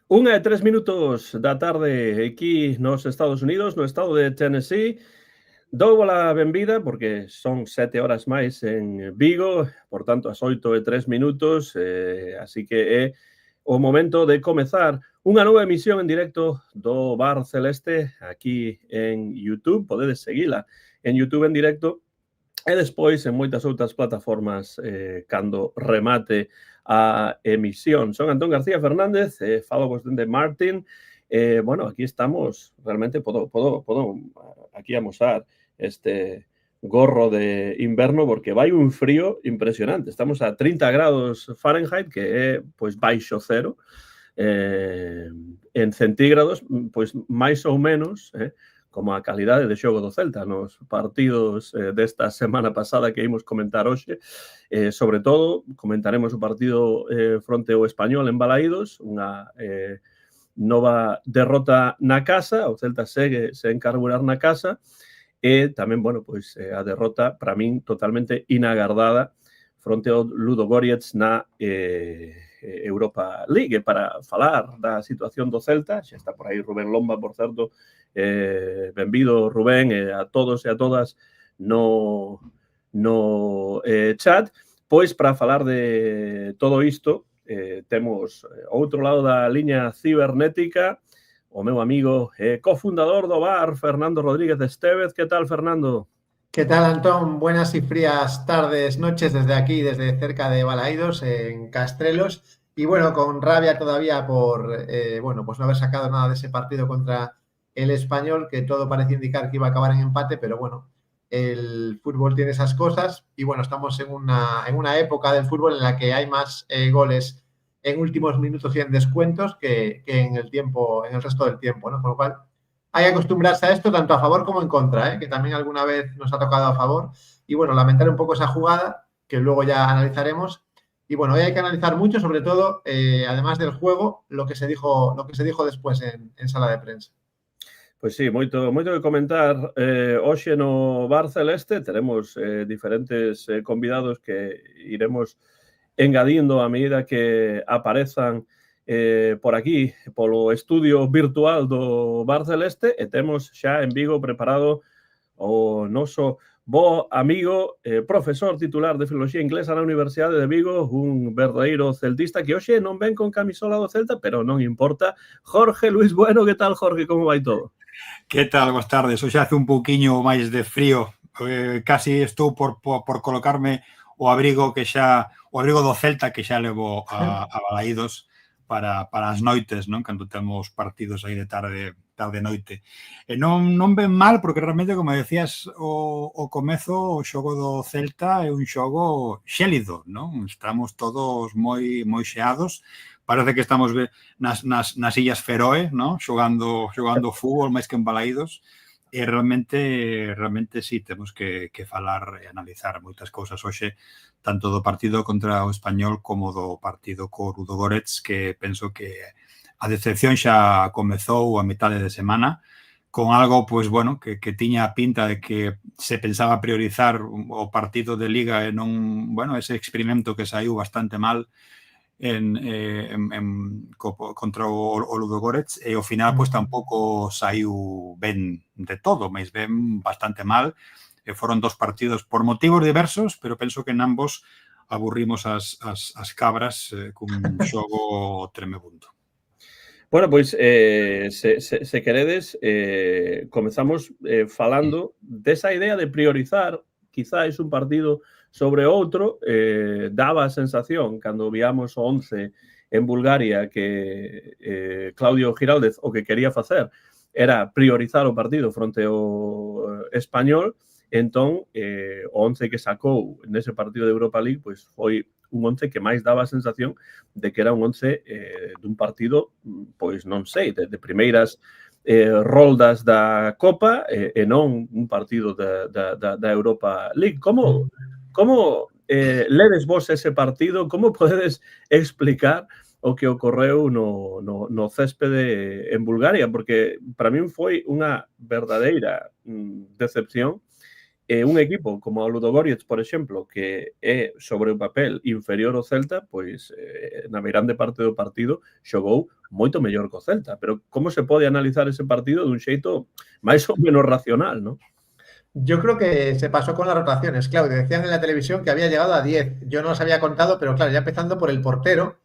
1:03 da tarde aquí nos Estados Unidos, no estado de Tennessee. Dou a benvida porque son 7 horas máis en Vigo, por tanto, as 8:03, así que é o momento de comezar unha nova emisión en directo do Bar Celeste aquí en YouTube. Podedes seguila en YouTube en directo e despois en moitas outras plataformas cando remate a emisión. Son Antón García Fernández, falo vos dende Martin. Bueno, aquí estamos, realmente podo aquí amosar este gorro de inverno porque vai un frío impresionante. Estamos a 30 grados Fahrenheit, que é, pois, baixo cero. En centígrados, pois, máis ou menos, como a calidade de xogo do Celta nos partidos desta semana pasada que imos comentar hoxe. Sobre todo, comentaremos o partido fronte ao Español en Balaídos, unha nova derrota na casa, o Celta segue sen carburar na casa, e tamén, bueno, pois a derrota, para min, totalmente inagardada fronte ao Ludogorets na Europa League. Para falar da situación do Celta, xa está por aí Rubén Lomba, por certo. Benvido, Rubén, a todos e a todas no chat. Pois, para falar de todo isto, temos ao outro lado da liña cibernética o meu amigo cofundador do bar, Fernando Rodríguez Estévez. ¿Qué tal, Fernando? ¿Qué tal, Antón? Buenas y frías tardes, noches desde aquí, desde cerca de Balaídos, en Castrelos. Y bueno, con rabia todavía por pues no haber sacado nada de ese partido contra el Español, que todo parecía indicar que iba a acabar en empate, pero bueno, el fútbol tiene esas cosas. Y bueno, estamos en una época del fútbol en la que hay más goles en últimos minutos y en descuentos que en el resto del tiempo, ¿no? Con lo cual hay que acostumbrarse a esto tanto a favor como en contra, que también alguna vez nos ha tocado a favor. Y bueno, lamentar un poco esa jugada, que luego ya analizaremos. Y bueno, hoy hay que analizar mucho, sobre todo, además del juego, lo que se dijo después en sala de prensa. Pois sí, moito que comentar hoxe no Bar Celeste. Teremos diferentes convidados que iremos engadindo a medida que aparezan por aquí, polo estudio virtual do Bar Celeste, e temos xa en Vigo preparado o noso bo amigo, profesor titular de Filoloxía Inglesa na Universidade de Vigo, un verdadeiro celtista que hoxe non ven con camisola do Celta, pero non importa. Jorge Luis Bueno, que tal, Jorge? Como vai todo? Que tal? Boas tardes. Hoxe hace un pouquiño máis de frío. Casi estou por colocarme o abrigo do Celta que xa levo a Balaídos para as noites, non? Cando temos partidos aí de tarde-noite. E non ven mal, porque realmente, como decías o comezo, o xogo do Celta é un xogo xélido, non? Estamos todos moi xeados. Parece que estamos nas Illas Feroe, non? Xogando fútbol máis que en Balaídos. E realmente sí, temos que falar e analizar moitas cousas hoxe, tanto do partido contra o Español como do partido co Ludogorets, que penso que a decepción xa comezou a metade de semana, con algo, pois, bueno, que tiña a pinta de que se pensaba priorizar o partido de Liga e non, bueno, ese experimento que saiu bastante mal contra o Ludogorets, e ao final pois tampouco saiu ben de todo, mas ben bastante mal. Foron dos partidos por motivos diversos, pero penso que en ambos aburrimos as cabras cun xogo tremebundo. Bueno, pois, se queredes, comezamos falando desa idea de priorizar quizáis un partido sobre outro. Daba a sensación, cando víamos o 11 en Bulgaria, que Claudio Giraldez o que quería facer era priorizar o partido fronte ao Español. Entón, o 11 que sacou nese partido de Europa League, pois foi un 11 que máis daba a sensación de que era un 11 dun partido, pois non sei, de primeiras roldas da Copa, e non un partido da Europa League. Como ledes vos ese partido? Como podedes explicar o que ocorreu no céspede en Bulgaria? Porque para min foi unha verdadeira decepción un equipo como o Ludogorets, por exemplo, que é sobre o papel inferior ao Celta, pois na grande parte do partido xogou moito mellor que o Celta. Pero como se pode analizar ese partido dun xeito máis ou menos racional, non? Yo creo que se pasó con las rotaciones. Claudio, decían en la televisión que había llegado a 10. Yo no los había contado, pero claro, ya empezando por el portero,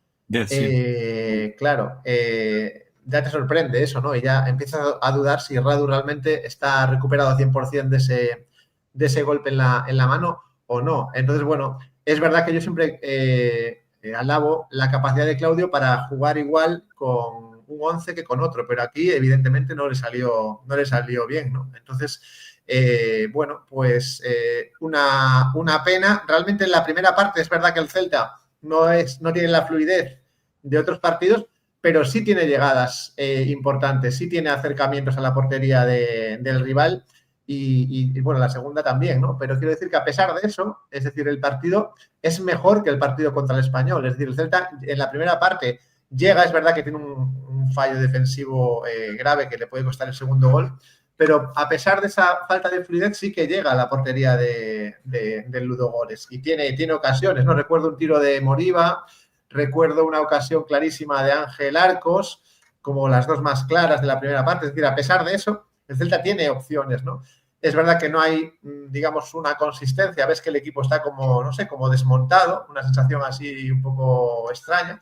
claro, ya te sorprende eso, ¿no? Y ya empiezas a dudar si Radu realmente está recuperado al 100% de ese golpe en la mano o no. Entonces, bueno, es verdad que yo siempre alabo la capacidad de Claudio para jugar igual con un 11 que con otro, pero aquí evidentemente no le salió bien, ¿no? Entonces, bueno, pues una pena. Realmente en la primera parte es verdad que el Celta no tiene la fluidez de otros partidos, pero sí tiene llegadas importantes, sí tiene acercamientos a la portería del rival y bueno, la segunda también, ¿no? Pero quiero decir que a pesar de eso, es decir, el partido es mejor que el partido contra el Español. Es decir, el Celta en la primera parte llega, es verdad que tiene un fallo defensivo grave que le puede costar el segundo gol, pero a pesar de esa falta de fluidez sí que llega a la portería del Ludogorets y tiene ocasiones, ¿no? Recuerdo un tiro de Moriba, recuerdo una ocasión clarísima de Ángel Arcos, como las dos más claras de la primera parte. Es decir, a pesar de eso, el Celta tiene opciones, ¿no? Es verdad que no hay, digamos, una consistencia. Ves que el equipo está como, no sé, como desmontado, una sensación así un poco extraña.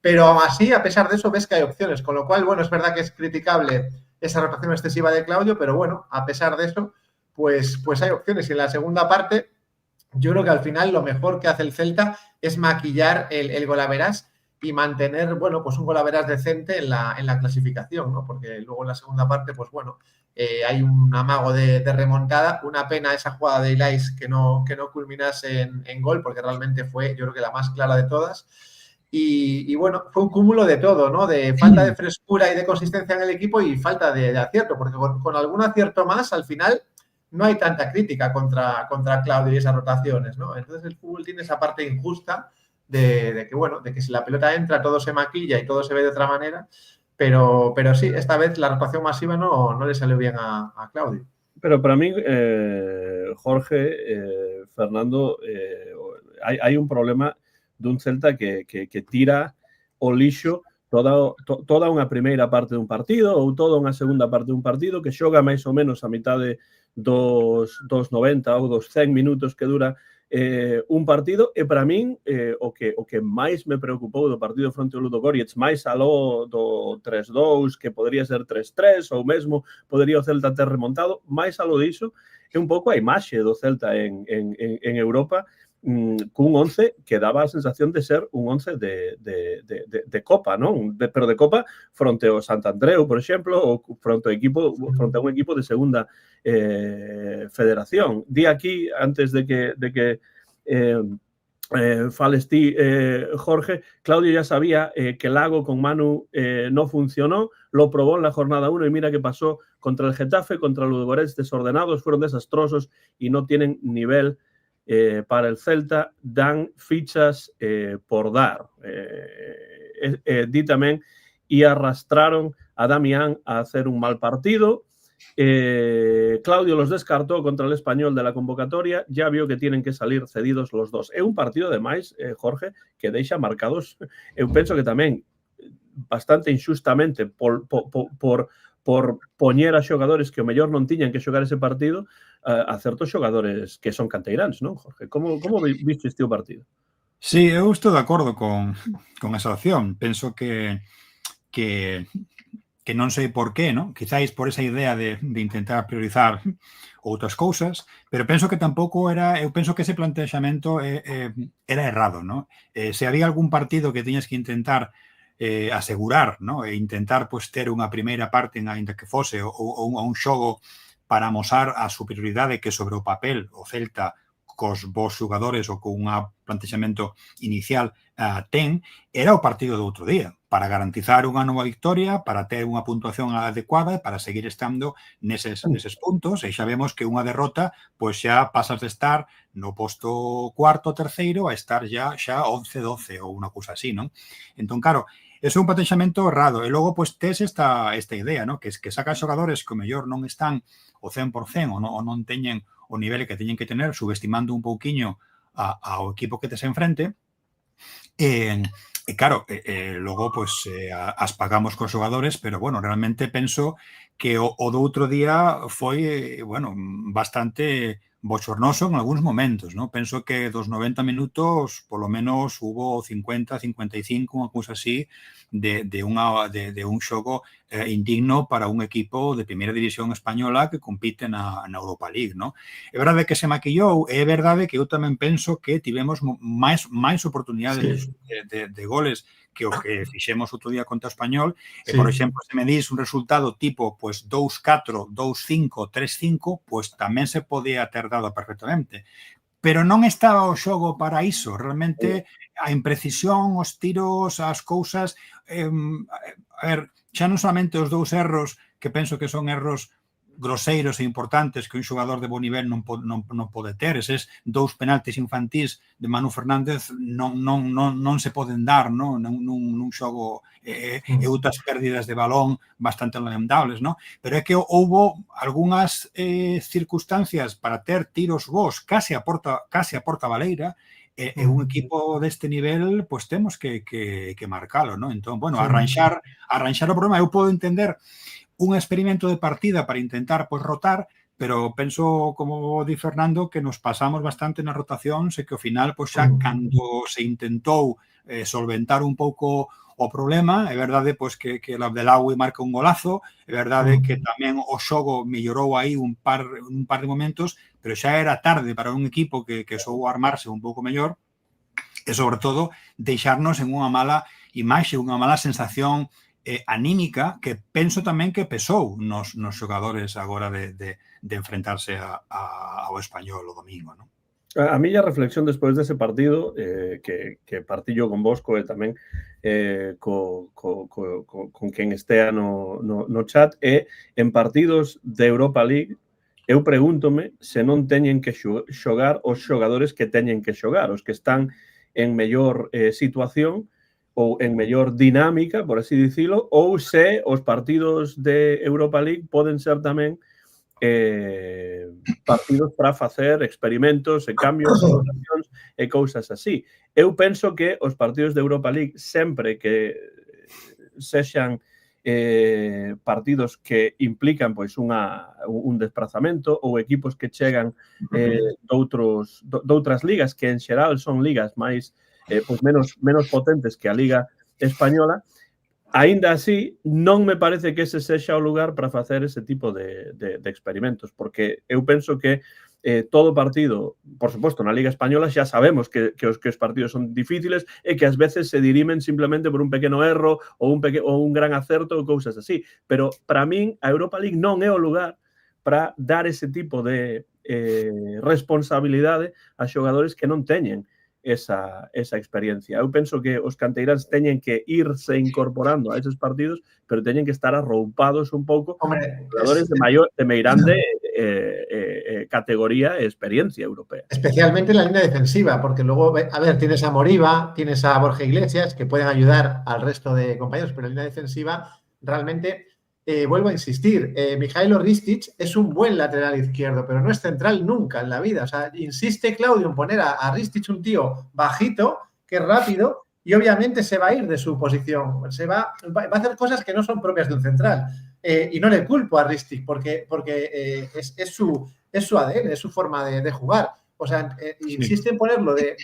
Pero aún así, a pesar de eso, ves que hay opciones. Con lo cual, bueno, es verdad que es criticable esa rotación excesiva de Claudio, pero bueno, a pesar de eso, pues hay opciones. Y en la segunda parte, yo creo que al final lo mejor que hace el Celta es maquillar el golaveras y mantener, bueno, pues un golaveras decente en la clasificación, ¿no? Porque luego en la segunda parte, pues bueno, hay un amago de remontada. Una pena esa jugada de Ilais que no culminase en gol, porque realmente fue, yo creo que la más clara de todas. Y bueno, fue un cúmulo de todo, ¿no? De falta de frescura y de consistencia en el equipo y falta de acierto, porque con algún acierto más, al final, no hay tanta crítica contra Claudio y esas rotaciones, ¿no? Entonces el fútbol tiene esa parte injusta de que, bueno, de que si la pelota entra todo se maquilla y todo se ve de otra manera, pero sí, esta vez la rotación masiva no le salió bien a Claudio. Pero para mí, Jorge, Fernando, hay un problema dun Celta que tira o lixo toda unha primeira parte dun partido ou toda unha segunda parte dun partido que xoga máis ou menos a mitade dos 90 ou dos 100 minutos que dura un partido e para min o que máis me preocupou do partido fronte ao Ludogorets, máis aló do 3-2 que podría ser 3-3 ou mesmo podería o Celta ter remontado, máis aló diso é un pouco a imaxe do Celta en Europa cun 11 que daba a sensación de ser un 11 de Copa, non? Pero de Copa fronte ao Santandreu, por exemplo, ou fronte a un equipo de segunda federación. Di aquí, antes de que fales ti, Jorge, Claudio ya sabía que Lago con Manu no funcionó, lo probó en la jornada 1 y mira qué pasó contra el Getafe, contra los Ludogorets desordenados, fueron desastrosos y no tienen nivel para el Celta, dan fichas por dar. Di tamén y arrastraron a Damián a hacer un mal partido. Claudio los descartó contra el Español de la convocatoria, ya vio que tienen que salir cedidos los dos. É un partido, ademais, Jorge, que deixa marcados, eu penso que tamén bastante injustamente por poñer a xogadores que o mellor non tiñan que xogar ese partido a certos xogadores que son canteiráns, non, Jorge? Como viste este partido? Sí, eu estou de acordo con esa opción. Penso que non sei por qué, ¿no? Quizáis por esa idea de intentar priorizar outras cousas, pero penso que tampouco eu penso que ese plantexamento era errado, ¿no? Se había algún partido que tiñas que intentar asegurar, ¿no? E intentar pues, ter unha primeira parte, ainda que fose, ou un xogo para amosar a superioridade que sobre o papel o Celta cos vos xogadores ou con un plantexamento inicial ten, era o partido do outro día, para garantizar unha nova victoria, para ter unha puntuación adecuada, para seguir estando neses puntos, e xa vemos que unha derrota, pois xa pasas de estar no posto cuarto, terceiro, a estar xa 11-12 ou unha cousa así, non? Entón, claro, ese é un plantexamento errado, e logo, pois, tes esta idea, non? Que sacas xogadores que o mellor non están o 100% ou non teñen o nivel que teñen que tener, subestimando un pouquiño ao equipo que tes enfrente. E claro, logo pues, as pagamos cos xogadores, pero bueno, realmente penso que o do outro día foi, bueno, bastante bochornoso en algúns momentos, ¿no? Penso que dos 90 minutos, polo menos, hubo 50, 55, unha cousa así, de un xogo indigno para un equipo de primeira división española que compite na Europa League, ¿no? É verdade que se maquillou, é verdade que eu tamén penso que tivemos máis oportunidades de goles que o que fixemos outro día contra o Español. E, por exemplo, se me dis un resultado tipo pues 2-4, 2-5, 3-5, pues tamén se podía ter dado perfectamente. Pero non estaba o xogo para iso. Realmente a imprecisión, os tiros, as cousas... a ver, xa non solamente os dous erros, que penso que son erros groseiros e importantes que un xogador de bo nivel non pode ter. Eses dous penaltis infantís de Manu Fernández non se poden dar, non? Nun xogo e outras pérdidas de balón bastante lamentables, non? Pero é que houbo algunhas circunstancias para ter tiros vos case a porta baleira, e un equipo deste nivel, pois temos que marcalo, non? Entón, bueno, arranxar o problema. Eu podo entender un experimento de partida para intentar pues, rotar, pero penso, como di Fernando, que nos pasamos bastante na rotación, e que ao final, pues, xa cando se intentou solventar un pouco o problema, é verdade pues, que o Abdelawi marca un golazo, é verdade que tamén o xogo mellorou aí un par de momentos, pero xa era tarde para un equipo que soubo armarse un pouco mellor, e, sobre todo, deixarnos en unha mala imaxe, unha mala sensación anímica que penso tamén que pesou nos xogadores agora de enfrentarse ao Español o domingo, non? A miña reflexión despois dese partido, que partillo con Bosco e tamén con quen estea no chat, é en partidos de Europa League eu pregúntome se non teñen que xogar os xogadores que teñen que xogar, os que están en mellor situación ou en mellor dinámica, por así dicilo, ou se os partidos de Europa League poden ser tamén partidos para facer experimentos e cambios, rotacións e cousas así. Eu penso que os partidos de Europa League, sempre que sexan partidos que implican pois un desplazamento ou equipos que chegan doutras ligas que en xeral son ligas máis pois menos potentes que a Liga Española, aínda así non me parece que ese sexa o lugar para facer ese tipo de experimentos, porque eu penso que todo partido, por suposto, na Liga Española xa sabemos que os partidos son difíciles e que ás veces se dirimen simplemente por un pequeno erro ou un gran acerto ou cousas así. Pero, para min, a Europa League non é o lugar para dar ese tipo de responsabilidade a xogadores que non teñen esa experiencia. Eu penso que os canteiráns teñen que irse incorporando a esos partidos, pero teñen que estar arroupados un pouco xogadores de meirande categoría e experiencia europea. Especialmente en la línea defensiva, porque luego, a ver, tienes a Moriba, tienes a Borja Iglesias, que pueden ayudar al resto de compañeros, pero en la línea defensiva realmente... vuelvo a insistir, Mijailo Ristic es un buen lateral izquierdo, pero no es central nunca en la vida. O sea, insiste Claudio en poner a Ristic un tío bajito, que es rápido, y obviamente se va a ir de su posición. Va a hacer cosas que no son propias de un central. Y no le culpo a Ristic, porque es su ADN, es su forma de jugar. O sea, insiste en ponerlo de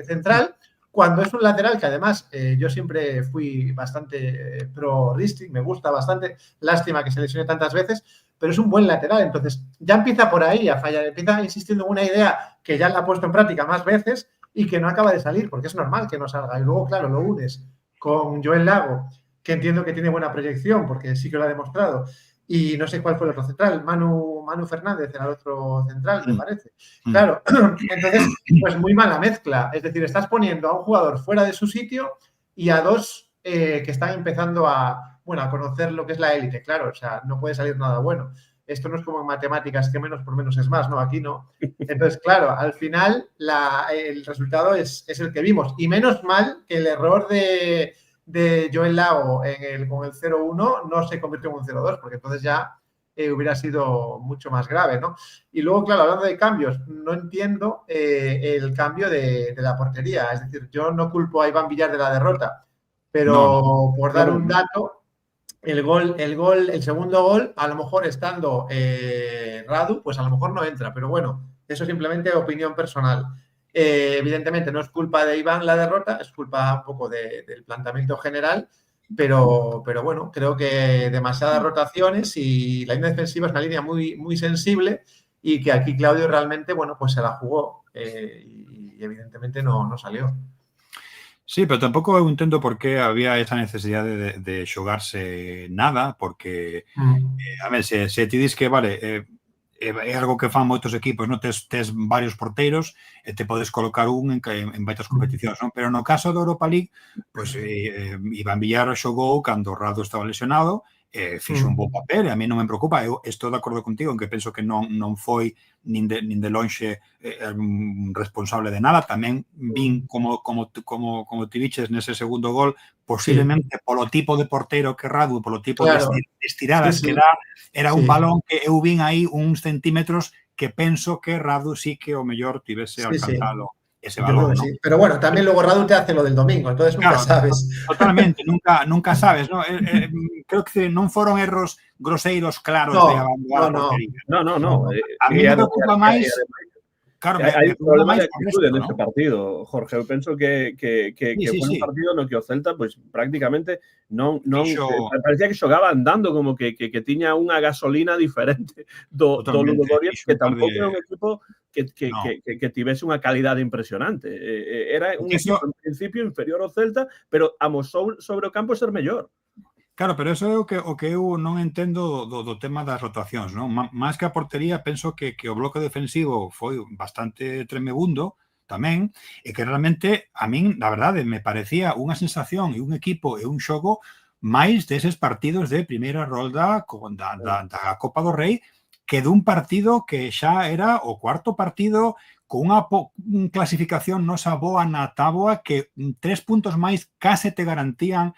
central, cuando es un lateral que además yo siempre fui bastante pro Ristic, me gusta bastante, lástima que se lesione tantas veces, pero es un buen lateral. Entonces ya empieza por ahí a fallar, empieza insistiendo en una idea que ya la ha puesto en práctica más veces y que no acaba de salir, porque es normal que no salga. Y luego, claro, lo unes con Joel Lago, que entiendo que tiene buena proyección, porque sí que lo ha demostrado, y no sé cuál fue el otro central, Manu Fernández era el otro central, me parece. Claro, entonces, pues muy mala mezcla. Es decir, estás poniendo a un jugador fuera de su sitio y a dos que están empezando a conocer lo que es la élite. Claro, o sea, no puede salir nada bueno. Esto no es como en matemáticas, que menos por menos es más, ¿no? Aquí no. Entonces, claro, al final el resultado es el que vimos. Y menos mal que el error de Joel Lago con el 0-1 no se convirtió en un 0-2, porque entonces ya hubiera sido mucho más grave, ¿no? Y luego, claro, hablando de cambios, no entiendo el cambio de la portería. Es decir, yo no culpo a Iván Villar de la derrota, pero por dar un dato, el segundo gol, a lo mejor estando Radu, pues a lo mejor no entra, pero bueno, eso es simplemente opinión personal. Evidentemente no es culpa de Iván la derrota, es culpa un poco del planteamiento general, pero bueno, creo que demasiadas rotaciones y la línea defensiva es una línea muy, muy sensible y que aquí Claudio realmente, bueno, pues se la jugó y evidentemente no salió. Sí, pero tampouco eu entendo por que había esa necesidade de xogarse nada, porque, a ver, se ti dis que, vale, é algo que fan moitos equipos, non? Tes varios porteiros e te podes colocar un en moitas competicións, non? Pero no caso da Europa League, pois Iván Villar xogou cando Radu estaba lesionado, fixo un bon papel e a mí non me preocupa. Eu estou de acordo contigo en que penso que non foi nin de lonxe responsable de nada. Tamén vin como ti diches nese segundo gol, posiblemente polo tipo de porteiro que Radu, polo tipo de estiradas que dá, era un balón que eu vin aí uns centímetros que penso que Radu sí que o mellor tivese alcanzado ese balón, ¿no? Sí. Pero bueno, también luego Radu te hace lo del domingo, entonces nunca sabes. Totalmente, nunca sabes, ¿no? Creo que non foron erros groseiros claros de abandonar a portería. No. A mí me preocupa máis. Claro, hai un problema de actitude neste partido, Jorge. Eu penso que foi un partido no que o Celta, pois, prácticamente non parecía que xogaba andando, como que tiña unha gasolina diferente do Ludogorets, que tampouco é un equipo que tivese unha calidade impresionante. Era un equipo, en principio, inferior ao Celta, pero amosou sobre o campo ser mellor. Claro, pero eso é o que eu non entendo do tema das rotacións, non? Máis que a portería, penso que o bloque defensivo foi bastante tremebundo tamén, e que realmente a min, na verdade, me parecía unha sensación e un equipo e un xogo máis deses partidos de primeira rolda da Copa do Rei, que dun partido que xa era o cuarto partido con unha clasificación nosa boa na táboa, que 3 puntos máis case te garantían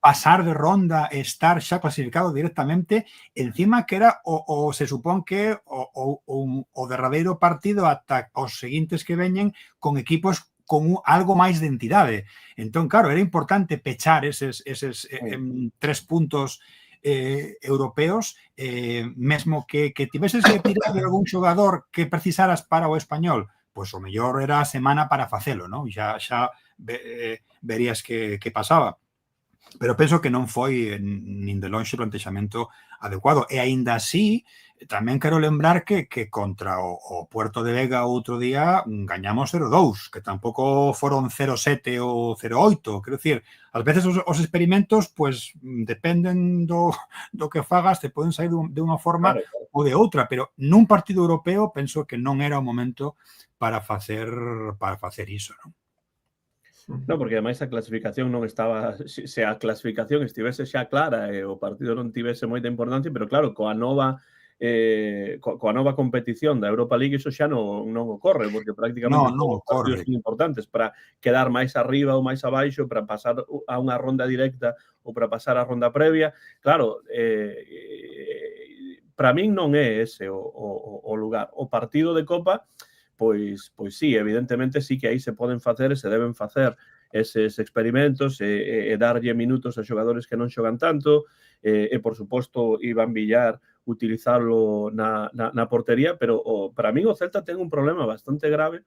pasar de ronda e estar xa clasificado directamente, encima que era se supón que o derradeiro partido ata os seguintes que veñen con equipos con algo máis de entidade. Entón, claro, era importante pechar eses 3 puntos europeos, mesmo que tiveses que tirar de algún xogador que precisaras para o Español, pois o mellor era a semana para facelo, non? Xa verías que pasaba. Pero penso que non foi nin de lonxe o plantexamento adecuado. E aínda así, tamén quero lembrar que contra o Puerto de Vega outro día gañamos 0-2, que tampouco foron 0-7 ou 0-8. Quero dicir, ás veces os experimentos, pues, dependen do que fagas, te poden sair de unha forma ou de outra, pero nun partido europeo penso que non era o momento para facer iso, non? No, porque ademais a clasificación non estaba, se a clasificación estivese xa clara e o partido non tivese moita importancia, pero claro, coa nova competición da Europa League iso xa non ocorre, porque prácticamente todos os partidos son importantes para quedar máis arriba ou máis abaixo, para pasar a unha ronda directa ou para pasar a ronda previa. Claro, para min non é ese o lugar. O partido de Copa, pois sí, evidentemente sí que aí se poden facer e se deben facer eses experimentos e darlle minutos a xogadores que non xogan tanto e, por suposto, Iván Villar utilizarlo na portería, pero para min o Celta ten un problema bastante grave,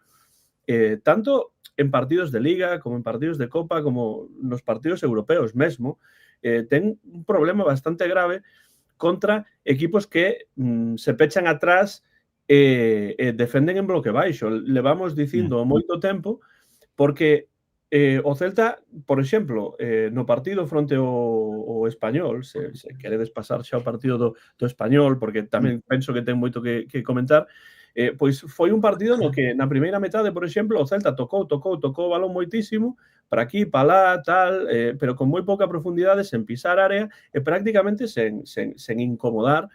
tanto en partidos de Liga como en partidos de Copa, como nos partidos europeos mesmo, ten un problema bastante grave contra equipos que se pechan atrás defenden en bloque baixo. Levamos dicindo moito tempo porque o Celta, por exemplo, no partido fronte ao Español, se queredes pasar xa o partido do Español, porque tamén penso que ten moito que comentar, pois foi un partido no que na primeira metade, por exemplo, o Celta tocou o balón moitísimo, para aquí, para lá, tal, pero con moi pouca profundidade, sen pisar área e prácticamente sen incomodar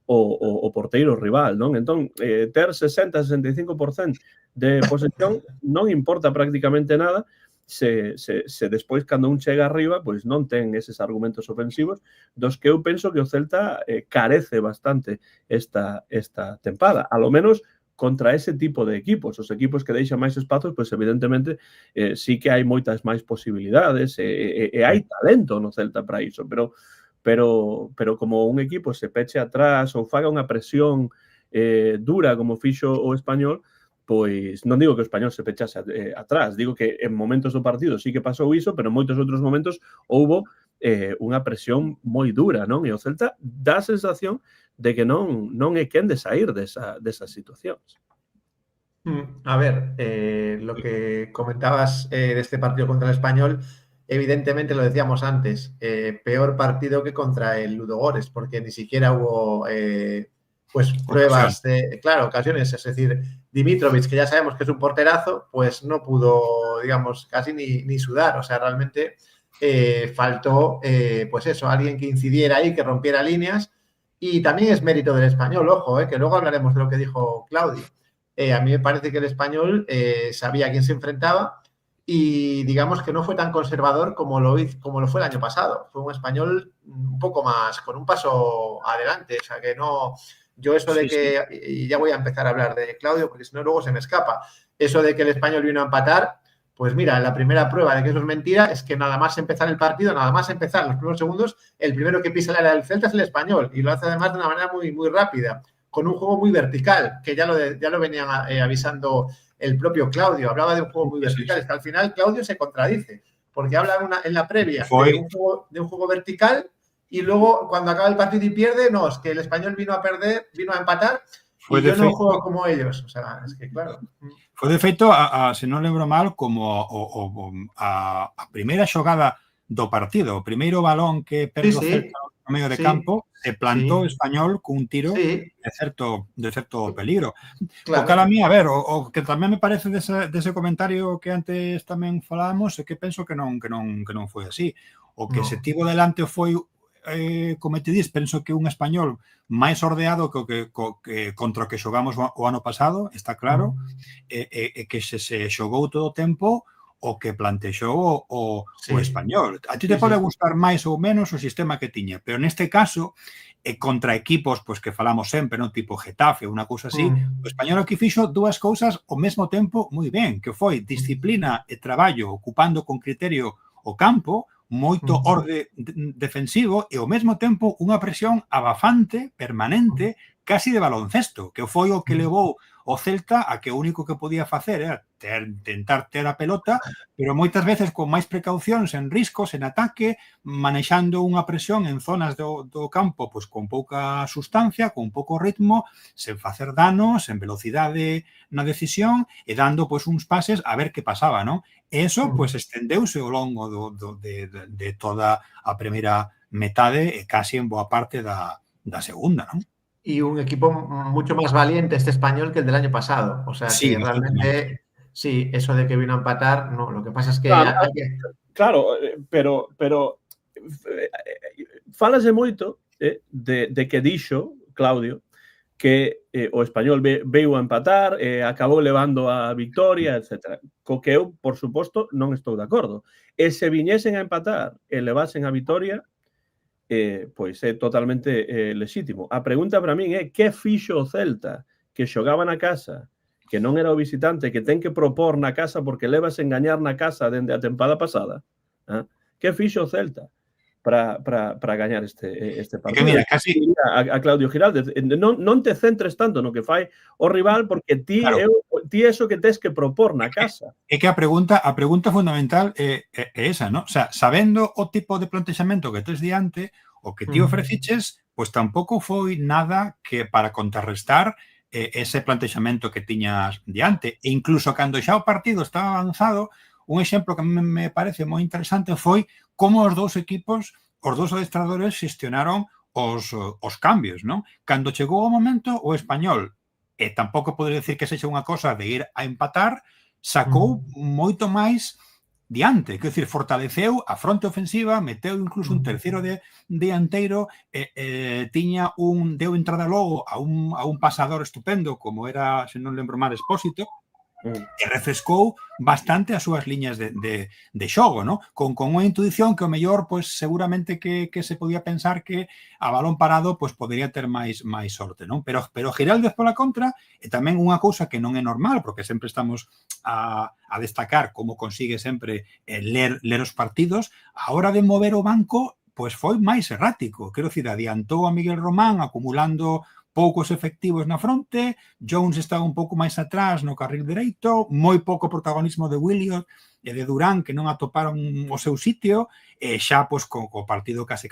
o porteiro rival, non? Entón, ter 60-65% de posesión non importa prácticamente nada se despois, cando un chega arriba, pois non ten eses argumentos ofensivos dos que eu penso que o Celta carece bastante esta tempada. A lo menos contra ese tipo de equipos. Os equipos que deixan máis espazos, pois evidentemente sí que hai moitas máis posibilidades e hai talento no Celta para iso, pero como un equipo se peche atrás ou faga unha presión dura como fixo o Español, pois non digo que o Español se pechase atrás, digo que en momentos do partido sí que pasou iso, pero en moitos outros momentos houbo unha presión moi dura, non? E o Celta dá a sensación de que non é quen de sair desas situacións. A ver, lo que comentabas de este partido contra el Español, evidentemente lo decíamos antes, peor partido que contra el Ludogorets, porque ni siquiera hubo pues pruebas de, claro, ocasiones, es decir, Dimitrovic, que ya sabemos que es un porterazo, pues no pudo, digamos, casi ni sudar, o sea, realmente faltó, pues eso, alguien que incidiera ahí, que rompiera líneas, y también es mérito del Español, ojo, que luego hablaremos de lo que dijo Claudio. A mí me parece que el Español sabía a quién se enfrentaba y digamos que no fue tan conservador como lo fue el año pasado. Fue un Español un poco más, con un paso adelante. O sea, que no... Yo eso de que... Y ya voy a empezar a hablar de Claudio porque si no luego se me escapa. Eso de que el Español vino a empatar, pues mira, la primera prueba de que eso es mentira es que nada más empezar el partido, nada más empezar los primeros segundos, el primero que pisa el área del Celta es el Español y lo hace además de una manera muy, muy rápida, con un juego muy vertical, que ya lo venían avisando el propio Claudio. Hablaba de un juego muy vertical. Es que al final Claudio se contradice, porque habla en la previa de un juego vertical y luego cuando acaba el partido y pierde, no, es que el Español vino a empatar y yo no juego como ellos. O sea, es que claro. Foi de feito, se non lembro mal, como a primeira xogada do partido, o primeiro balón que perde o Celta no medio de campo, se plantou o Español cun tiro de certo peligro. Claro. O cara a mí, a ver, o que tamén me parece dese comentario que antes tamén falábamos é que penso que non foi así. O que se tivo delante foi como te dis, penso que un Español máis ordeado que contra o que xogamos o ano pasado, está claro, que se xogou todo o tempo o que plantexou o Español. A ti te pode gustar máis ou menos o sistema que tiña, pero neste caso, contra equipos pues, que falamos sempre, non tipo Getafe, unha cousa así, o Español aquí fixo dúas cousas ao mesmo tempo moi ben, que foi disciplina e traballo ocupando con criterio o campo, moito orde defensivo e ao mesmo tempo unha presión abafante, permanente, casi de baloncesto, que foi o que levou o Celta a que o único que podía facer era tentar ter a pelota, pero moitas veces con máis precaucións, en riscos, en ataque, manexando unha presión en zonas do campo pois con pouca sustancia, con pouco ritmo, sen facer danos, en velocidade na decisión e dando pois uns pases a ver que pasaba, non? E iso pois estendeuse ao longo de toda a primeira metade e casi en boa parte da segunda, non? Y un equipo mucho más valiente este Español que el del año pasado. O sea, que realmente, sí, eso de que vino a empatar, no, lo que pasa es que... Claro, pero falase moito de que dixo, Claudio, que o Español veio a empatar, acabou levando a victoria, etc. Co que eu, por suposto, non estou de acordo. E se viñesen a empatar e levasen a victoria, pois é totalmente lexítimo. A pregunta para min é que fixo o Celta que xogaba na casa, que non era o visitante, que ten que propor na casa porque levas a engañar na casa dende a tempada pasada. Que fixo o Celta para gañar este partido? Que mira, casi a Claudio Giraldez, non te centres tanto no que fai o rival porque ti é eso que tes que propor na casa. É que a pregunta fundamental é esa, ¿no? O sea, sabendo o tipo de plantexamento que tes diante, o que ti ofreciches, pois tampouco foi nada que para contrarrestar ese plantexamento que tiñas diante. E incluso cando xa o partido estaba avanzado, un exemplo que me parece moi interesante foi como os dous equipos, os dous adestradores xestionaron os cambios, non? Cando chegou o momento, o Español, e tampouco podes decir que sexa unha cosa de ir a empatar, sacou moito máis diante, quero dicir, fortaleceu a fronte ofensiva, meteu incluso un terceiro dianteiro, deu entrada logo a un pasador estupendo, como era, se non lembro mal, Expósito, e refrescou bastante as súas liñas de xogo, ¿no? Con unha intuición que o mellor, pois, seguramente que se podía pensar que a balón parado, pois, podería ter máis sorte, non? Pero Giraldez, pola contra, é tamén unha cousa que non é normal, porque sempre estamos a destacar como consigue sempre ler os partidos, a hora de mover o banco, pois foi máis errático. Quero dicir, adiantou a Miguel Román acumulando poucos efectivos na fronte, Jones estaba un pouco máis atrás no carril dereito, moi pouco protagonismo de Williot e de Durán, que non atoparon o seu sitio, e xa, pois, co partido case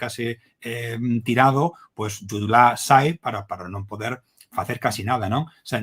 tirado, pois, Judulá sai para non poder facer casi nada, non? O sea,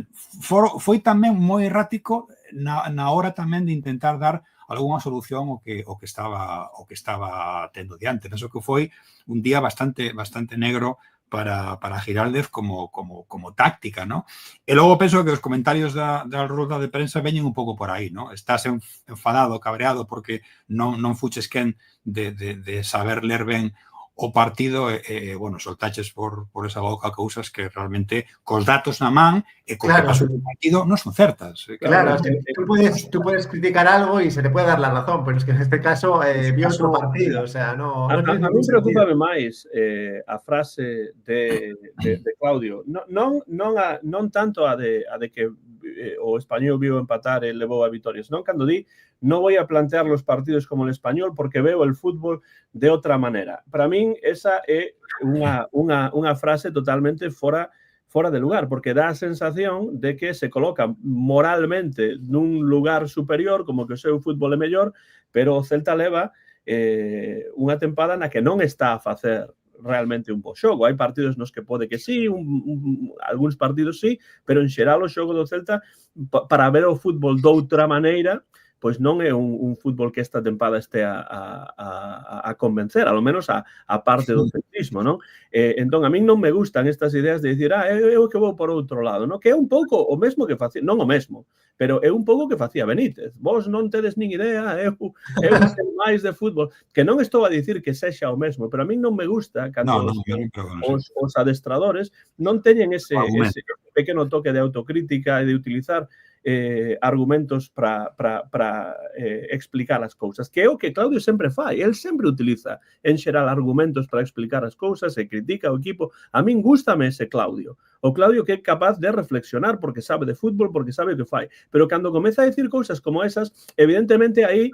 foi tamén moi errático na hora tamén de intentar dar algunha solución o que estaba tendo diante. Penso que foi un día bastante negro para Giraldez como táctica, ¿no? E logo penso que os comentarios da rueda de prensa veñen un pouco por aí, ¿no? Estás enfadado, cabreado porque non fuches quen de saber ler ben o partido e bueno, soltaches por esa boca cousas que realmente cos datos na man e co que pasou no partido non son certas. Claro, tú puedes criticar algo y se te puede dar la razón, pero es que en este caso vio otro partido, o sea, no a mí preocupa máis a frase de Claudio, non tanto a de que o Español viu empatar e levou a vitorias, non cando di no voy a plantear los partidos como el Español porque veo el fútbol de otra manera. Para min, esa é unha frase totalmente fora de lugar, porque dá a sensación de que se coloca moralmente nun lugar superior, como que o seu fútbol é mellor, pero o Celta leva unha tempada na que non está a facer realmente un bo xogo. Hai partidos nos que pode que sí, algúns partidos sí, pero en xeral o xogo do Celta, para ver o fútbol doutra maneira, pois non é un fútbol que esta tempada este a convencer, a lo menos a parte do celtismo, non? Entón, a min non me gustan estas ideas de dicir, eu que vou por outro lado, non? Que é un pouco o mesmo que facía, non o mesmo, pero é un pouco que facía Benítez. Vos non tedes nin idea, eu sei máis de fútbol, que non estou a dicir que sexa o mesmo, pero a min non me gusta cando os adestradores non teñen ese pequeno toque de autocrítica e de utilizar argumentos para explicar as cousas, que é o que Claudio sempre fai, el sempre utiliza en xeral argumentos para explicar as cousas e critica o equipo. A min gústame ese Claudio, o Claudio que é capaz de reflexionar porque sabe de fútbol, porque sabe o que fai, pero cando comeza a dicir cousas como esas, evidentemente aí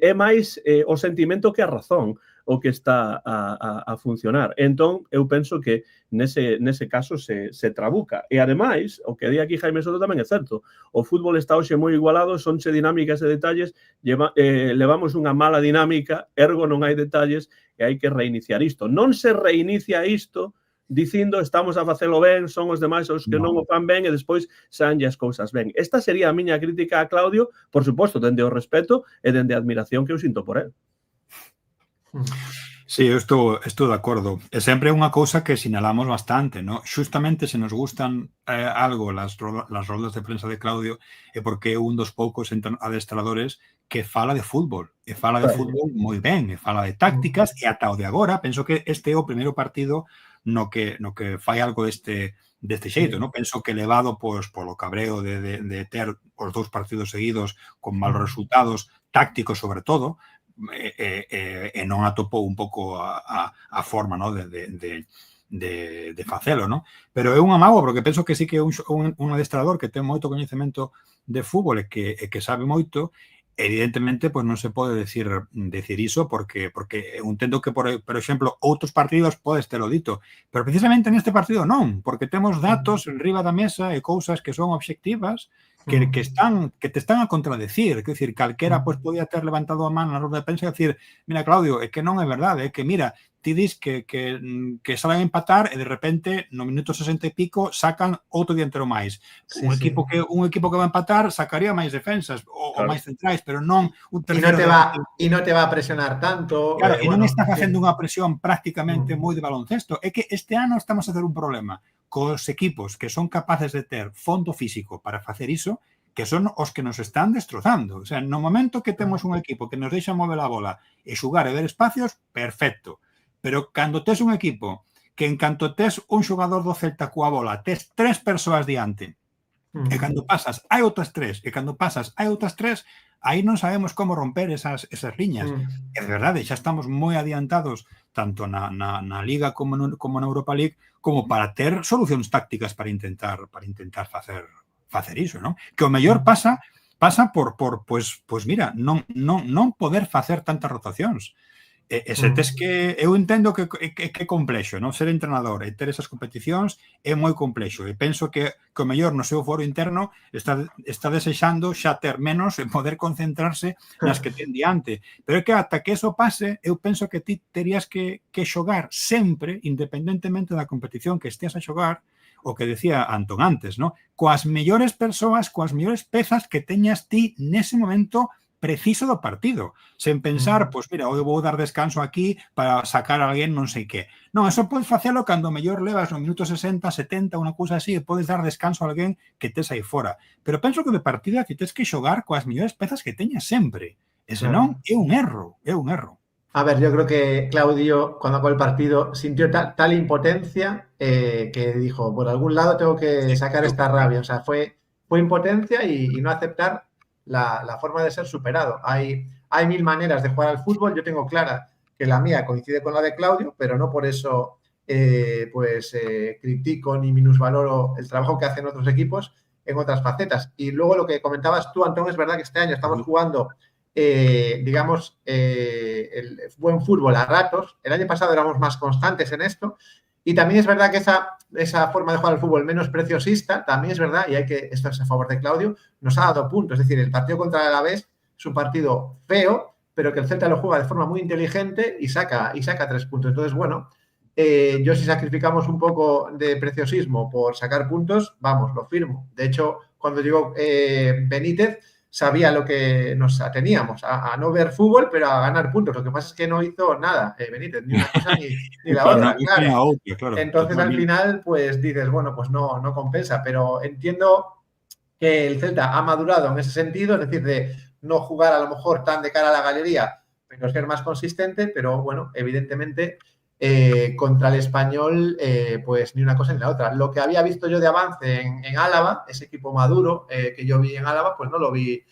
é máis o sentimento que a razón o que está a funcionar. Entón, eu penso que nese caso se trabuca. E, ademais, o que di aquí Jaime Soto tamén é certo. O fútbol está hoxe moi igualado, sonche dinámicas e detalles, levamos unha mala dinámica, ergo non hai detalles e hai que reiniciar isto. Non se reinicia isto dicindo estamos a facelo ben, son os demais os que non o fan ben e despois saenlle as cousas ben. Esta sería a miña crítica a Claudio, por suposto, dende o respeto e dende a admiración que eu sinto por él. Sí, eu estou de acordo. É sempre unha cousa que sinalamos bastante, ¿no? Xustamente se nos gustan algo las roldas de prensa de Claudio é porque é un dos poucos adestradores que fala de fútbol. E fala de fútbol moi ben, e fala de tácticas, e ata o de agora, penso que este é o primeiro partido no que fai algo deste xeito, ¿no? Penso que levado polo cabreo de ter os dous partidos seguidos con malos resultados tácticos sobre todo, e non atopou un pouco a forma, ¿no? de facelo, ¿no? Pero é unha mágoa, porque penso que sí que é un adestrador que ten moito coñecemento de fútbol e que sabe moito. Evidentemente, pois non se pode decir iso porque eu entendo que, por exemplo, outros partidos podes telo dito, pero precisamente neste partido non, porque temos datos enriba da mesa e cousas que son obxectivas que te están a contradecir. Quer dicir, calquera pois podía ter levantado a man na roda de prensa e decir, mira, Claudio, é que non é verdade, é que, mira, ti dis que saben empatar e de repente no minuto 60 e pico sacan outro diantero máis. Un equipo que va a empatar sacaría máis defensas ou máis centrais, pero non un terceiro. E non te va a presionar tanto. Claro, e non está facendo unha presión prácticamente moi de baloncesto. É que este ano estamos a ter un problema cos equipos que son capaces de ter fondo físico para facer iso, que son os que nos están destrozando. O sea, no momento que temos un equipo que nos deixa mover a bola e xugar e ver espacios, perfecto. Pero cando tes un equipo que en canto tes un xogador do Celta coa bola, tes 3 persoas diante E cando pasas hai outras tres, aí non sabemos como romper esas liñas. É verdade, xa estamos moi adiantados tanto na Liga como na Europa League como para ter solucións tácticas para intentar facer iso, non? Que o mellor pasa por pois mira, non poder facer tantas rotacións. Se tes que, eu entendo que é complexo, non? Ser entrenador e ter esas competicións é moi complexo e penso que o mellor no seu foro interno está desexando xa ter menos e poder concentrarse nas que ten diante, pero é que ata que eso pase eu penso que ti terías que xogar sempre, independentemente da competición que esteas a xogar, o que decía Antón antes, non? Coas mellores persoas, coas mellores pezas que teñas ti nese momento preciso do partido, sen pensar, pois mira, eu vou dar descanso aquí para sacar a alguén non sei que. Non, eso podes facelo cando mellor levas no minuto 60, 70, unha cousa así, e podes dar descanso a alguén que tes aí fora. Pero penso que de partida que tes que xogar coas mellores pezas que teñas sempre. E senón, é un erro. A ver, yo creo que Claudio, cuando acabó el partido, sintió tal impotencia que dijo, por algún lado tengo que sacar esta rabia. O sea, fue impotencia y no aceptar la forma de ser superado. Hay 1000 maneras de jugar al fútbol. Yo tengo clara que la mía coincide con la de Claudio, pero no por eso critico ni minusvaloro el trabajo que hacen otros equipos en otras facetas. Y luego lo que comentabas tú, Antón, es verdad que este año estamos jugando digamos, el buen fútbol a ratos. El año pasado éramos más constantes en esto. Y también es verdad que esa forma de jugar al fútbol menos preciosista, también es verdad, y esto es a favor de Claudio, nos ha dado puntos. Es decir, el partido contra el Alavés es un partido feo, pero que el Celta lo juega de forma muy inteligente y saca 3 puntos. Entonces, bueno, yo si sacrificamos un poco de preciosismo por sacar puntos, vamos, lo firmo. De hecho, cuando llegó Benítez, sabía lo que nos ateníamos, a no ver fútbol, pero a ganar puntos. Lo que pasa es que no hizo nada, Benítez, ni una cosa ni la otra. Claro. Entonces, al final, pues dices, bueno, pues no compensa. Pero entiendo que el Celta ha madurado en ese sentido, es decir, de no jugar a lo mejor tan de cara a la galería, pero ser más consistente. Pero, bueno, evidentemente, contra el Español, pues ni una cosa ni la otra. Lo que había visto yo de avance en Álava, ese equipo maduro que yo vi en Álava, pues no lo vi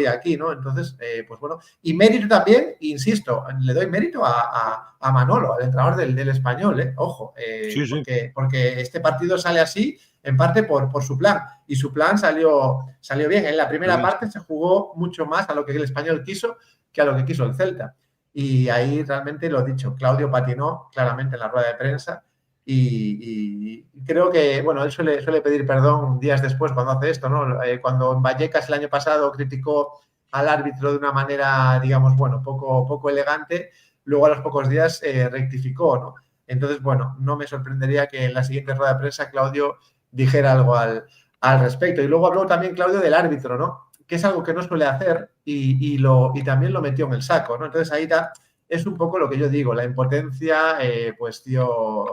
aquí, ¿no? Entonces, pues bueno. Y mérito también, insisto, le doy mérito a Manolo, al entrenador del Español, ojo, sí. Porque este partido sale así, en parte por su plan. Y su plan salió bien. En la primera parte se jugó mucho más a lo que el Español quiso que a lo que quiso el Celta. Y ahí realmente lo he dicho, Claudio patinó claramente en la rueda de prensa y creo que, bueno, él suele pedir perdón días después cuando hace esto, ¿no? Cuando en Vallecas el año pasado criticó al árbitro de una manera, digamos, bueno, poco elegante, luego a los pocos días rectificó, ¿no? Entonces, bueno, no me sorprendería que en la siguiente rueda de prensa Claudio dijera algo al respecto. Y luego habló también Claudio del árbitro, ¿no? Que es algo que no suele hacer y también lo metió en el saco, ¿no? Entonces ahí es un poco lo que yo digo, la impotencia pues dio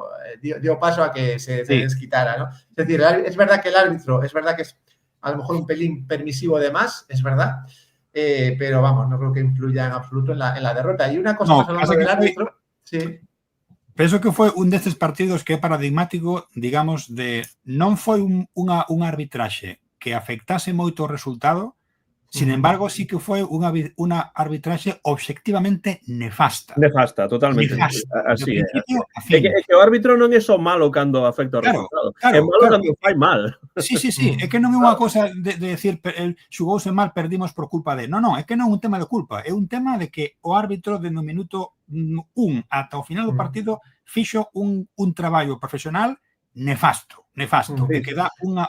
paso a que se desquitara, ¿no? Es decir, es verdad que el árbitro, es verdad que es a lo mejor un pelín permisivo de más, es verdad, pero vamos, no creo que influya en absoluto en la derrota. Y una cosa más hablando del árbitro, sí. Penso que foi un destes partidos que é paradigmático, digamos, de non foi unha arbitraxe que afectase moito o resultado. Sin embargo, sí que foi unha arbitraxe obxectivamente nefasta. Nefasta, totalmente. Nefasta. Así é. É que o árbitro non é só malo cando afecta o resultado. É malo cando fai mal. Sí. É que non é unha cosa de decir xugouse mal, perdimos por culpa de... Non, é que non é un tema de culpa. É un tema de que o árbitro do minuto 1 ata o final do partido fixo un traballo profesional nefasto, que dá unha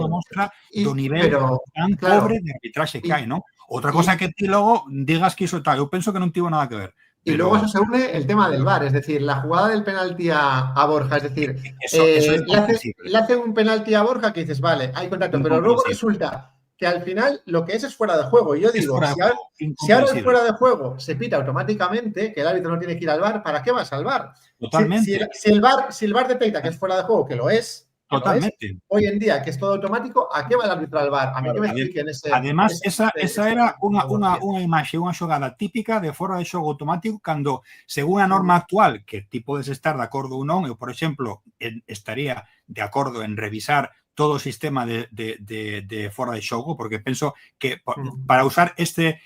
mostra do nivel tan pobre de arbitraxe que hai, non? Outra cosa que ti logo digas que iso tal, eu penso que non tivo nada que ver. Y luego eso se une el tema del VAR, es decir, la jugada del penalti a Borja, es decir, le hace un penalti a Borja que dices, vale, hay contacto, pero luego resulta que al final lo que es fuera de juego. Y yo digo, si ahora el fuera de juego se pita automáticamente, que el árbitro no tiene que ir al VAR, ¿para qué vas al VAR? Totalmente. Si el VAR detecta que es fuera de juego, que lo es, totalmente. Hoy en día, que es todo automático, ¿a qué va el árbitro al VAR? A mí que me expliquen ese... Además, esa era unha imaxe, unha xogada típica de fora de xogo automático cando, según a norma actual, que ti podes estar de acordo ou non, eu, por exemplo, estaría de acordo en revisar todo o sistema de fora de xogo, porque penso que para usar este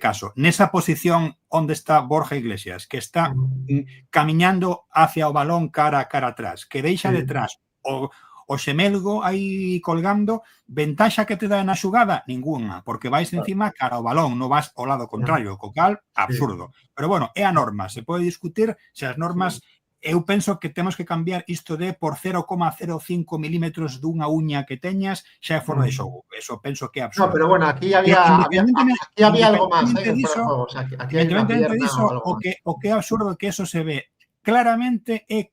caso, nesa posición onde está Borja Iglesias, que está camiñando hacia o balón cara atrás, que deixa detrás o xemelgo aí colgando, ventaxa que te dá na xugada? Ninguna, porque vais encima cara ao balón, non vas ao lado contrario, co cal, absurdo. Pero bueno, é a norma, se pode discutir se as normas... Eu penso que temos que cambiar isto de por 0,05 milímetros dunha uña que teñas xa é fora de xogo. Eso penso que é absurdo. No, pero bueno, aquí había algo máis. Independentemente diso, o que é absurdo que eso se ve claramente é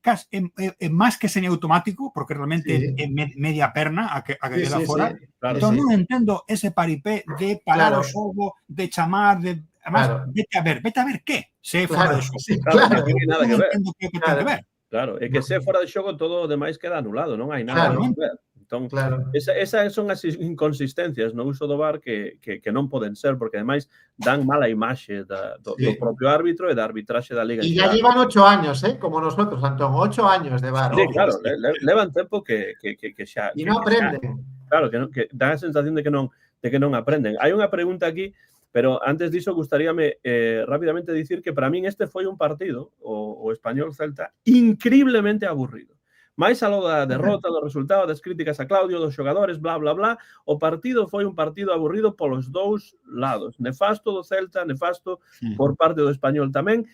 máis que semiautomático, porque realmente é media perna a que queda fora. Entón non entendo ese paripé de parar o xogo, de chamar, de... Además, vete a ver qué, se é fora de xogo. Claro, non hai nada que ver. Que ten que ver. Claro, é que se é fora de xogo todo o demais queda anulado, non hai nada que ver. Entón, esas son as inconsistencias no uso do VAR que non poden ser, porque ademais dan mala imaxe do propio árbitro e da arbitraxe da Liga. E ya llevan 8 años, como nosotros, Antón, 8 años de VAR. Sí, claro, levan tempo que xa... E non aprenden. Claro, que dá a sensación de que non aprenden. Hai unha pregunta aquí, pero antes diso gustaríame rapidamente dicir que para min este foi un partido, o Español-Celta, increíblemente aburrido. Mais aló da derrota, do resultado, das críticas a Claudio, dos xogadores, bla, bla, bla, o partido foi un partido aburrido polos dous lados. Nefasto do Celta, nefasto por parte do Español tamén.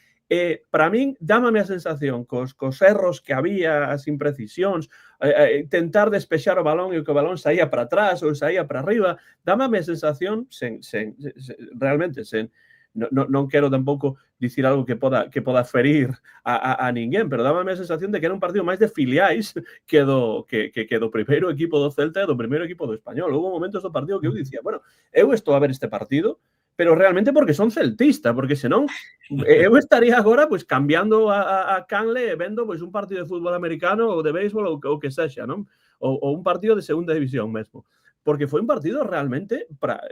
Para min, dámame a sensación cos erros que había, as imprecisións, tentar despexar o balón e que o balón saía para atrás ou saía para arriba, dámame a sensación, realmente, non quero tampouco dicir algo que poda ferir a ninguén, pero dábame a sensación de que era un partido máis de filiais que do primeiro equipo do Celta e do primeiro equipo do Español. Houve momentos do partido que eu dicía, bueno, eu estou a ver este partido, pero realmente porque son celtista, porque senón eu estaría agora pois cambiando a canle e vendo pois un partido de fútbol americano ou de béisbol ou que sexa, non? Ou un partido de segunda división mesmo. Porque foi un partido realmente,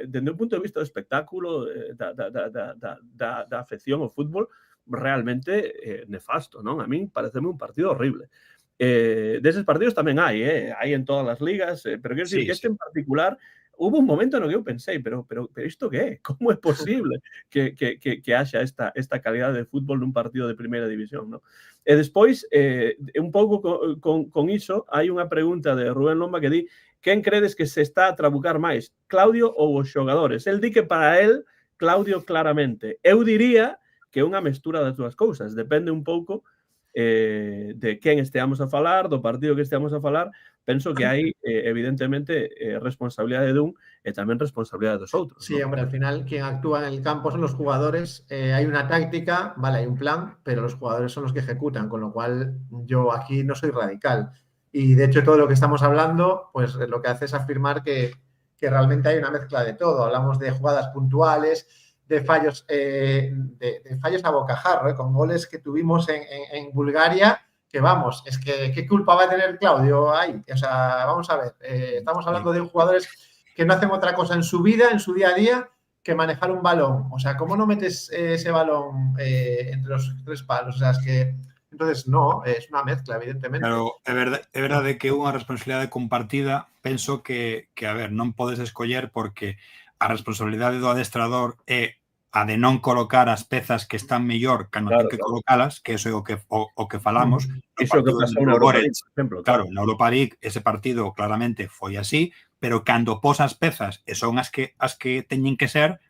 dende un punto de vista do espectáculo, da afección ao fútbol, realmente nefasto, non? A min pareceme un partido horrible. Deses partidos tamén hai en todas as ligas, pero quero dicir que este en particular, hubo un momento no que eu pensei, pero isto que é? Como é posible que haxa esta calidad de fútbol nun partido de primeira división, non? E despois, un pouco con iso, hai unha pregunta de Rubén Lomba que di: quen credes que se está a trabucar máis, Claudio ou os xogadores? El di que para el, Claudio claramente. Eu diría que é unha mestura das dúas cousas. Depende un pouco de quen esteamos a falar, do partido que esteamos a falar. Penso que hai, evidentemente, responsabilidade dun e tamén responsabilidade dos outros. Sí, hombre, al final quien actúa en el campo son los jugadores. Hay una táctica, vale, hay un plan, pero los jugadores son los que ejecutan, con lo cual yo aquí no soy radical. Y de hecho todo lo que estamos hablando, pues lo que hace es afirmar que realmente hay una mezcla de todo. Hablamos de jugadas puntuales, de fallos a bocajarro, con goles que tuvimos en Bulgaria, que vamos, es que ¿qué culpa va a tener Claudio ahí? O sea, vamos a ver, estamos hablando de jugadores que no hacen otra cosa en su vida, en su día a día, que manejar un balón. O sea, ¿cómo no metes ese balón entre los tres palos? O sea, es que... Entonces, no, es unha mezcla, evidentemente. Pero é verdade que é unha responsabilidade compartida. Penso que, a ver, non podes escoller porque a responsabilidade do adestrador é a de non colocar as pezas que están mellor cando ten que colocalas, que eso é o que falamos. Iso que pasou na Europa League, por exemplo. Claro, na Europa League ese partido claramente foi así, pero cando pos as pezas e son as que teñen que ser,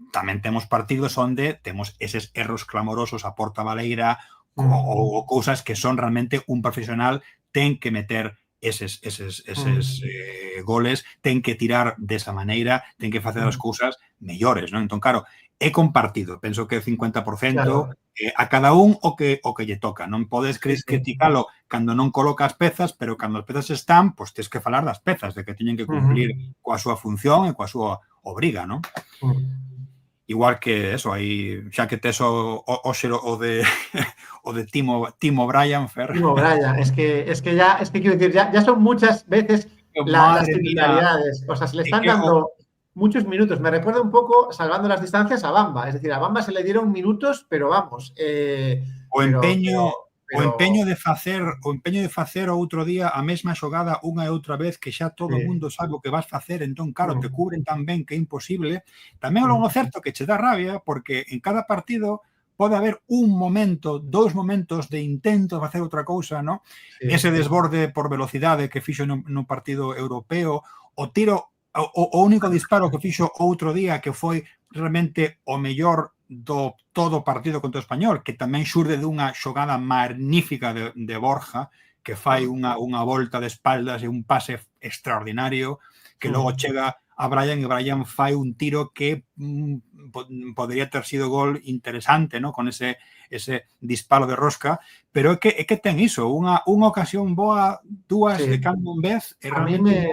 tamén temos partidos onde temos eses erros clamorosos a porta baleira ou cousas que son realmente un profesional ten que meter eses goles, ten que tirar desa maneira, ten que facer as cousas mellores, non? Entón, claro, é compartido. Penso que 50% a cada un o que lle toca. Non podes criticalo cando non coloca as pezas, pero cando as pezas están, pois tens que falar das pezas, de que teñen que cumplir coa súa función e coa súa obriga, non? Igual que eso, aí xa que tes o de Timo Bryan, Fer. Timo Bryan, es que quiero decir, ya son muchas veces las titularidades. O sea, se le están dando muchos minutos. Me recuerda un poco, salvando las distancias, a Bamba. Es decir, a Bamba se le dieron minutos, pero vamos. O empeño o empeño de facer outro día a mesma xogada unha e outra vez que xa todo o mundo sabe o que vas facer, entón, claro, te cubren tan ben que é imposible. Tamén é certo que che dá rabia porque en cada partido pode haber un momento, 2 momentos de intento de facer outra cousa, ¿no? Ese desborde por velocidade que fixo no partido europeo, o tiro, o único disparo que fixo outro día que foi realmente o mellor do todo o partido contra o Español, que tamén xurde dunha xogada magnífica de Borja, que fai unha volta de espaldas e un pase extraordinario, que logo chega a Brian e Brian fai un tiro que podría ter sido gol interesante, ¿no? Con ese disparo de rosca, pero é que ten iso, unha ocasión boa, dúas de cando en vez, e realmente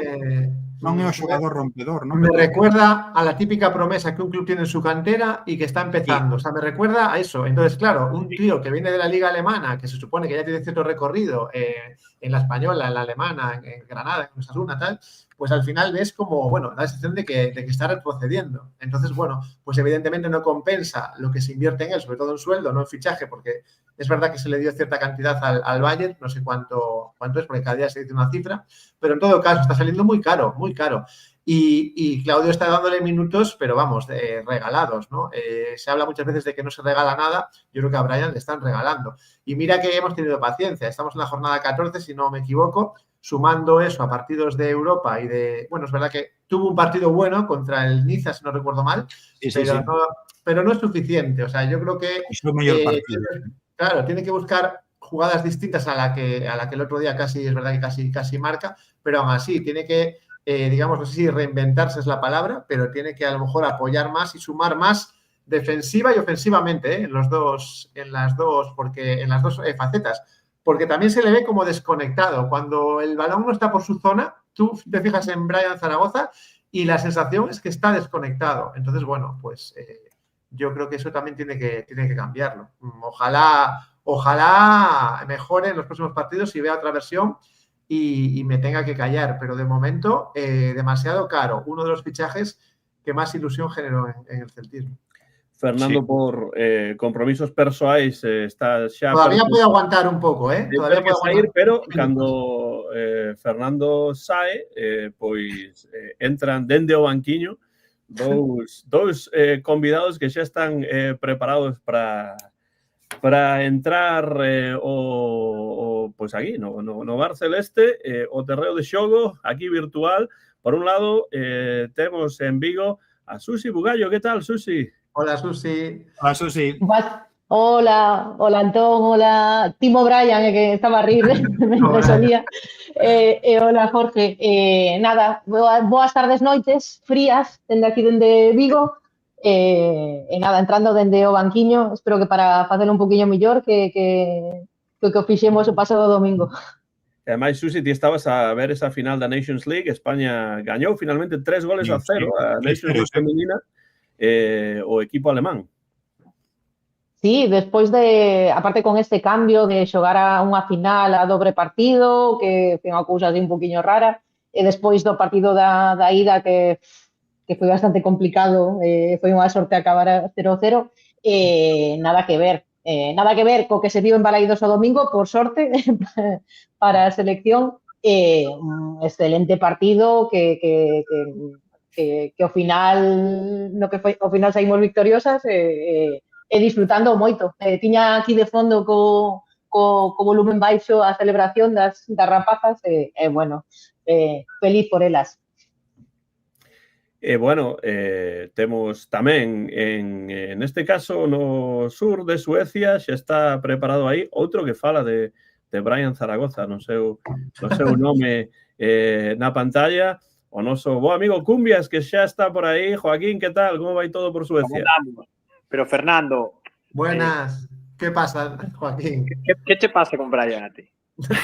non é o xogador rompedor, ¿no? Me recuerda a la típica promesa que un club tiene en su cantera y que está empezando. O sea, me recuerda a eso. Entonces, claro, un tío que viene de la liga alemana, que se supone que ya tiene cierto recorrido en la española, en la alemana, en Granada, en Osasuna, tal, pues al final ves como, bueno, la sensación de que está retrocediendo. Entonces, bueno, pues evidentemente no compensa lo que se invierte en él, sobre todo en sueldo, no en fichaje, porque es verdad que se le dio cierta cantidad al Bayern, no sé cuánto es, porque cada día se dice una cifra, pero en todo caso está saliendo muy caro, muy caro. Y Claudio está dándole minutos, pero vamos, regalados, ¿no? Se habla muchas veces de que no se regala nada, yo creo que a Brian le están regalando. Y mira que hemos tenido paciencia, estamos en la jornada 14, si no me equivoco, sumando eso a partidos de Europa y de... Bueno, es verdad que tuvo un partido bueno contra el Niza, si no recuerdo mal, pero no es suficiente. O sea, yo creo que... Es el mayor partido. Claro, tiene que buscar jugadas distintas a la que el otro día casi, es verdad que casi marca, pero aún así tiene que, digamos, no sé si reinventarse es la palabra, pero tiene que a lo mejor apoyar más y sumar más defensiva y ofensivamente, en las dos facetas, porque también se le ve como desconectado. Cuando el balón no está por su zona, tú te fijas en Brian Zaragoza y la sensación es que está desconectado. Entonces, bueno, pues yo creo que eso también tiene que cambiarlo. Ojalá mejore en los próximos partidos y vea otra versión y me tenga que callar, pero de momento demasiado caro. Uno de los fichajes que más ilusión generó en el celtismo. Fernando, por compromisos persoais, está xa... Todavía puede aguantar un pouco, Todavía puede sair, pero cando Fernando sae, pois entran dende o banquiño dous convidados que xa están preparados para entrar pois aquí, no Bar Celeste, o terreo de xogo, aquí virtual. Por un lado, temos en Vigo a Susi Bugallo. Que tal, Susi? Hola, Susi. Hola, Susi. Hola, Antón, hola, Timo Brian, que estaba a rir, me solía. Hola, Jorge. Nada, boas tardes, noites, frías, dende aquí, dende Vigo. Nada, entrando dende o banquiño, espero que para facelo un poquinho mellor que o fixemos o pasado domingo. Ademais, Susi, ti estabas a ver esa final da Nations League. España gañou finalmente 3-0 a Nations League femenina o equipo alemán. Sí, despois aparte con este cambio de xogar a unha final a dobre partido, que foi unha cousa así un poquinho rara, e despois do partido da ida que foi bastante complicado, foi unha sorte acabar a 0-0, nada que ver co que se viu en Balaídos o domingo, por sorte, para a selección, un excelente partido que ao final, no que foi, ao final saímos victoriosas e disfrutando moito. Tiña aquí de fondo co volumen baixo a celebración das rapazas bueno, feliz por elas. Bueno, temos tamén neste caso no sur de Suecia, xa está preparado aí outro que fala de Brian Zaragoza no seu nome na pantalla, o noso bo amigo Cumbias, que xa está por aí. Joaquín, que tal? Como vai todo por Suecia? Pero Fernando... Buenas. ¿Qué pasa, Joaquín? ¿Qué te pasa con Brian a ti?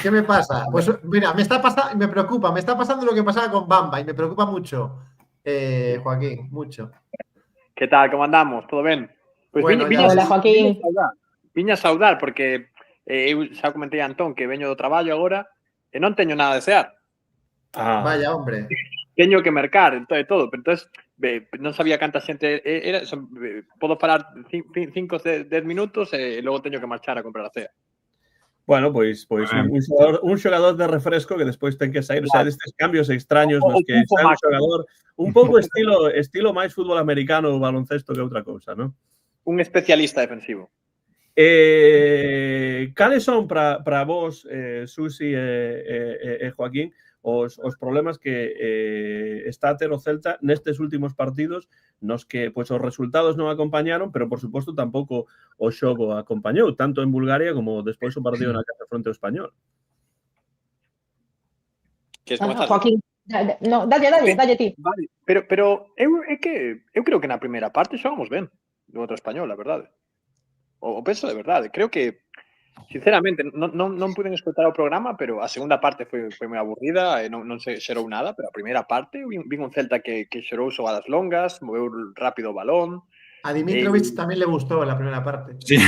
¿Qué me pasa? Pues mira, me está pasando lo que pasaba con Bamba y me preocupa mucho, Joaquín, mucho. ¿Qué tal? ¿Cómo andamos? ¿Todo bien? Pues bueno, hola, Joaquín. Viña saudar, porque eu xa comentei a Antón que veño do traballo agora e non teño nada a desear. Vaya, hombre. Teño que mercar, todo. Pero entonces, non sabía canta xente era. Podo parar 5 10 minutos e logo teño que marchar a comprar a cea. Bueno, pois un xogador de refresco que despois ten que sair, o sea, destes cambios extraños nos que sai un xogador un pouco estilo máis fútbol americano ou baloncesto que outra cousa, non? Un especialista defensivo. Cales son para vos, Susi e Joaquín, os problemas que está a ter o Celta nestes últimos partidos nos que pois os resultados non acompañaron, pero por suposto tampouco o xogo acompañou, tanto en Bulgaria como despois o partido na casa fronte ao Español. Queres comenzar? Joaquín, no, dalle ti. Vale. Pero eu creo que na primeira parte xogamos ben contra o Español, a verdade. O penso de verdade. Creo que, sinceramente, non puiden escoitar o programa, pero a segunda parte foi moi aburrida, non se xerou nada, pero a primeira parte vin un Celta que xerou xogadas longas, moveu rápido o balón. A Dimitrovic tamén le gustou la primeira parte. Sí.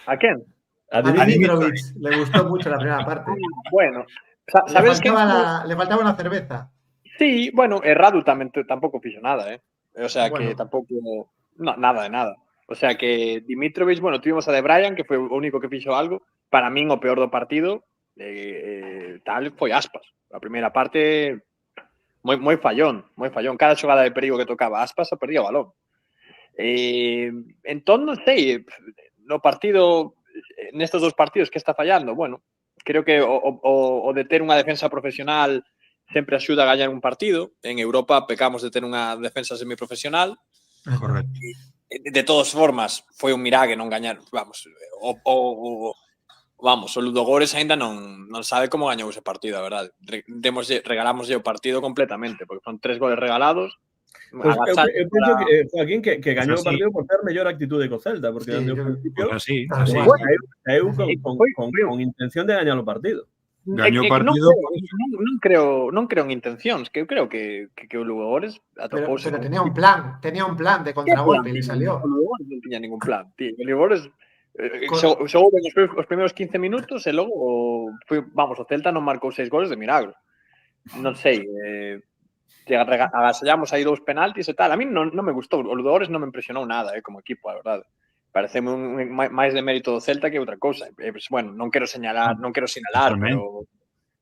A quen? A Dimitrovic le gustó mucho la primera parte. Bueno, sabes que le faltaba una cerveza. Sí, bueno, Radu tampouco fixo nada, O sea, bueno, que tampouco nada de nada. O sea que Dimitrovic, bueno, tuvimos a De Bryan, que foi o único que fixo algo. Para min, o peor do partido, tal, foi Aspas. A primeira parte, moi fallón. Cada xogada de perigo que tocaba Aspas, perdía o balón. Entón, non sei, no partido, nestes dos partidos, que está fallando? Bueno, creo que o de ter unha defensa profesional sempre axuda a gañar un partido. En Europa pecamos de ter unha defensa semiprofesional. Correcto. De todas formas, foi un milagre non gañar. Vamos, o Ludogorets aínda non sabe como gañou ese partido, a verdade. Regalámoslle o partido completamente, porque son 3 goles regalados. Pues eu penso que Joaquín que gañou o partido por ter mellor actitude co Celta, porque desde o principio eu con intención de gañar o partido. Gañou o partido. Non creo en intencións, que eu creo que o Ludogorets atopouse. Pero tenía un plan de contragolpe e salió. O Ludogorets non tiña ningún plan, tío. O Ludogorets xogou ben os primeiros 15 minutos e logo, vamos, o Celta non marcou 6 goles de milagro. Non sei, agasallamos aí 2 penaltis e tal. A mí non me gustou. O Ludogorets non me impresionou nada, como equipo, a verdade. Pareceme máis de mérito do Celta que outra cousa. Bueno, non quero sinalar,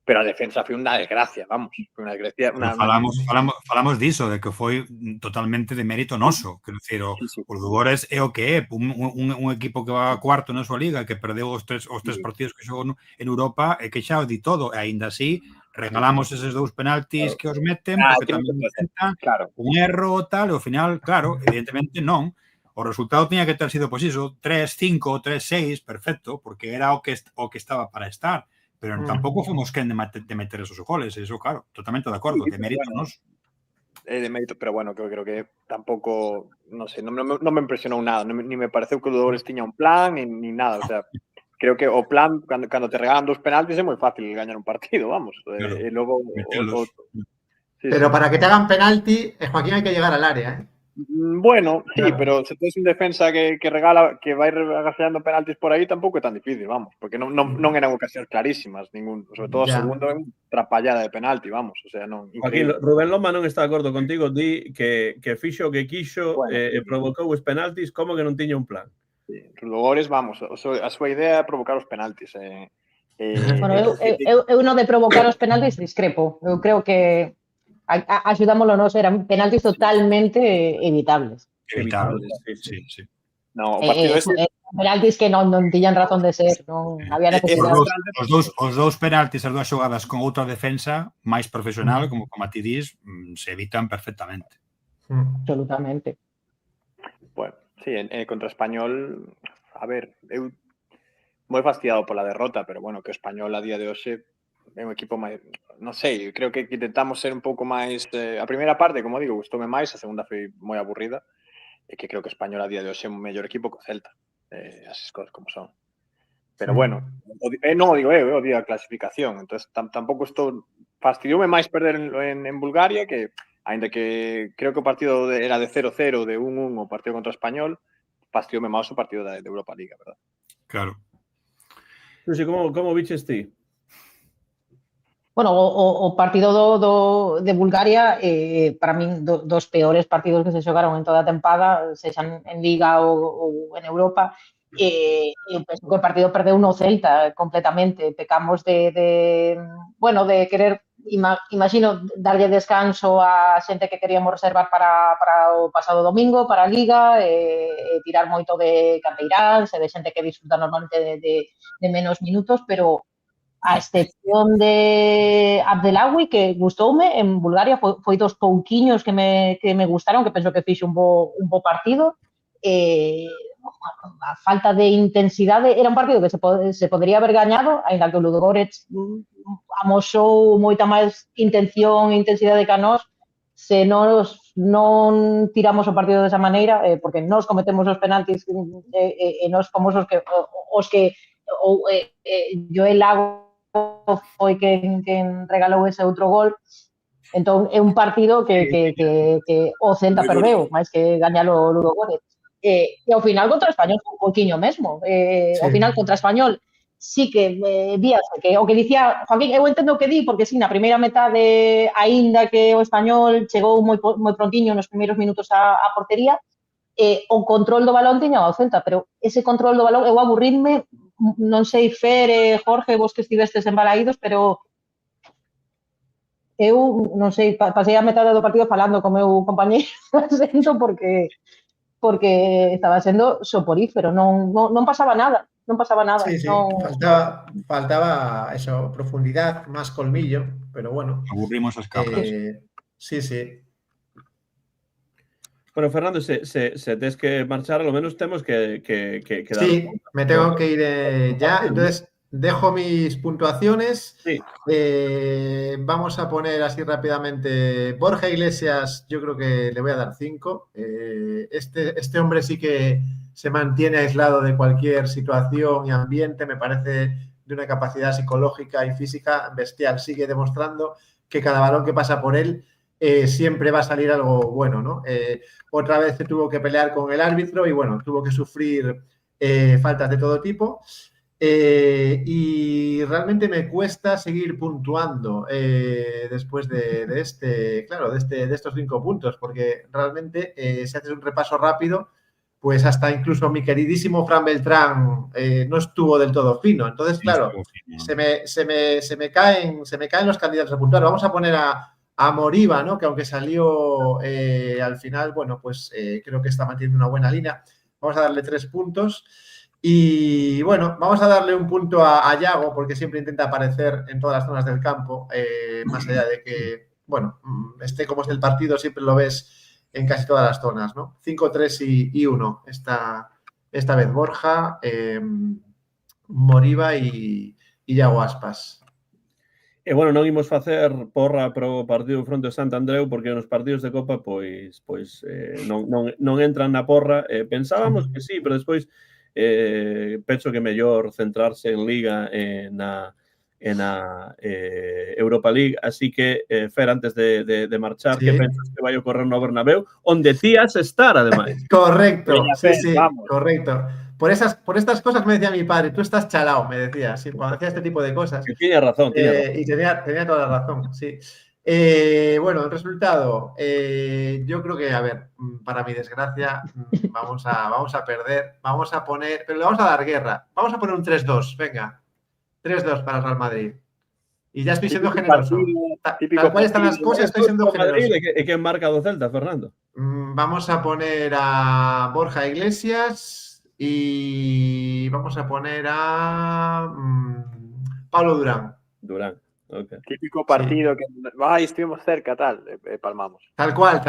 pero a defensa foi unha desgracia, vamos. Foi unha desgracia. Falamos diso, de que foi totalmente de mérito noso. Quero dicir, o Ludogorets é o que é. Un equipo que va a cuarto na súa liga, que perdeu os tres partidos que xogou en Europa, e que xa o di todo. E aínda así, regalamos eses 2 penaltis que os meten, porque tamén un erro tal, e ao final, claro, evidentemente non. O resultado tiña que ter sido, pois iso, 3-5, 3-6, perfecto, porque era o que estaba para estar. Pero tampouco fomos quen de meter esos goles. Eso, claro, totalmente de acordo, de mérito nos. De mérito, pero bueno, creo que tampouco, non sei, non me impresionou nada, ni me pareceu que o Ludogorets tiña un plan, ni nada, o sea, creo que o plan, cando te regalan 2 penaltis, é moi fácil gañar un partido, vamos. E logo... Pero para que te hagan penalti, Joaquín, hai que llegar al área, Bueno, sí, pero se tens un defensa que regala, que vai agasallando penaltis por aí, tampouco é tan difícil, vamos, porque non eran ocasións clarísimas, sobre todo o segundo é unha trapallada de penalti, vamos, o sea, non. Joaquín, Rubén Loma non está de acordo contigo, di que fixo o que quixo e provocou os penaltis, como que non tiña un plan. Sí, Ludogorets, vamos, a súa idea é provocar os penaltis. Bueno, eu non de provocar os penaltis discrepo. Eu creo que axudámoslo nos, eran penaltis totalmente evitables. Evitables, sí. No, o partido penaltis que non tiñan razón de ser, non había necesidade. Os 2 penaltis, as 2 xogadas con outra defensa máis profesional, como a ti dis, se evitan perfectamente. Absolutamente. Bueno, sí, contra Español, a ver, eu moi fastidiado pola derrota, pero bueno, que o Español a día de hoxe é un equipo máis, non sei, creo que intentamos ser un pouco máis, a primeira parte, como digo, gustoume máis, a segunda foi moi aburrida, e que creo que Español a día de hoxe é un mellor equipo que o Celta, as cosas como son. Pero bueno, non o digo o digo a clasificación, entonces tampouco estou, fastidioume máis perder en Bulgaria, que aínda que creo que o partido era de 0-0, de 1-1 o partido contra Español, fastidioume máis o partido de Europa Liga, verdad? Claro. Susi, como viches ti? Bueno, o partido de Bulgaria, para min, dos peores partidos que se xogaron en toda a tempada, sexan en Liga ou en Europa, penso que o partido perdeu no Celta completamente. Pecamos de querer, imagino, darlle descanso a xente que queríamos reservar para o pasado domingo, para a Liga, tirar moito de canteiráns e de xente que disfruta normalmente de menos minutos, pero a excepción de Abdelawi, que gustoume en Bulgaria, foi dos pouquiños que me gustaron, que penso que fixe un bo partido. A falta de intensidade, era un partido que se podría haber gañado, ainda que o Ludogorets amosou moita máis intención e intensidade que a nós, se nós non tiramos o partido desa maneira, porque nós cometemos os penaltis e nós fomos os que Joel Lago foi quen regalou ese outro gol. Entón, é un partido que o Celta perdeu, máis que gañalo o Ludogorets. E ao final contra o Español foi un poquinho mesmo. Ao final contra o Español sí que víase que o que dicía Joaquín, eu entendo o que di, porque sí, na primeira metade, aínda que o Español chegou moi prontiño nos primeiros minutos á portería, o control do balón tiña o Celta, pero ese control do balón, eu aburrirme, non sei, Fer, Jorge, vos que estivestes en Balaídos, pero eu, non sei, pasei a metade do partido falando co meu compañeiro asento porque estaba sendo soporífero, non pasaba nada, non pasaba nada. Sí, faltaba eso, profundidad, más colmillo, pero bueno. Aburrimos as cabras. Sí, sí. Bueno, Fernando, se tes que marchar, lo menos temos que dar. Sí, me tengo que ir ya. Entonces, dejo mis puntuaciones. Sí. Vamos a poner así rápidamente. Borja Iglesias, yo creo que le voy a dar 5. Este hombre sí que se mantiene aislado de cualquier situación y ambiente. Me parece de una capacidad psicológica y física bestial. Sigue demostrando que cada balón que pasa por él siempre va a salir algo bueno, ¿no? Otra vez se tuvo que pelear con el árbitro y, bueno, tuvo que sufrir faltas de todo tipo. Y realmente me cuesta seguir puntuando después de estos 5 puntos, porque realmente si haces un repaso rápido, pues hasta incluso mi queridísimo Fran Beltrán no estuvo del todo fino. Entonces, claro, se me caen los candidatos a puntuar. Vamos a poner a Moriba, ¿no? Que aunque salió al final, bueno, pues creo que está manteniendo una buena línea. Vamos a darle 3 puntos. Y bueno, vamos a darle un punto a Yago, porque siempre intenta aparecer en todas las zonas del campo, más allá de que, bueno, esté como esté el partido, siempre lo ves en casi todas las zonas, ¿no? 5, 3 y 1 esta vez Borja, Moriba y Yago Aspas. E, bueno, non imos facer porra pro partido fronte a Sant Andreu, porque nos partidos de Copa, pois non entran na porra. Pensábamos que sí, pero despois penso que mellor centrarse en Liga na Europa League, así que Fer, antes de marchar, que pensas que vai ocorrer no Bernabéu, onde ti has estar, ademais. Correcto, sí, correcto. Por estas cosas me decía mi padre, tú estás chalao, me decía, sí, cuando hacía este tipo de cosas. Y tiene razón, Y tenía toda la razón, sí. Bueno, el resultado, yo creo que, a ver, para mi desgracia, vamos a perder, vamos a poner, pero le vamos a dar guerra, vamos a poner un 3-2, venga, 3-2 para el Real Madrid. Y ya estoy siendo generoso. Tal cual están las cosas, estoy siendo generoso. ¿Y quién marca do Celta, Fernando? Vamos a poner a Borja Iglesias y vamos a poner a Pablo Durán. Okay. Típico partido que estuvimos cerca, tal, palmamos. Tal cual.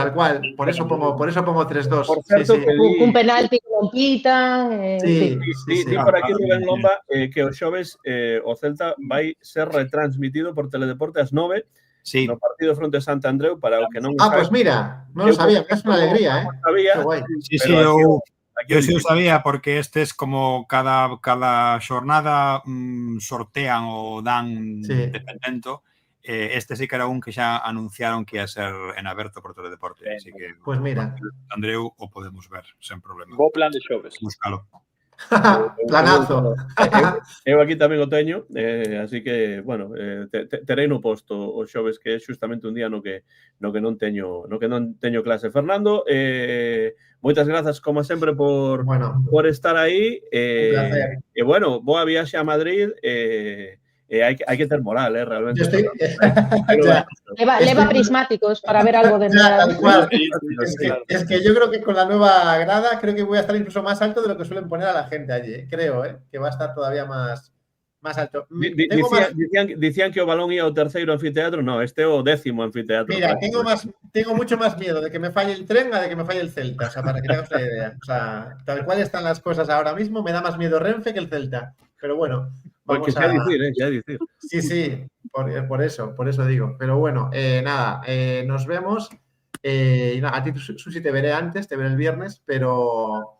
Por eso pongo 3-2. Por cierto, sí. Un penalti que non pitan. Sí. Por aquí Rubén Lomba que o xoves o Celta vai ser retransmitido por Teledeporte ás 9 no partido fronte a Sant Andreu, para o que non pues mira, non lo sabía, é unha alegría, Sabía. Sí, eu sí o sabía, porque estes como cada xornada sortean ou dan dependento. Este sí que era un que xa anunciaron que ia ser en aberto por Teledeporte, así que pues mira, Andreu o podemos ver sen problema. Bo plan de xoves. Búscalo. Planazo. Eu aquí tamén o teño, así que, bueno, terei no posto os xoves, que é xustamente un día no que non teño clase. Fernando, moitas grazas, como sempre, por estar aí. Un placer. E, bueno, boa viaxe a Madrid. Hai que ter moral, realmente. Yo estoy... Leva prismáticos para ver algo de ya, tal cual. Sí. Es que yo creo que con la nueva grada creo que voy a estar incluso más alto de lo que suelen poner a la gente allí. Creo, que va a estar todavía más alto. Dicían que o balón ia ao terceiro anfiteatro. No, este é o 10º anfiteatro. Mira, tengo mucho más miedo de que me falle el tren a de que me falle el Celta. O sea, para que te hagas una idea. O sea, tal cual están las cosas ahora mismo, me da más miedo Renfe que el Celta. Pero bueno, vamos a decir. Sí, por eso digo. Pero bueno, nada, nos vemos. A ti, Susi, te veré antes, te veré el viernes, pero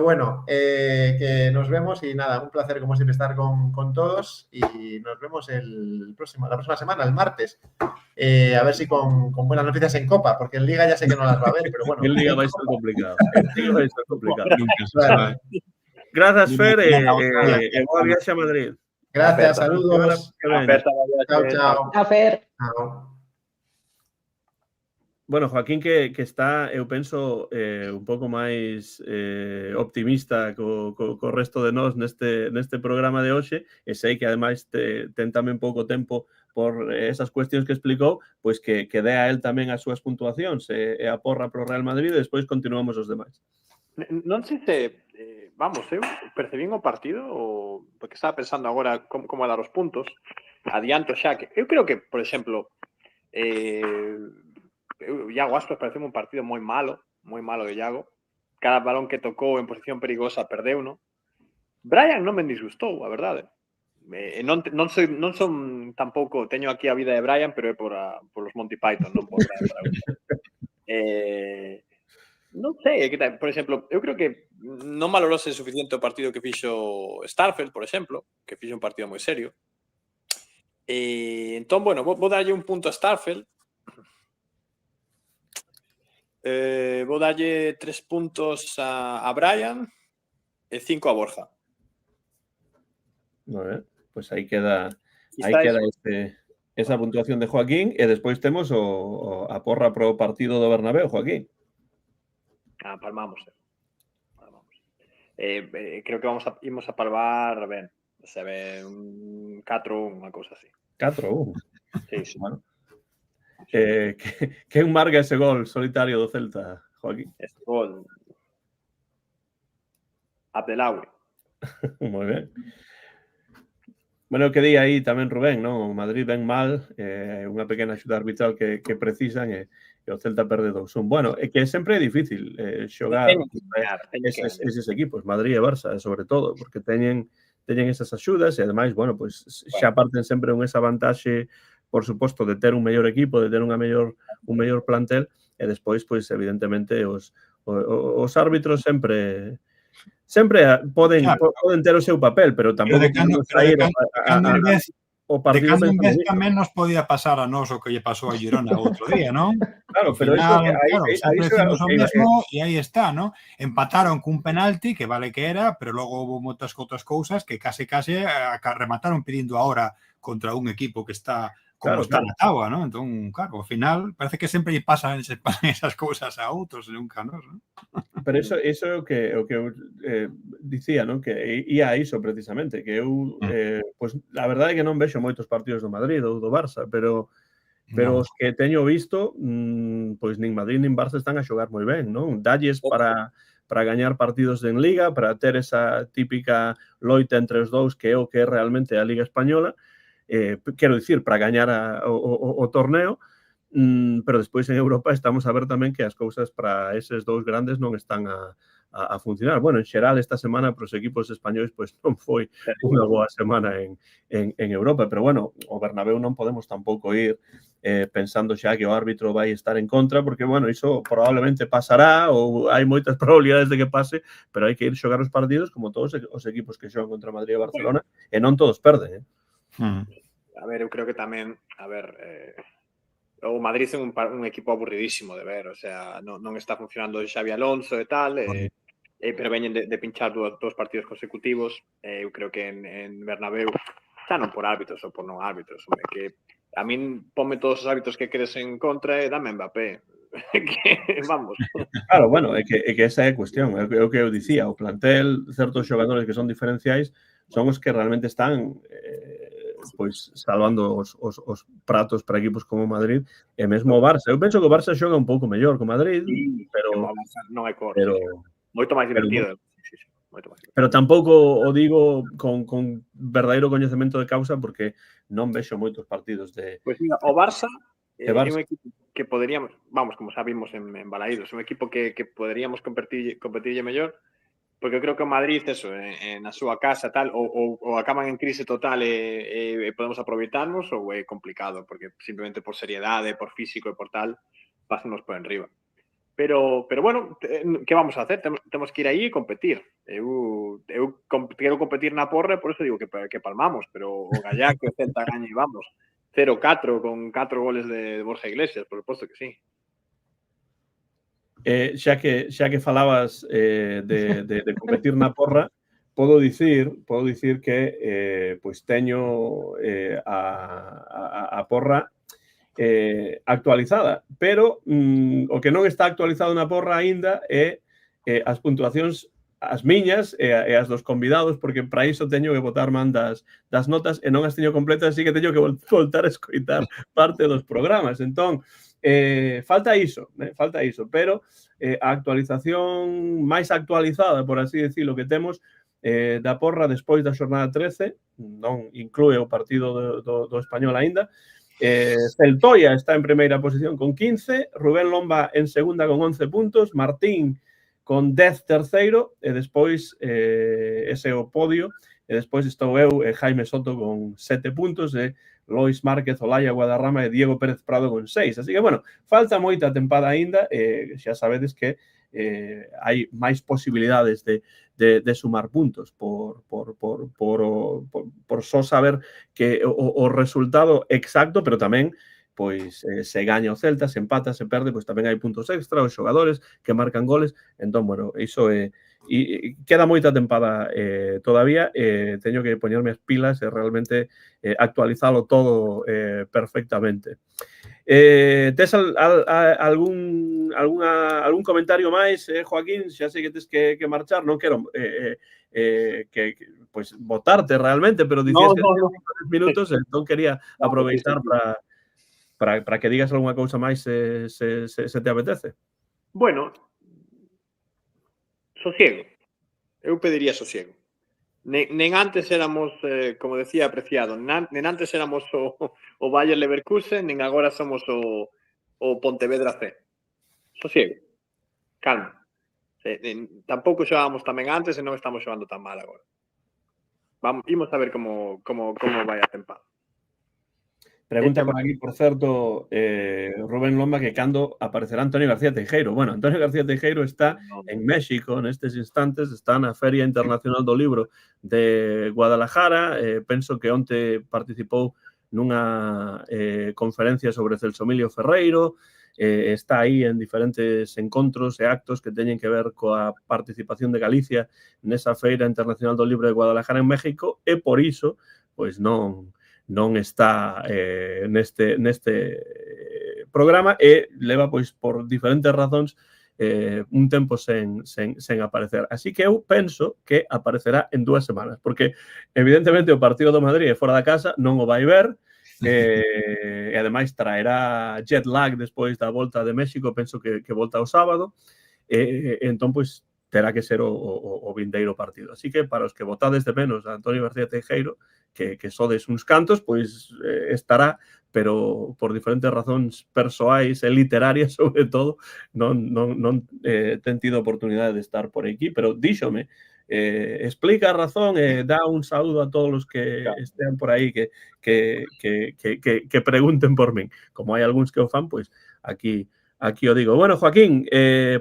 bueno, que nos vemos y nada, un placer como siempre estar con todos y nos vemos la próxima semana, el martes. A ver si con buenas noticias en Copa, porque en Liga ya sé que no las va a haber, pero bueno. En Liga va a ser complicado. Gracias, Fer, boa viaxe a Madrid. Gracias, saludos. Chao. A Fer. Bueno, Joaquín, que está, eu penso, un pouco máis optimista co resto de nós neste programa de hoxe, e sei que ademais ten tamén pouco tempo por esas cuestións que explicou, pois que dea a él tamén as súas puntuacións e a porra pro Real Madrid e despois continuamos os demais. Non sei se, vamos, eu percebín o partido, porque estaba pensando agora como dar os puntos, adianto xa que, eu creo que, por exemplo, Iago Aspas pareceu un partido moi malo de Iago, cada balón que tocou en posición perigosa perdeu, non? Brian non me disgustou, a verdade. Non son tampouco, teño aquí a vida de Brian, pero é por os Monty Python, non por Brian. Non sei, por exemplo, eu creo que non valorose suficiente o partido que fixo Starfelt, por exemplo, que fixo un partido moi serio. Entón, bueno, vou darlle un punto a Starfelt. Vou darlle 3 puntos a Brian e 5 a Borja. Bueno, pues aí queda esa puntuación de Joaquín e despois temos a porra pro partido do Bernabéu, Joaquín. Palmamos. Creo que imos a palmar ben, se ve un 4-1, unha cousa así. 4-1. Sí. Bueno. Quen marca ese gol solitario do Celta, Joaquín? Ese gol. Abdelawi. Moi ben. Bueno, que di aí tamén Rubén, non? O Madrid ven mal, unha pequena axuda arbitral que precisan e o Celta perde 2-1. Bueno, é que sempre é difícil xogar eses equipos, Madrid e Barça, sobre todo, porque teñen esas axudas e, ademais, bueno, pues xa parten sempre con esa vantaxe, por suposto, de ter un mellor equipo, de ter un mellor plantel, e despois, pois, evidentemente, os árbitros sempre poden ter o seu papel, pero tampouco podemos sair o partido de cando en vez tamén nos podía pasar a nós o que lle pasou a Girona outro día, non? Claro, pero sempre decimos o mesmo e aí está, non? Empataron cun penalti, que vale que era, pero logo houve moitas outras cousas que case remataron pedindo a hora contra un equipo que está como está na táboa, non? Entón, claro, ao final parece que sempre lle pasan esas cousas a outros e nunca nós, non? Pero iso é o que eu dicía, non? Que ia a iso precisamente, que eu, pois, a verdade é que non vexo moitos partidos do Madrid ou do Barça, pero os que teño visto, pois nin Madrid nin Barça están a xogar moi ben, non? Dalles para gañar partidos en Liga, para ter esa típica loita entre os dous que é o que é realmente a Liga Española, quero dicir, para gañar o torneo, pero despois en Europa estamos a ver tamén que as cousas para eses dous grandes non están a funcionar. Bueno, en xeral, esta semana para os equipos españois pois non foi unha boa semana en Europa, pero bueno, o Bernabéu non podemos tampouco ir pensando xa que o árbitro vai estar en contra, porque, bueno, iso probablemente pasará ou hai moitas probabilidades de que pase, pero hai que ir xogar os partidos como todos os equipos que xogan contra Madrid e Barcelona e non todos perden, A ver, eu creo que tamén, o Madrid é un equipo aburridísimo de ver, o sea, non está funcionando Xavi Alonso e tal, e pero veñen de pinchar dous partidos consecutivos. Eu creo que en Bernabéu, xa non por árbitros ou por non árbitros, hombre, que a min ponme todos os árbitros que queres en contra e dame Mbappé. Que, vamos. Claro, bueno, é que esa é a cuestión, é o que eu dicía, o plantel, certos xogadores que son diferenciais son os que realmente están pois salvando os pratos para equipos como Madrid e mesmo o Barça. Eu penso que o Barça xoga un pouco mellor que o Madrid, pero non hai cor, pero, moito máis divertido. Sí, moito máis divertido. Pero tampouco o digo con verdadeiro coñecemento de causa porque non vexo moitos partidos de... Pois mira, o Barça é Barça. un equipo que poderíamos, vamos, como xa vimos en Balaídos, un equipo que poderíamos competirlle mellor, porque eu creo que o Madrid, eso, na súa casa, tal, ou acaban en crise total e podemos aproveitarnos, ou é complicado, porque simplemente por seriedade, por físico e por tal, pásanos por enriba. Pero bueno, que vamos a hacer? Temos que ir aí e competir. Eu quero competir na porra, por eso digo que palmamos, pero o Gallá que o Celta gañe e vamos. 0-4 con 4 goles de Borja Iglesias, por suposto que sí. Xa que falabas de competir na porra, podo dicir que pois teño a porra actualizada, pero o que non está actualizado na porra aínda é as puntuacións as miñas e as dos convidados, porque para iso teño que botar man das notas e non as teño completas, así que teño que voltar a escoitar parte dos programas. Entón, falta iso, pero a actualización máis actualizada, por así decirlo, que temos da porra despois da xornada 13, non inclúe o partido do Español aínda. Celtoia está en primeira posición con 15, Rubén Lomba en segunda con 11 puntos, Martín con 10 terceiro, e despois ese o podio, e despois estou eu e Jaime Soto con 7 puntos, e Lois Márquez, Olaya Guadarrama e Diego Pérez Prado con 6. Así que, bueno, falta moita tempada aínda, xa sabedes que hai máis posibilidades de sumar puntos por só saber que o resultado exacto, pero tamén pois se gaña o Celta, se empata, se perde, pois tamén hai puntos extra, os xogadores que marcan goles. Entón, bueno, iso é... E queda moita tempada todavía, teño que poñerme as pilas e realmente actualizalo todo perfectamente. Tes algún comentario máis, Joaquín? Xa sei que tes que marchar, non quero pois votarte realmente, pero dicías que 10 minutos, entón quería aproveitar para que digas algunha cousa máis se te apetece. Bueno, sosiego. Eu pediría sosiego. Nen antes éramos, como decía Apreciado, nen antes éramos o Bayer Leverkusen, nen agora somos o Pontevedra C. Sosiego. Calma. Tampouco xogábamos tamén antes e non estamos xogando tan mal agora. Imos a ver como vai a tempada. Pregunta por aquí, por certo, Rubén Lomba, que cando aparecerá Antonio García Teijeiro. Bueno, Antonio García Teijeiro está en México nestes instantes, está na Feria Internacional do Libro de Guadalajara. Penso que onte participou nunha conferencia sobre Celso Emilio Ferreiro. Está aí en diferentes encontros e actos que teñen que ver coa participación de Galicia nesa Feira Internacional do Libro de Guadalajara en México, e por iso, pois non está neste programa e leva pois por diferentes razóns un tempo sen aparecer. Así que eu penso que aparecerá en 2 semanas, porque evidentemente o partido do Madrid é fora da casa, non o vai ver, e ademais traerá jet lag despois da volta de México, penso que volta o sábado, entón pois terá que ser o vindeiro partido. Así que para os que votades de menos a Antonio García Teijeiro, que sodes uns cantos, pois estará, pero por diferentes razóns persoais e literarias, sobre todo, non ten tido oportunidade de estar por aquí, pero díxome, explica a razón e dá un saúdo a todos os que estean por aí que pregunten por min. Como hai algúns que o fan, pois aquí o digo. Bueno, Joaquín,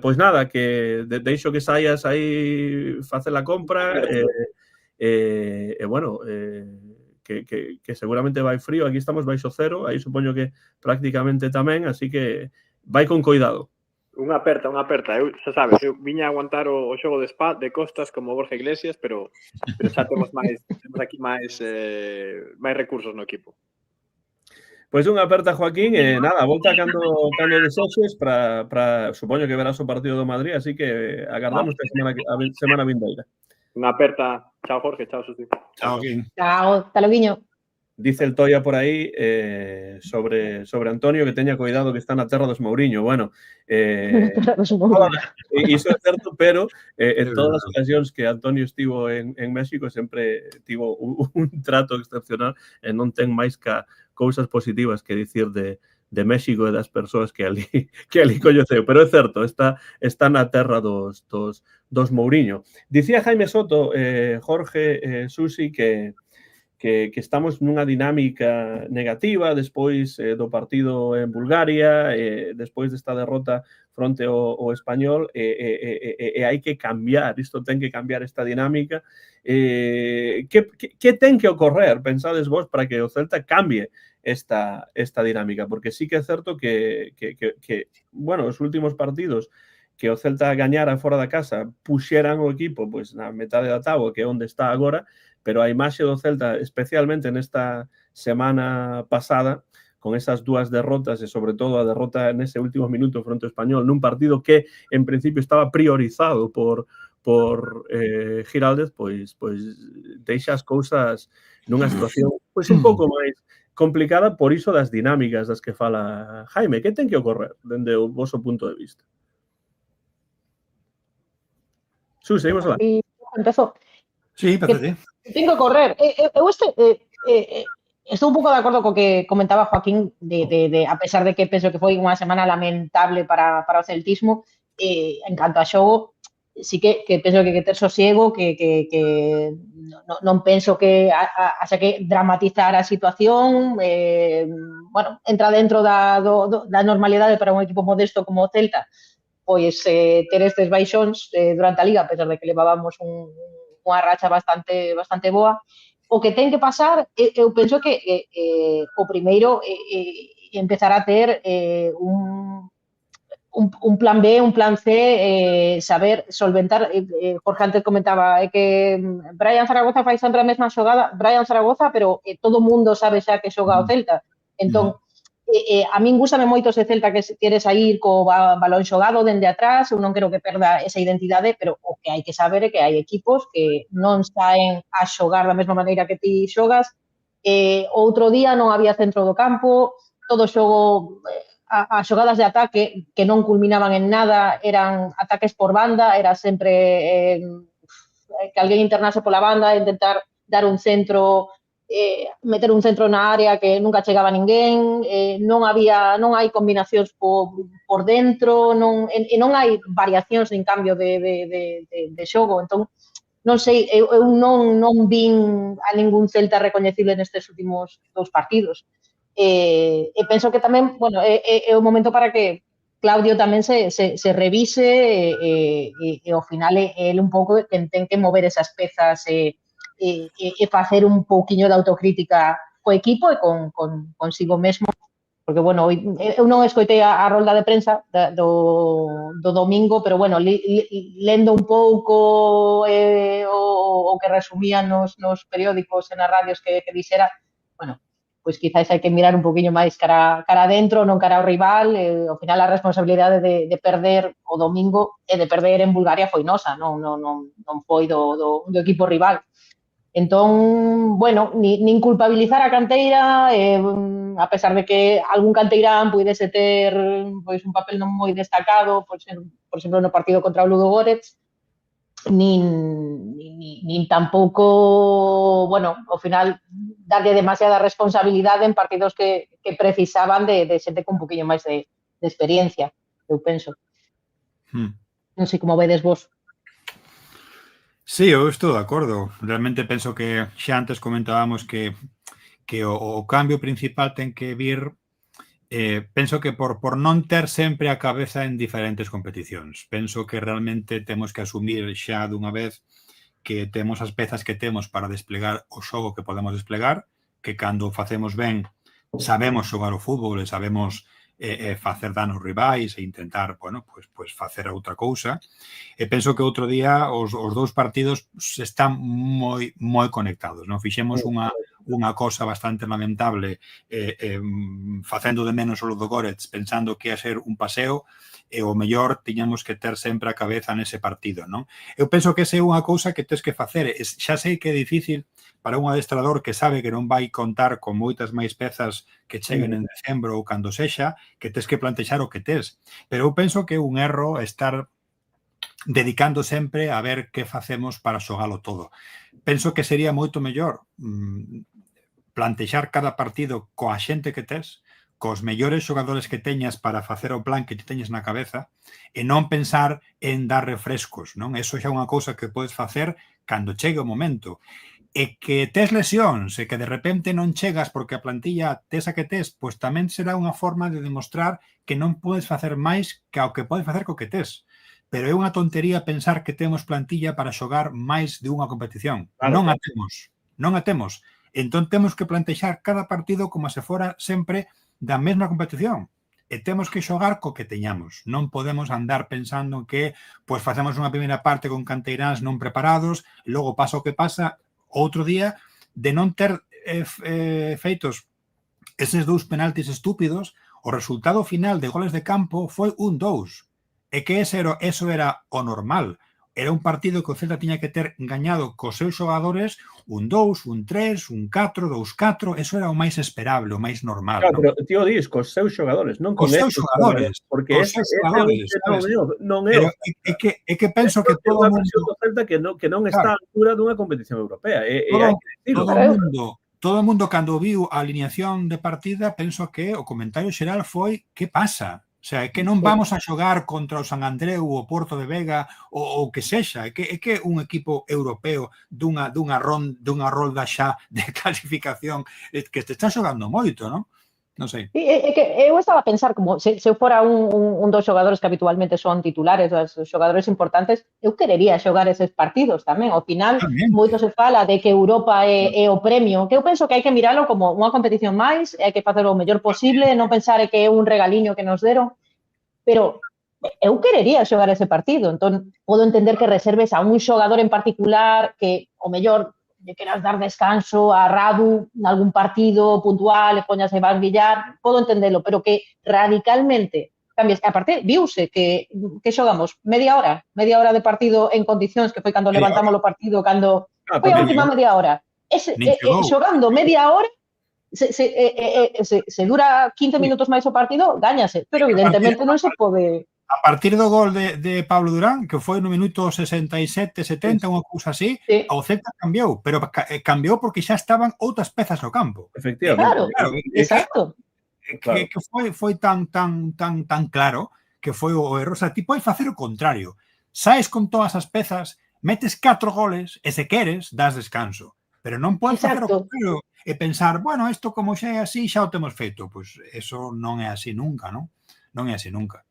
pois nada, que deixo que saias aí facer a compra e bueno, que seguramente vai frío. Aquí estamos baixo cero, aí supoño que prácticamente tamén, así que vai con cuidado. Unha aperta. Eu, xa sabes, eu viña a aguantar o xogo de spa de costas como Borja Iglesias, pero xa temos aquí máis recursos no equipo. Pois unha aperta, Joaquín, e nada, volta cando desexes para supoño que verás o partido do Madrid, así que agardamos a semana vindeira. Unha aperta. Chao, Jorge. Chao, Susi. Chao, Joaquín. Chao, hasta luego. Dice el Toya por aí sobre Antonio que teña cuidado que está na terra dos Mouriño. Bueno, iso é certo, pero en todas as ocasións que Antonio estivo en México sempre tivo un trato excepcional e non ten máis ca cousas positivas que dicir de México e das persoas que ali coñeceu. Pero é certo, está na terra dos Mouriño. Dicía Jaime Soto, Jorge, Susi, que estamos nunha dinámica negativa despois do partido en Bulgaria, despois desta derrota fronte ao Español, e hai que cambiar, isto ten que cambiar esta dinámica. Que ten que ocorrer, pensades vos, para que o Celta cambie esta dinámica? Porque sí que é certo que bueno, os últimos partidos que o Celta gañara fora da casa puxeran o equipo pois na metade da táboa, que é onde está agora, pero a imaxe do Celta, especialmente nesta semana pasada, con esas dúas derrotas e sobre todo a derrota nese último minuto fronte ao Español, nun partido que en principio estaba priorizado por Giraldez, pois deixa as cousas nunha situación pois un pouco máis complicada por iso das dinámicas das que fala Jaime. Que ten que ocorrer dende o voso punto de vista? Seguimos lá. Empezó. Sí, empecé. Ten que correr. Estou un pouco de acordo co que comentaba Joaquín de a pesar de que penso que foi unha semana lamentable para o celtismo, en canto a xogo, sí que penso que hai que ter sosiego, que non penso que haxa que dramatizar a situación, bueno, entra dentro da normalidade para un equipo modesto como o Celta, pois ter estes baixóns durante a Liga, a pesar de que levábamos unha racha bastante boa. O que ten que pasar, eu penso que o primeiro empezar a ter un plan B, un plan C, saber solventar. Jorge antes comentaba que Brian Zaragoza fai sempre a mesma xogada, Brian Zaragoza, pero todo o mundo sabe xa que xoga o Celta. Entón, a min gústame moito ese Celta que quere sair co balón xogado dende atrás, eu non quero que perda esa identidade, pero o que hai que saber é que hai equipos que non saen a xogar da mesma maneira que ti xogas. Outro día non había centro do campo, todo xogo, as xogadas de ataque que non culminaban en nada, eran ataques por banda, era sempre que alguén internase pola banda, intentar dar un centro, meter un centro na área que nunca chegaba ninguén, non hai combinacións por dentro, non hai variacións nin cambio de xogo. Entón, non sei, eu non vin a ningún Celta recoñecible nestes últimos 2 partidos. E penso que tamén, bueno, é o momento para que Claudio tamén se revise e ao final é ele un pouco quen ten que mover esas pezas e facer un pouquiño de autocrítica co equipo e consigo mesmo, porque, bueno, eu non escoitei a rolda de prensa do domingo, pero, bueno, lendo un pouco o que resumían nos periódicos e nas radios que dixera, bueno, pois quizás hai que mirar un poquinho máis cara adentro, non cara ao rival. Ao final a responsabilidade de perder o domingo e de perder en Bulgaria foi nosa, non foi do equipo rival. Entón, bueno, nin culpabilizar a canteira, a pesar de que algún canteirán puidese ter pois un papel non moi destacado, por exemplo, no partido contra o Ludogorets, nin tampouco, bueno, ao final darlle demasiada responsabilidade en partidos que precisaban de xente con un poquinho máis de experiencia, eu penso. Non sei como vedes vos. Sí, eu estou de acordo. Realmente penso que xa antes comentábamos que o cambio principal ten que vir, penso que por non ter sempre a cabeza en diferentes competicións. Penso que realmente temos que asumir xa dunha vez que temos as pezas que temos para desplegar o xogo que podemos desplegar, que cando facemos ben sabemos xogar o fútbol e sabemos facer danos rivais e intentar, bueno, pues facer outra cousa. E penso que outro día os dous partidos están moi conectados, non? Fixemos unha cosa bastante lamentable facendo de menos o Ludogorets pensando que ia ser un paseo e o mellor tiñamos que ter sempre a cabeza nese partido, non? Eu penso que esa é unha cousa que tens que facer. Xa sei que é difícil para un adestrador que sabe que non vai contar con moitas máis pezas que cheguen en decembro ou cando sexa, que tes que plantexar o que tes. Pero eu penso que é un erro estar dedicando sempre a ver que facemos para xogalo todo. Penso que sería moito mellor plantexar cada partido coa xente que tes, cos mellores xogadores que teñas para facer o plan que te teñes na cabeza e non pensar en dar refrescos, non? Eso xa é unha cousa que podes facer cando chegue o momento. E que tes lesións e que de repente non chegas porque a plantilla tes a que tes, pois tamén será unha forma de demostrar que non podes facer máis que ao que podes facer co que tes. Pero é unha tontería pensar que temos plantilla para xogar máis de unha competición. Claro, Non a temos. Non a temos. Entón temos que plantexar cada partido como se fora sempre da mesma competición. E temos que xogar co que teñamos. Non podemos andar pensando que pois facemos unha primeira parte con canteiráns non preparados, e logo pasa o que pasa outro día de non ter feitos eses dous penaltis estúpidos, o resultado final de goles de campo foi 1-2. E que eso era o normal. Era un partido que o Celta tiña que ter gañado cos seus xogadores 1-2, 1-3, 1-4, 2-4, eso era o máis esperable, o máis normal. Claro, pero tío dis, cos seus xogadores, non con seus xogadores. Porque ese non é. É que penso que todo o mundo do Celta que non está á altura dunha competición europea. Todo o mundo cando viu a alineación de partida penso que o comentario xeral foi que pasa? O sea, é que non vamos a xogar contra o San Andreu, o Porto de Vega, ou que sexa. É que un equipo europeo dunha rolda xa de clasificación que te está xogando moito, non? Non sei. É que eu estaba a pensar como se eu fora un dos xogadores que habitualmente son titulares, os xogadores importantes, eu querería xogar eses partidos tamén. Ao final, moito se fala de que Europa é o premio, que eu penso que hai que miralo como unha competición máis, hai que facer o mellor posible, non pensar que é un regaliño que nos deron, pero eu querería xogar ese partido. Entón, podo entender que reserves a un xogador en particular que, o mellor, lle queras dar descanso a Radu en algún partido puntual, e poñas a banquillar, podo entendelo, pero que radicalmente cambies. Aparte, viuse que xogamos media hora de partido en condicións, que foi cando levantamos o partido, cando foi a última media hora. Xogando media hora, se dura 15 minutos máis o partido, gáñase, pero evidentemente non se pode... A partir do gol de Pablo Durán, que foi no minuto 67-70, unha cousa así, o Celta cambiou, pero cambiou porque xa estaban outras pezas no campo. Efectivamente. Claro, exacto. Que foi tan claro que foi o erro. O sea, ti podes facer o contrario. Saes con todas as pezas, metes 4 goles e se queres, das descanso. Pero non podes facer o contrario e pensar, bueno, isto como xa é así, xa o temos feito. Pois eso non é así nunca, non? Non é así nunca.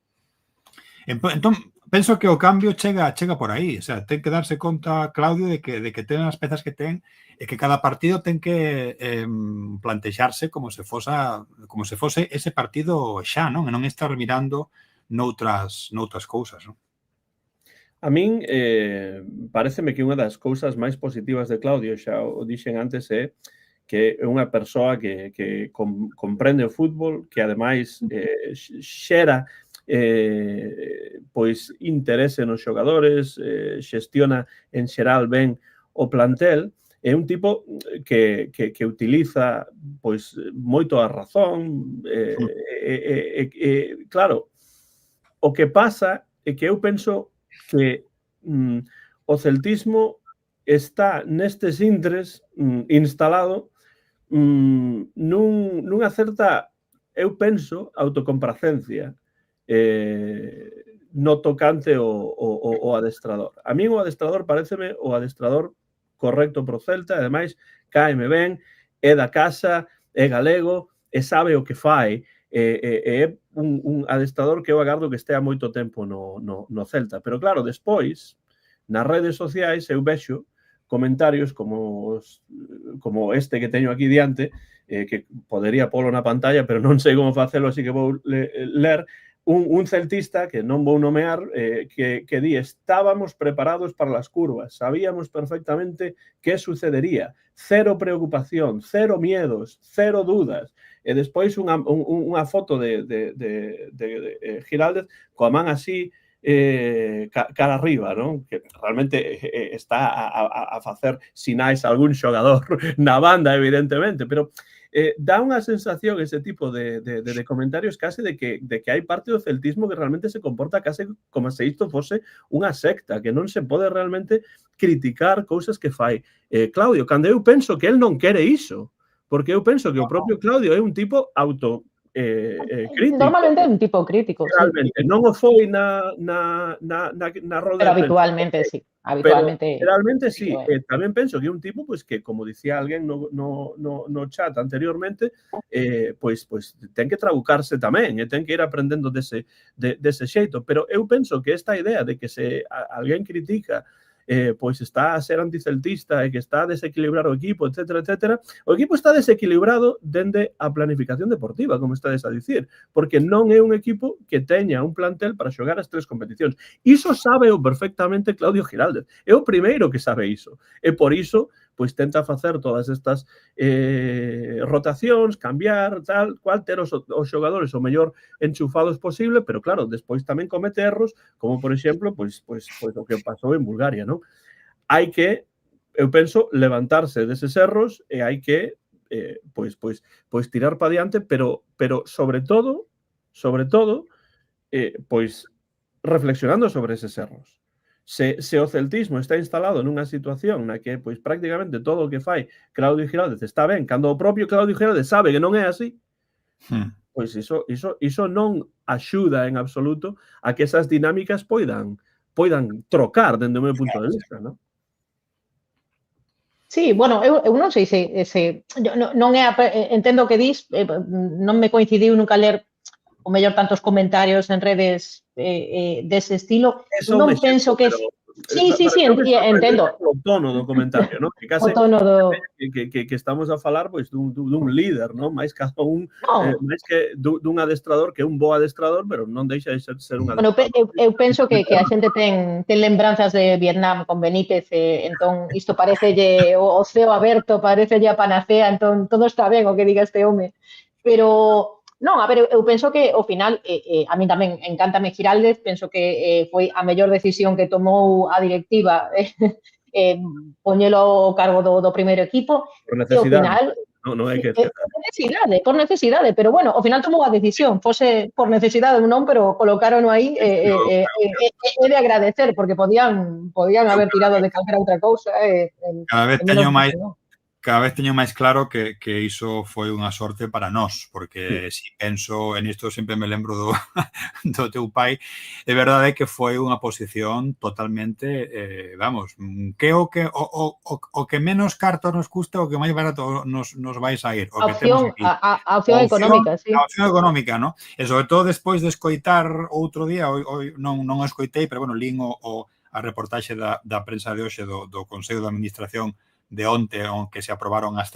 Entón, penso que o cambio chega por aí. O sea, ten que darse conta, Claudio, de que ten as pezas que ten e que cada partido ten que plantexarse como se fose ese partido xa, non? E non estar mirando noutras cousas, non? A min pareceme que unha das cousas máis positivas de Claudio, xa o dixen antes, é que é unha persoa que comprende o fútbol, que ademais xera pois interese nos xogadores, xestiona en xeral ben o plantel, é un tipo que utiliza pois moito a razón, claro, o que pasa é que eu penso que o celtismo está nestes intres instalado nunha certa, eu penso, autocompracencia no tocante o adestrador. A mí o adestrador pareceme o adestrador correcto pro Celta, e ademais caeme ben, é da casa, é galego, e sabe o que fai, é un adestrador que eu agardo que estea moito tempo no Celta. Pero claro, despois, nas redes sociais, eu vexo comentarios como este que teño aquí diante, que podería polo na pantalla, pero non sei como facelo, así que vou ler un celtista que non vou nomear, que di: estábamos preparados para las curvas, sabíamos perfectamente qué sucedería, cero preocupación, cero miedos, cero dudas. E despois unha foto de Giraldez coa man así, cara arriba, non? Que realmente está a facer sinais a algún xogador na banda, evidentemente, pero dá unha sensación ese tipo de comentarios case de que hai parte do celtismo que realmente se comporta case como se isto fose unha secta, que non se pode realmente criticar cousas que fai Claudio, cando eu penso que el non quere iso, porque eu penso que o propio Claudio é un tipo crítico. Normalmente é un tipo crítico, realmente, sí. Non o foi na roda. Pero habitualmente sí. Habitualmente. Pero realmente sí. Tamén penso que é un tipo pues, que, como dicía alguén no chat anteriormente, pois ten que trabucarse tamén e ten que ir aprendendo dese xeito. Pero eu penso que esta idea de que se alguén critica pois está a ser anticeltista e que está a desequilibrar o equipo, etcétera, etcétera. O equipo está desequilibrado dende a planificación deportiva, como estades a dicir, porque non é un equipo que teña un plantel para xogar as 3 competicións. Iso sabe perfectamente Claudio Giraldez. É o primeiro que sabe iso. E por iso, pois tenta facer todas estas rotacións, cambiar, tal, cual, ter os xogadores o mellor enchufados posible, pero claro, despois tamén comete erros, como por exemplo, pois o que pasou en Bulgaria, non? Hai que, eu penso, levantarse deses erros e hai que pois tirar para diante, pero sobre todo, pois reflexionando sobre eses erros. Se o celtismo está instalado nunha situación na que pois prácticamente todo o que fai Claudio Giraldez está ben, cando o propio Claudio Giraldez sabe que non é así, pois iso non axuda en absoluto a que esas dinámicas poidan trocar dende o meu punto de vista, non? Sí, bueno, eu non sei se non é, entendo o que dis, non me coincidiu nunca ler o mellor tantos comentarios en redes dese estilo. Non penso que... Sí, entendo. O tono do comentario, non? Que case que estamos a falar pois dun líder, non? Mais cada un, máis que dun adestrador, que é un bo adestrador, pero non deixa de ser un adestrador. Bueno, eu penso que a xente ten lembranzas de Vietnam con Benítez, entón isto parecelle o ceo aberto, parecelle a panacea, entón todo está ben o que diga este home. Pero... Non, a ver, eu penso que ao final, a mí tamén encántame Giraldez, penso que foi a mellor decisión que tomou a directiva poñelo ao cargo do primeiro equipo. Por necesidade, non hai que... Por necesidade, pero bueno, ao final tomou a decisión, fose por necesidade ou non, pero colocaron aí é de agradecer, porque podían haber tirado de calquera outra cousa. Cada vez teño máis claro que iso foi unha sorte para nós, porque si penso en isto sempre me lembro do teu pai, é verdade que foi unha posición totalmente, vamos, que o que menos cartos nos custa, o que máis barato nos vai sair. A opción económica, sí. A opción económica, non? E sobre todo despois de escoitar outro día, non o escoitei, pero bueno, lín a reportaxe da prensa de hoxe do Consello de Administración de onte, onde se aprobaron os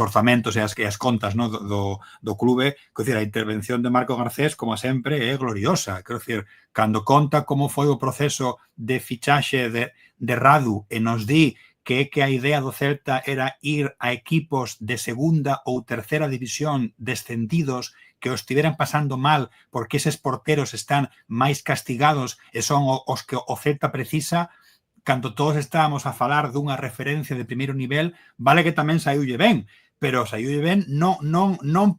orzamentos e as contas do clube, quero dicir, a intervención de Marco Garcés, como sempre, é gloriosa. Quero dicir, cando conta como foi o proceso de fichaxe de Radu e nos di que a idea do Celta era ir a equipos de segunda ou terceira división descendidos que os estiveran pasando mal porque eses porteros están máis castigados e son os que o Celta precisa, cando todos estábamos a falar dunha referencia de primeiro nivel, vale que tamén saiulle ben, pero saiulle ben non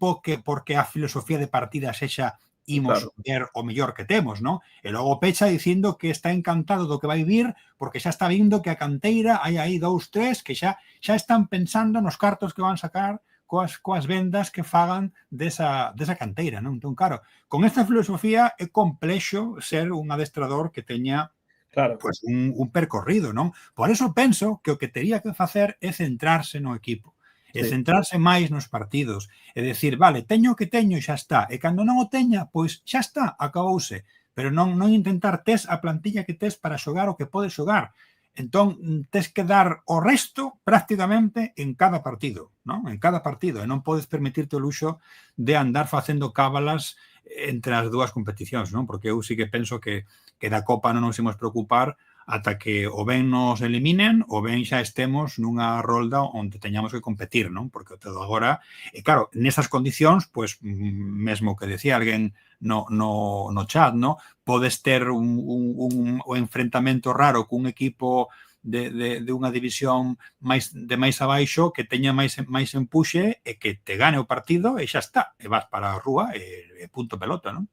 porque a filosofía de partida sexa imos ver o mellor que temos, non? E logo pecha dicindo que está encantado do que vai vir porque xa está vindo que a canteira hai aí 2, 3 que xa están pensando nos cartos que van sacar coas vendas que fagan desa canteira, non? Entón, claro, con esta filosofía é complexo ser un adestrador que teña pues un percorrido, non? Por eso penso que o que tería que facer é centrarse no equipo, e centrarse máis nos partidos, e decir, vale, teño o que teño e xa está, e cando non o teña, pois xa está, acabouse, pero non intentar tes a plantilla que tes para xogar o que podes xogar, Entón, tes que dar o resto prácticamente en cada partido, non? En cada partido, e non podes permitirte o luxo de andar facendo cábalas entre as dúas competicións, non? Porque eu sí que penso que da Copa non nos imos preocupar ata que o ben nos eliminen ou ben xa estemos nunha rolda onde teñamos que competir, non? Porque todo agora, e claro, nesas condicións, pois mesmo que decía alguén no chat, non? Podes ter un enfrentamento raro cun equipo de unha división de máis abaixo que teña máis empuxe e que te gane o partido e xa está, e vas para a rúa e punto pelota, non?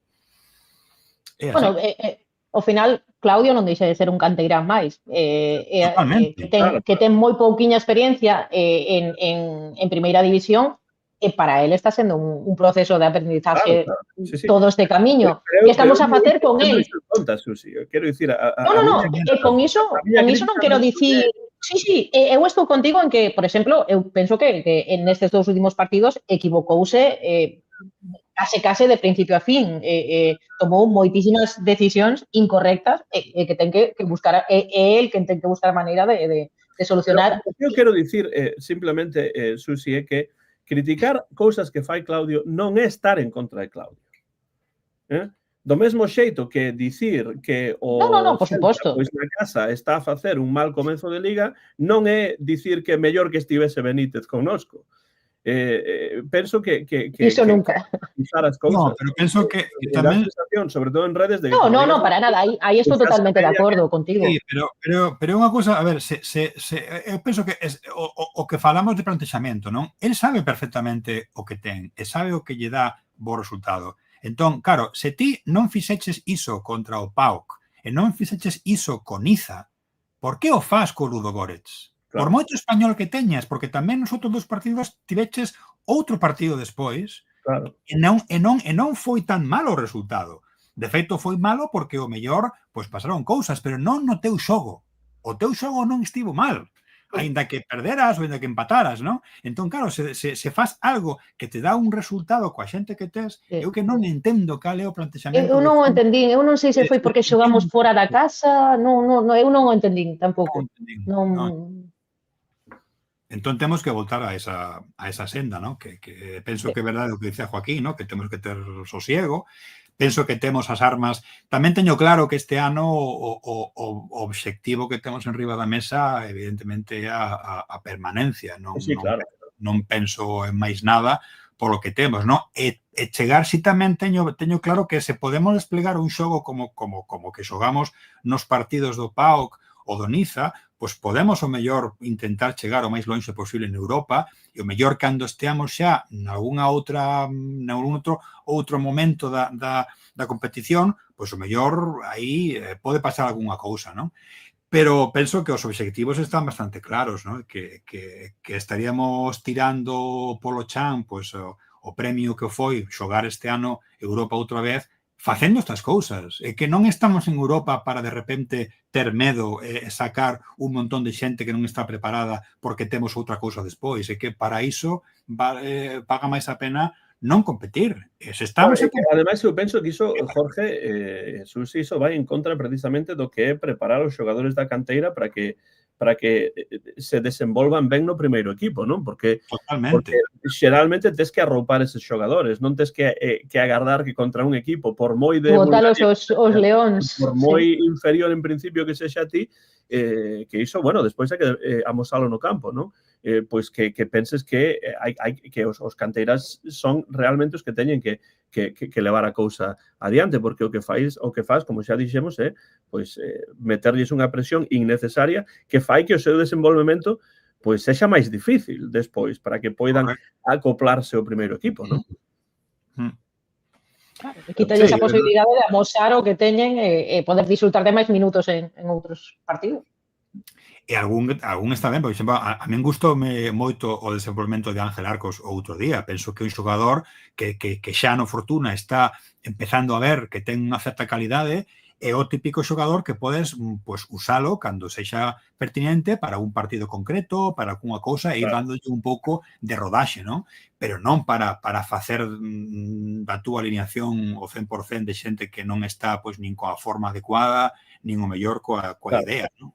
É así. Bueno, ao final, Claudio non deixa de ser un canteirán máis, que ten moi pouquiña experiencia en primeira división, e para él está sendo un proceso de aprendizaje todo este camiño. Que estamos a facer con él? Quero dicir, con iso non quero dicir... Sí, eu estou contigo en que, por exemplo, eu penso que en estes dous últimos partidos equivocouse case de principio a fin, tomou moitísimas decisións incorrectas e que ten que buscar, el que ten que buscar a maneira de solucionar. Eu quero dicir simplemente, Susi, é que criticar cousas que fai Claudio non é estar en contra de Claudio. Do mesmo xeito que dicir que o por suposto, pois na casa está a facer un mal comezo de liga non é dicir que é mellor que estivese Benítez connosco. Penso que iso nunca. As cousas. No, pero penso que tamén... sobre todo en redes de... No, para nada, aí estou totalmente de acordo contigo. Sí, pero unha cousa, a ver, eu penso que o que falamos de plantexamento, non? El sabe perfectamente o que ten e sabe o que lle dá bo resultado. Entón, claro, se ti non fixeches iso contra o PAOK e non fixeches iso con Niza, por que o fas co Ludogorets? Claro. Por moito español que teñas, porque tamén nos outros dos partidos tiveches outro partido despois, claro. e non foi tan malo o resultado. De feito, foi malo porque o mellor pois pasaron cousas, pero non no teu xogo. O teu xogo non estivo mal. Ainda que perderas ou ainda que empataras, non? Entón, claro, se faz algo que te dá un resultado coa xente que tes, eu que non entendo cal é o plantexamento. Eu non o entendín, eu non sei se foi porque xogamos fora da casa, eu non o entendín tampouco. Entón temos que voltar a esa senda, ¿no? Que penso que é verdade o que dice Joaquín, ¿no? Que temos que ter sosiego. Penso que temos as armas. Tamén teño claro que este ano o obxectivo que temos en riba da mesa evidentemente é a permanencia. Non penso en máis nada polo que temos, non? E chegar, si tamén teño claro que se podemos desplegar un xogo como que xogamos nos partidos do PAOK ou do Niza, pois podemos o mellor intentar chegar o máis longe posible en Europa e o mellor cando esteamos xa nalgún outro momento da competición, pois o mellor aí pode pasar algunha cousa, non? Pero penso que os obxectivos están bastante claros, non? Que estaríamos tirando polo chan pois o premio que foi xogar este ano Europa outra vez facendo estas cousas, e que non estamos en Europa para de repente ter medo e sacar un montón de xente que non está preparada porque temos outra cousa despois, e que para iso paga máis a pena non competir. Ademais, eu penso que iso, Jorge, Susi, iso vai en contra precisamente do que é preparar os xogadores da canteira para que se desenvolvan ben no primeiro equipo, non? Porque xeralmente tes que arroupar eses xogadores, non tes que agardar que contra un equipo, por moi botalos os leóns, por moi inferior en principio que sexa a ti, que iso, bueno, despois hai que amosalo no campo, non? Pois que penses que os canteiras son realmente os que teñen que levar a cousa adiante, porque o que faz, como xa dixemos, é pois meterlles unha presión innecesaria que fai que o seu desenvolvemento pois sexa máis difícil despois para que poidan acoplarse ao primeiro equipo, non? Claro, quítalle esa posibilidade de amosar o que teñen e poder disfrutar de máis minutos en outros partidos. E algún está ben, por exemplo, a min gustoume moito o desenvolvemento de Ángel Arcos o outro día. Penso que é un xogador que xa no Fortuna está empezando a ver que ten unha certa calidade, é o típico xogador que podes pues, usalo cando sexa pertinente para un partido concreto, para algunha cousa, e ir dándolle un pouco de rodaxe, non? Pero non para facer da túa alineación o 100% de xente que non está pues, nin coa forma adecuada, nin o mellor coa idea, non?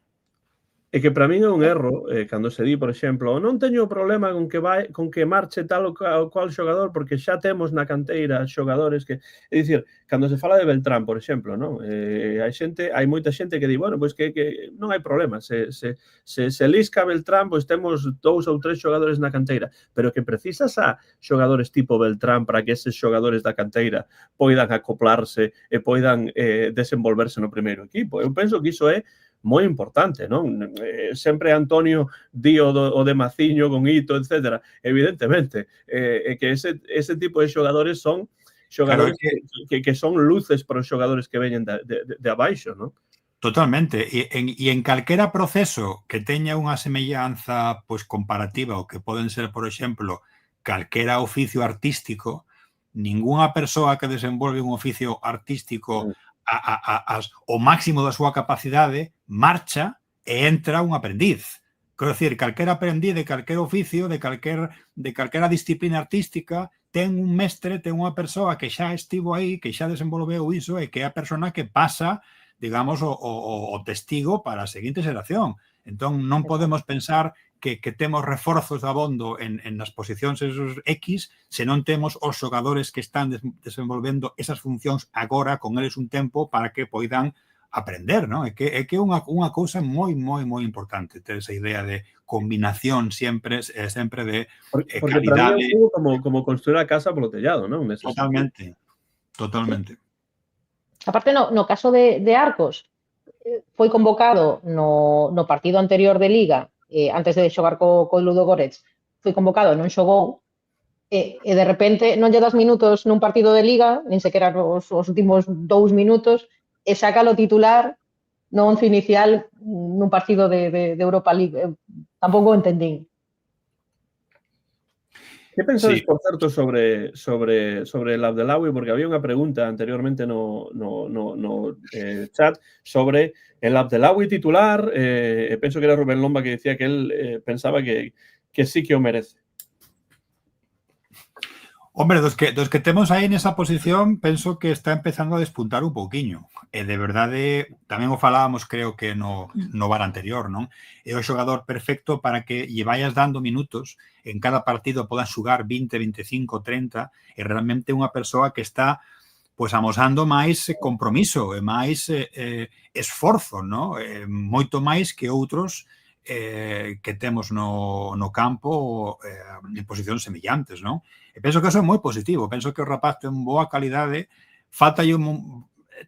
É que para min é un erro cando se di, por exemplo, non teño problema con que marche tal ou cual xogador porque xa temos na canteira xogadores que... É dicir, cando se fala de Beltrán, por exemplo, non? Hai moita xente que di, bueno, pois que non hai problema, se lisca Beltrán, pois temos 2 ou 3 xogadores na canteira, pero que precisas a xogadores tipo Beltrán para que eses xogadores da canteira poidan acoplarse e poidan desenvolverse no primeiro equipo. Eu penso que iso é moi importante, non? Sempre Antonio di o de Maciño con Ito, etc. Evidentemente, que ese tipo de xogadores son xogadores que son luces para os xogadores que veñen de abaixo, non? Totalmente. E en calquera proceso que teña unha semellanza pois comparativa o que poden ser, por exemplo, calquera oficio artístico, ningunha persoa que desenvolve un oficio artístico o máximo da súa capacidade marcha e entra un aprendiz. Quero dicir, calquera aprendiz de calquer oficio, de calquera disciplina artística, ten un mestre, ten unha persoa que xa estivo aí, que xa desenvolveu iso e que é a persona que pasa, digamos, o testigo para a seguinte xeración. Entón, non podemos pensar que temos reforzos abondo nas posicións esos X se non temos os xogadores que están desenvolvendo esas funcións agora con eles un tempo para que poidan aprender, non? É que é unha cousa moi, moi, moi importante ter esa idea de combinación sempre de Porque calidade. Para mí é un pouco como construir a casa polo tellado, non? Totalmente. Aparte, no caso de Arcos, foi convocado no partido anterior de Liga, antes de xogar co Ludogorets, foi convocado, non xogou, e de repente non lle das minutos nun partido de Liga, nin sequera os últimos 2 minutos, e saca o titular no once inicial nun partido de Europa League. Tampouco o entendín. Que pensades, por certo, sobre el Abdelawi? Porque había unha pregunta anteriormente no chat sobre el Abdelawi titular, penso que era Rubén Lomba que decía que él pensaba que sí que o merece. Hombre, dos que temos aí nesa posición, penso que está empezando a despuntar un pouquiño. E de verdade, tamén o falábamos, creo que no bar anterior, non? É o xogador perfecto para que lle vayas dando minutos en cada partido, podan xugar 20, 25, 30, e realmente unha persoa que está pois amosando máis compromiso e máis esforzo, non? Moito máis que outros que temos no campo en posicións semellantes, non? E penso que eso é moi positivo, penso que o rapaz ten boa calidade, falta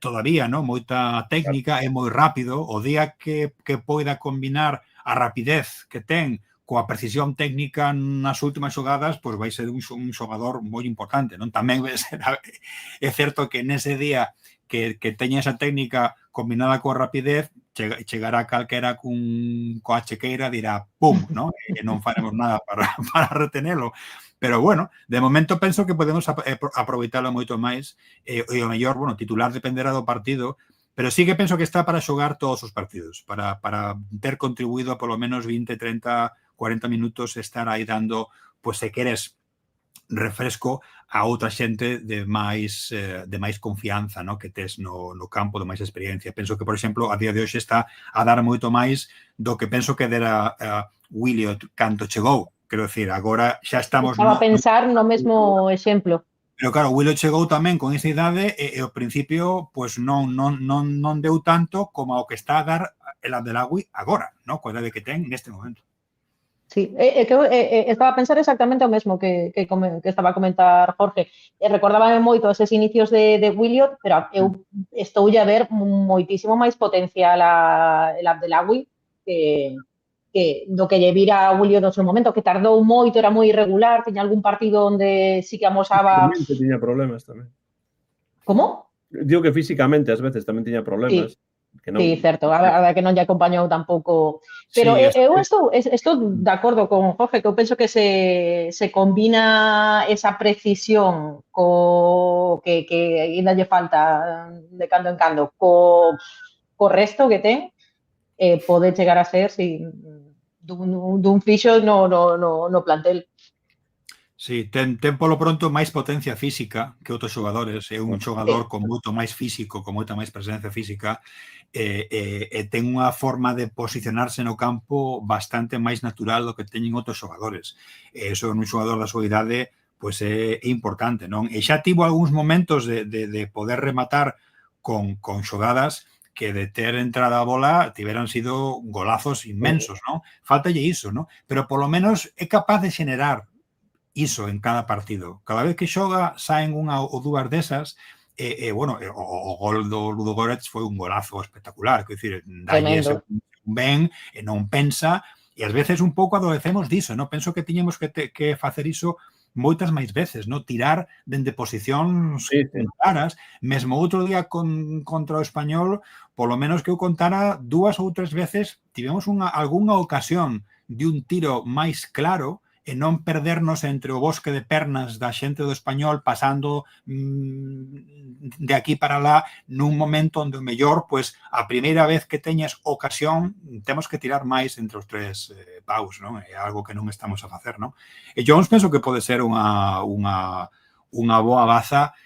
todavía, non? Moita técnica, é moi rápido, o día que poida combinar a rapidez que ten coa precisión técnica nas últimas xogadas, pois vai ser un xogador moi importante, non? Tamén é certo que nese día que teña esa técnica combinada coa rapidez, chegará calquera coa chequeira, dirá pum, non? E non faremos nada para retenelo. Pero, bueno, de momento penso que podemos aproveitalo moito máis e o mellor, bueno, titular dependerá do partido, pero sí que penso que está para xogar todos os partidos, para ter contribuído a polo menos 20, 30, 40 minutos estar aí dando, pois, se queres refresco a outra xente de máis confianza, no? Que tes no campo, de máis experiencia. Penso que, por exemplo, a día de hoxe está a dar moito máis do que penso que dera Williot cando chegou. Quero dicir, agora xa estamos... Estaba a pensar no mesmo exemplo. Pero claro, Williot chegou tamén con esa idade e ao principio pois non deu tanto como o que está a dar el Abdelawi agora, no? Coa idade que ten neste momento. Sí, estaba a pensar exactamente o mesmo que estaba a comentar Jorge. Recordábame moito eses inicios de Williot, pero eu estou a ver moitísimo máis potencial el Abdelawi do que lle vira a Williot no seu momento, que tardou moito, era moi irregular, tiña algún partido onde sí que amosaba... Físicamente tiña problemas tamén. Como? Digo que físicamente ás veces tamén tiña problemas. Sí. Sí, certo, a verdade que non lle acompañou tampouco. Pero eu estou de acordo con Jorge, que eu penso que se combina esa precisión que ainda lle falta de cando en cando co resto que ten, pode chegar a ser dun fixo no plantel. Sí, ten polo pronto máis potencia física que outros xogadores. É un xogador con moito máis físico, con moita máis presencia física, e ten unha forma de posicionarse no campo bastante máis natural do que teñen outros xogadores. E iso nun xogador da súa idade pois é importante, non? E xa tivo algúns momentos de poder rematar con xogadas que de ter entrada a bola tiveran sido golazos inmensos, non? Faltalle iso, non? Pero polo menos é capaz de xenerar iso en cada partido. Cada vez que xoga saen unha ou dúas desas bueno, o gol do Ludogorets foi un golazo espectacular, quer dicir, dalle ese ben e non pensa, e ás veces un pouco adoecemos diso, non? Penso que tiñemos que facer iso moitas máis veces, non? Tirar dende posicións claras, mesmo outro día contra o Español, polo menos que eu contara 2 ou 3 veces, tivemos algunha ocasión de un tiro máis claro e non perdernos entre o bosque de pernas da xente do Español pasando de aquí para lá nun momento onde o mellor, pois, a primeira vez que teñas ocasión, temos que tirar máis entre os tres paus, non? É algo que non estamos a facer, non? E Jones penso que pode ser unha boa baza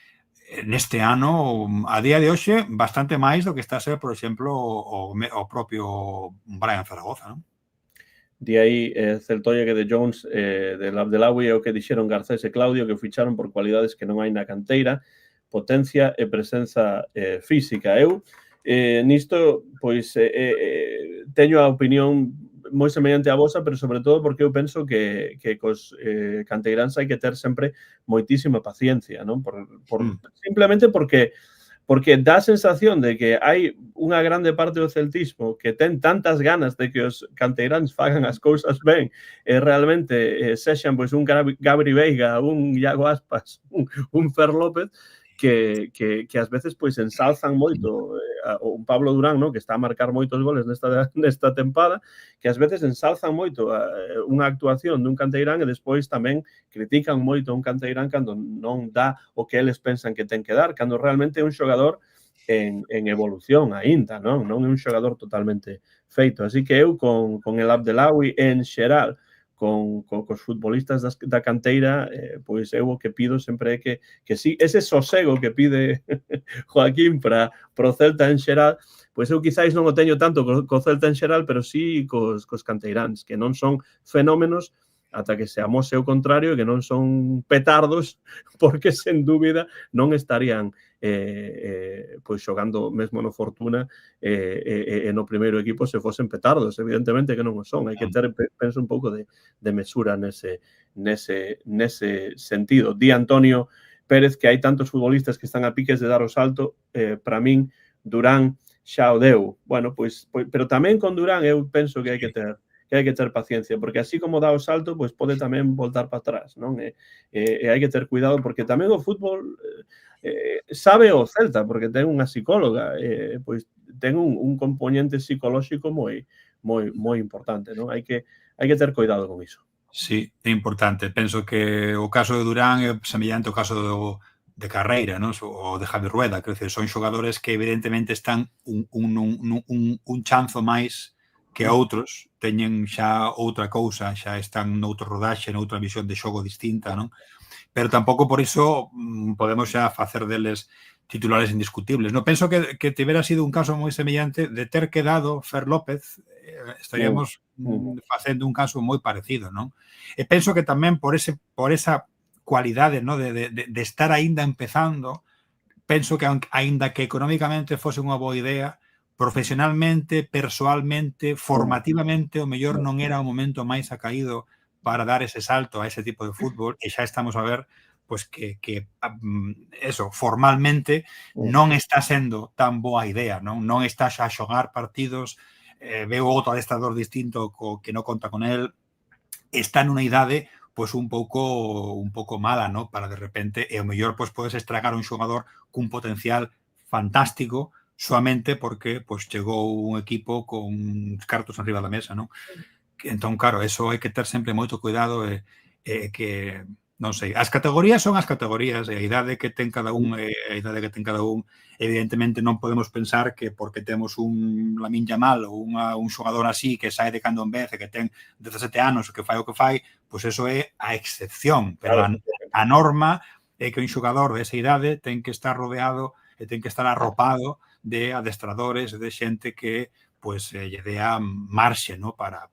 neste ano, a día de hoxe, bastante máis do que está a ser, por exemplo, o propio Brian Zaragoza, non? De aí, Celtoia que de Jones, del Abdelawi é o que dixeron Garcés e Claudio, que ficharon por cualidades que non hai na canteira, potencia e presenza física. Eu, nisto, pois, teño a opinión moi semellante a vosa, pero sobre todo porque eu penso que cos canteiráns hai que ter sempre moitísima paciencia, non? Simplemente porque dá a sensación de que hai unha grande parte do celtismo que ten tantas ganas de que os canteiráns fagan as cousas ben e realmente sexan pois un Gabri Veiga, un Iago Aspas, un Fer López, que ás veces pois ensalzan moito un Pablo Durán, non? Que está a marcar moitos goles nesta tempada, que ás veces ensalzan moito unha actuación dun canteirán e despois tamén critican moito un canteirán cando non dá o que eles pensan que ten que dar, cando realmente é un xogador en evolución aínda, non é un xogador totalmente feito. Así que eu con el Abdelawi en xeral, cos futbolistas da canteira, pois eu o que pido sempre é que si, ese sosego que pide Joaquín para o Celta en xeral, pois eu quizáis non o teño tanto co Celta en xeral, pero sí cos canteiráns, que non son fenómenos ata que se amose o contrario, que non son petardos, porque sen dúbida non estarían pois xogando mesmo no Fortuna e no primeiro equipo se fosen petardos, evidentemente que non o son. Hai que ter, penso, un pouco de mesura nese sentido. Di Antonio Pérez que hai tantos futbolistas que están a piques de dar o salto, para min Durán xa o deu. Bueno, pois, pero tamén con Durán eu penso que hai que ter paciencia, porque así como dá o salto, pois pode tamén voltar para atrás, non? E hai que ter cuidado, porque tamén o fútbol sabe o Celta, porque ten unha psicóloga, pois ten un componente psicolóxico moi importante, non? Hai que ter cuidado con iso. Sí, é importante. Penso que o caso de Durán é semellante ao caso de Carreira, non? O de Javi Rueda, quer dizer, son xogadores que evidentemente están un chanzo máis que outros, teñen xa outra cousa, xa están noutro rodaxe, noutra visión de xogo distinta, non? Pero tampouco por iso podemos xa facer deles titulares indiscutibles. Non penso que tivera sido un caso moi semellante de ter quedado Fer López, estaríamos facendo un caso moi parecido, non? E penso que tamén por esa cualidade, non, de estar aínda empezando, penso que aínda que económicamente fose unha boa idea, profesionalmente, persoalmente, formativamente, o mellor non era o momento máis acaído para dar ese salto a ese tipo de fútbol, e xa estamos a ver pois que eso, formalmente non está sendo tan boa idea, non está xa a xogar partidos, veo outro adestrador distinto que non conta con el, está nunha idade pois un pouco mala, ¿no? Para de repente, e o mellor pois podes estragar un xogador cun potencial fantástico soamente porque pois chegou un equipo con cartos arriba da mesa, ¿no? Entón, claro, eso hai que ter sempre moito cuidado e que non sei. As categorías son as categorías e a idade que ten cada un, evidentemente non podemos pensar que porque temos un Lamine Yamal ou un xogador así que sae de cando en vez e que ten 17 anos e que fai o que fai, pois eso é a excepción, pero a norma é que un xogador desa idade ten que estar rodeado e ten que estar arropado de adestradores e de xente que pois lle dea marxe, ¿no? para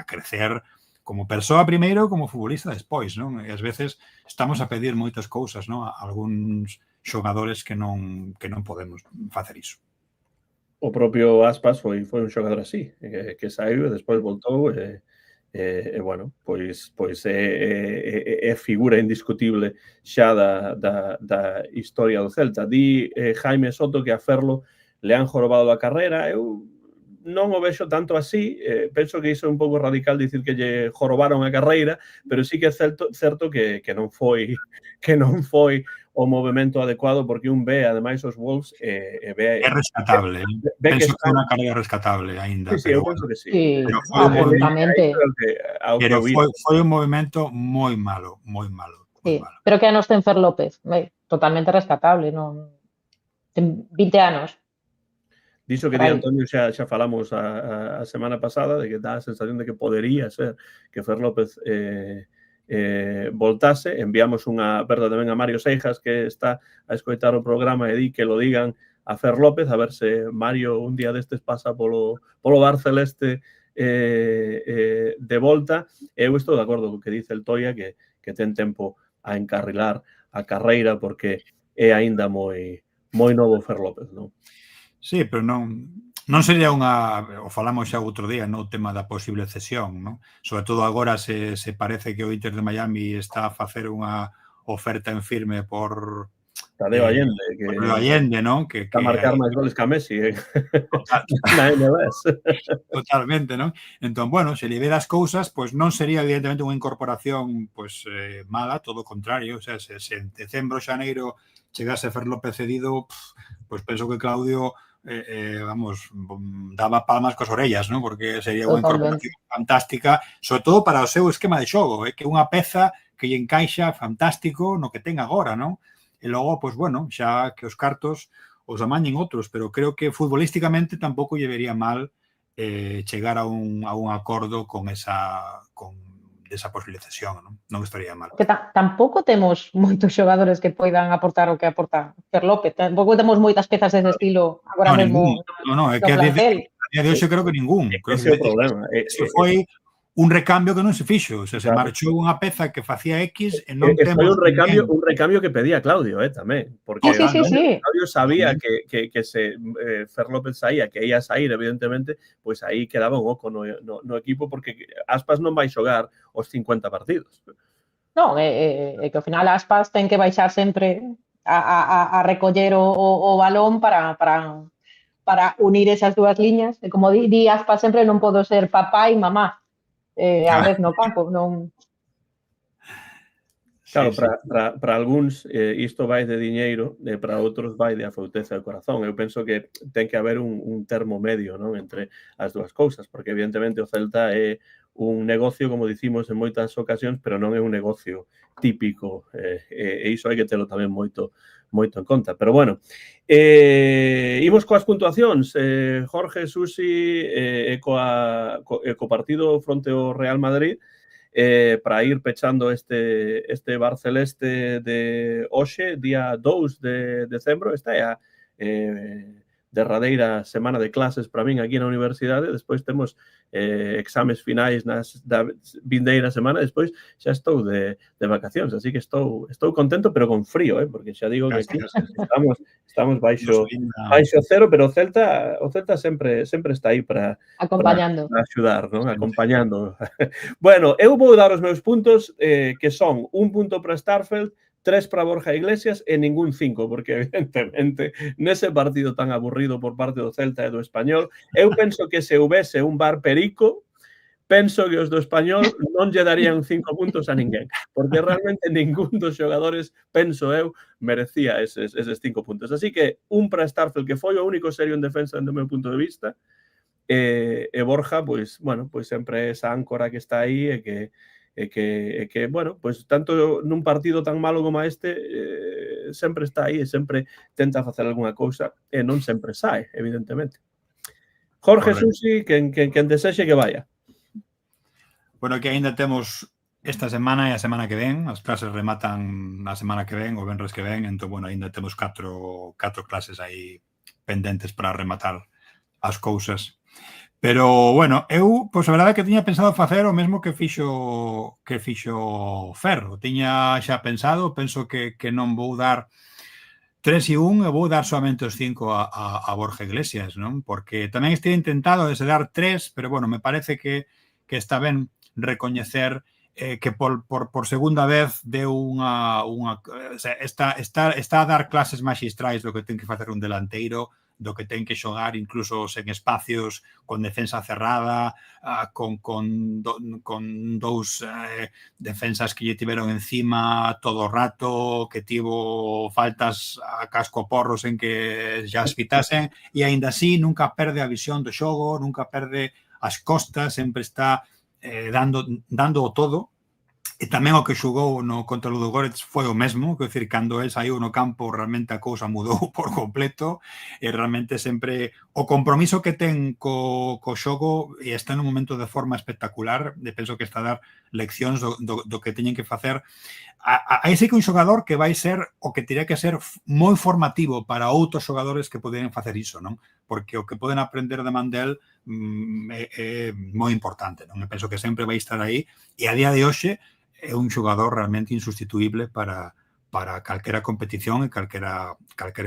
crecer como persoa primeiro, como futbolista despois, non? E ás veces estamos a pedir moitas cousas, non? A algúns xogadores que non podemos facer iso. O propio Aspas foi un xogador así, que saiu e despois voltou e bueno, pois é figura indiscutible xa da historia do Celta. Di Jaime Soto que a Ferlo le han jorobado a carreira. Eu non o vexo tanto así, penso que iso é un pouco radical dicir que lle jorobaron a carreira, pero sí que é certo que non foi o movimento adecuado, porque un ve, ademais, os Wolves ve... É rescatable, penso que é unha carreira rescatable aínda. Sí, eu penso que sí. Sí, absolutamente. Pero foi un movimento moi malo, moi malo. Sí, pero que anos ten Fer López? Totalmente rescatable, non? Ten 20 anos. Diso que di Antonio xa falamos a semana pasada, de que dá a sensación de que podería ser que Fer López voltase. Enviamos unha aperta tamén a Mario Seijas, que está a escoitar o programa, e di que lo digan a Fer López, a ver se Mario un día destes pasa polo Bar Celeste de volta. Eu estou de acordo co que dice el Toia, que ten tempo a encarrilar a carreira, porque é aínda moi novo Fer López, non? Sí, pero non sería o falamos xa outro día, no, o tema da posible cesión, non? Sobre todo agora se parece que o Inter de Miami está a facer unha oferta en firme por Tadeo Allende, non? Que a marcar máis goles que a Messi na MLS. Totalmente, non? Entón, bueno, se libera as cousas, pois non sería evidentemente unha incorporación pois mala, todo o contrario, o sea, se en decembro, xaneiro chegase Fer López cedido, pois penso que Claudio daba palmas cos orellas, non? Porque sería unha incorporación fantástica, sobre todo para o seu esquema de xogo, que é unha peza que lle encaixa fantástico no que ten agora, non? E logo, pois, bueno, xa que os cartos os amañen outros, pero creo que futbolísticamente tampouco lle vería mal chegar a un acordo con esa posible cesión, non estaría mal. Que tampouco temos moitos xogadores que poidan aportar o que aporta Fer López, tampouco temos moitas pezas dese estilo agora mesmo. Non, é que a día de hoxe creo que ningún. Ese é o problema. Foi un recambio que non se fixo, o sea, se marchou unha peza que facía X e non temos... Foi un recambio que pedía Claudio, tamén, porque Claudio sabía que se Fer López saía, que ia sair, evidentemente, pois aí quedaba un oco no equipo, porque Aspas non vai xogar os 50 partidos. Non, é que ao final Aspas ten que baixar sempre a recoller o balón para unir esas dúas liñas, e como di Aspas sempre, non podo ser papá e mamá a vez no campo, non... Claro, para algúns isto vai de diñeiro, e para outros vai de afouteza de corazón. Eu penso que ten que haber un termo medio, non, entre as dúas cousas, porque evidentemente o Celta é un negocio, como dicimos en moitas ocasións, pero non é un negocio típico, e iso hai que telo tamén moito en conta. Pero bueno, imos coas puntuacións. Jorge, Susi, co partido fronte ao Real Madrid, para ir pechando este Bar Celeste de hoxe, día 2 de decembro. Esta é a derradeira semana de clases para min aquí na universidade. Despois temos exames finais da vindeira semana. Despois xa estou de vacacións, así que estou contento, pero con frío, porque xa digo que aquí estamos baixo cero, pero o Celta sempre está aí para axudar, non? Acompañando. Bueno, eu vou dar os meus puntos, que son 1 punto para Starfelt, 3 para Borja Iglesias e ningún 5, porque evidentemente nese partido tan aburrido por parte do Celta e do Español, eu penso que se houvese un Bar Perico, penso que os do Español non lle darían 5 puntos a ninguén, porque realmente ningún dos xogadores, penso eu, merecía eses 5 puntos. Así que un para Starfelt, que foi o único serio en defensa do meu punto de vista, e Borja, pois, bueno, pois sempre esa áncora que está aí e que que, bueno, pues tanto nun partido tan malo como este sempre está aí e sempre tenta facer algunha cousa e non sempre sae, evidentemente. Jorge Susi, quen desexe que vaya. Bueno, que aínda temos esta semana e a semana que ven, as clases rematan a semana que ven, o venres que ven, entón, bueno, aínda temos 4 clases aí pendentes para rematar as cousas. Pero, bueno, eu, pois, a verdade é que tiña pensado facer o mesmo que fixo Ferro. Tiña xa pensado, penso que non vou dar 3 e 1, e vou dar solamente os 5 a Borja Iglesias, non? Porque tamén estive intentado de dar 3, pero, bueno, me parece que está ben recoñecer que por segunda vez deu unha está a dar clases magistrais do que ten que facer un delanteiro, do que ten que xogar incluso sen espacios, con defensa cerrada, con dous defensas que lle tiveron encima todo o rato, que tivo faltas a casco porros en que xa as pitasen, e aínda así nunca perde a visión do xogo, nunca perde as costas, sempre está dando o todo. E tamén o que xogou contra o Ludogorets foi o mesmo, quer dizer, cando el saiu no campo realmente a cousa mudou por completo, e realmente sempre o compromiso que ten co xogo e está nun momento de forma espectacular, penso que está a dar leccións do que teñen que facer. Aí sí que un xogador que vai ser o que tiría que ser moi formativo para outros xogadores que poden facer iso, non? Porque o que poden aprender de Mandel é moi importante, non? E penso que sempre vai estar aí, e a día de hoxe é un xogador realmente insustituible para calquera competición e calquera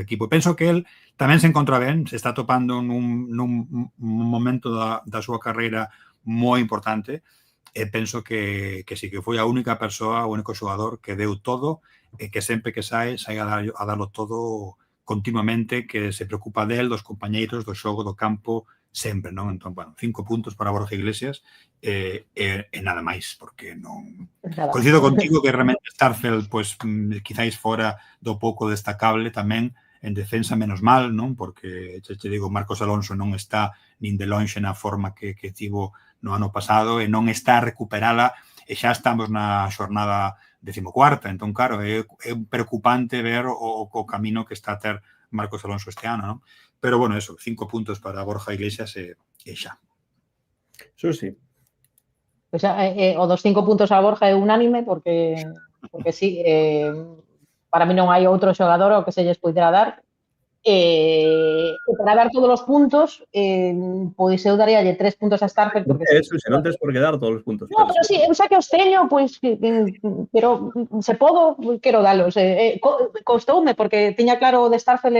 equipo. Penso que el tamén se encontra ben, se está topando nun momento da súa carreira moi importante, e penso que sí, que foi a única persoa, o único xogador que deu todo e que sempre que sae a darlo todo continuamente, que se preocupa del, dos compañeiros, do xogo, do campo, sempre, non? Entón, bueno, 5 puntos para Borja Iglesias e nada máis, porque non... Coincido contigo que realmente Starfelt, pues, quizáis fora do pouco destacable tamén en defensa, menos mal, non? Porque, te digo, Marcos Alonso non está nin de lonxe na forma que tivo no ano pasado e non está a recuperala, e xa estamos na xornada 14ª, entón, claro, é preocupante ver o camino que está a ter Marcos Alonso este ano, non? Pero, bueno, eso, 5 puntos para Borja Iglesias e xa. Susi. Pues, o dos 5 puntos a Borja é unánime, porque sí, para mí non hai outro xogador ao que se lles poidera dar. Para dar todos os puntos, pois eu daríalle 3 puntos a Starfelt. Eso, se non tens por que dar todos os puntos. No, pero sí, eu xa que os teño, pois, pero se podo, quero dalos. Costoume, porque tiña claro o de Starfelt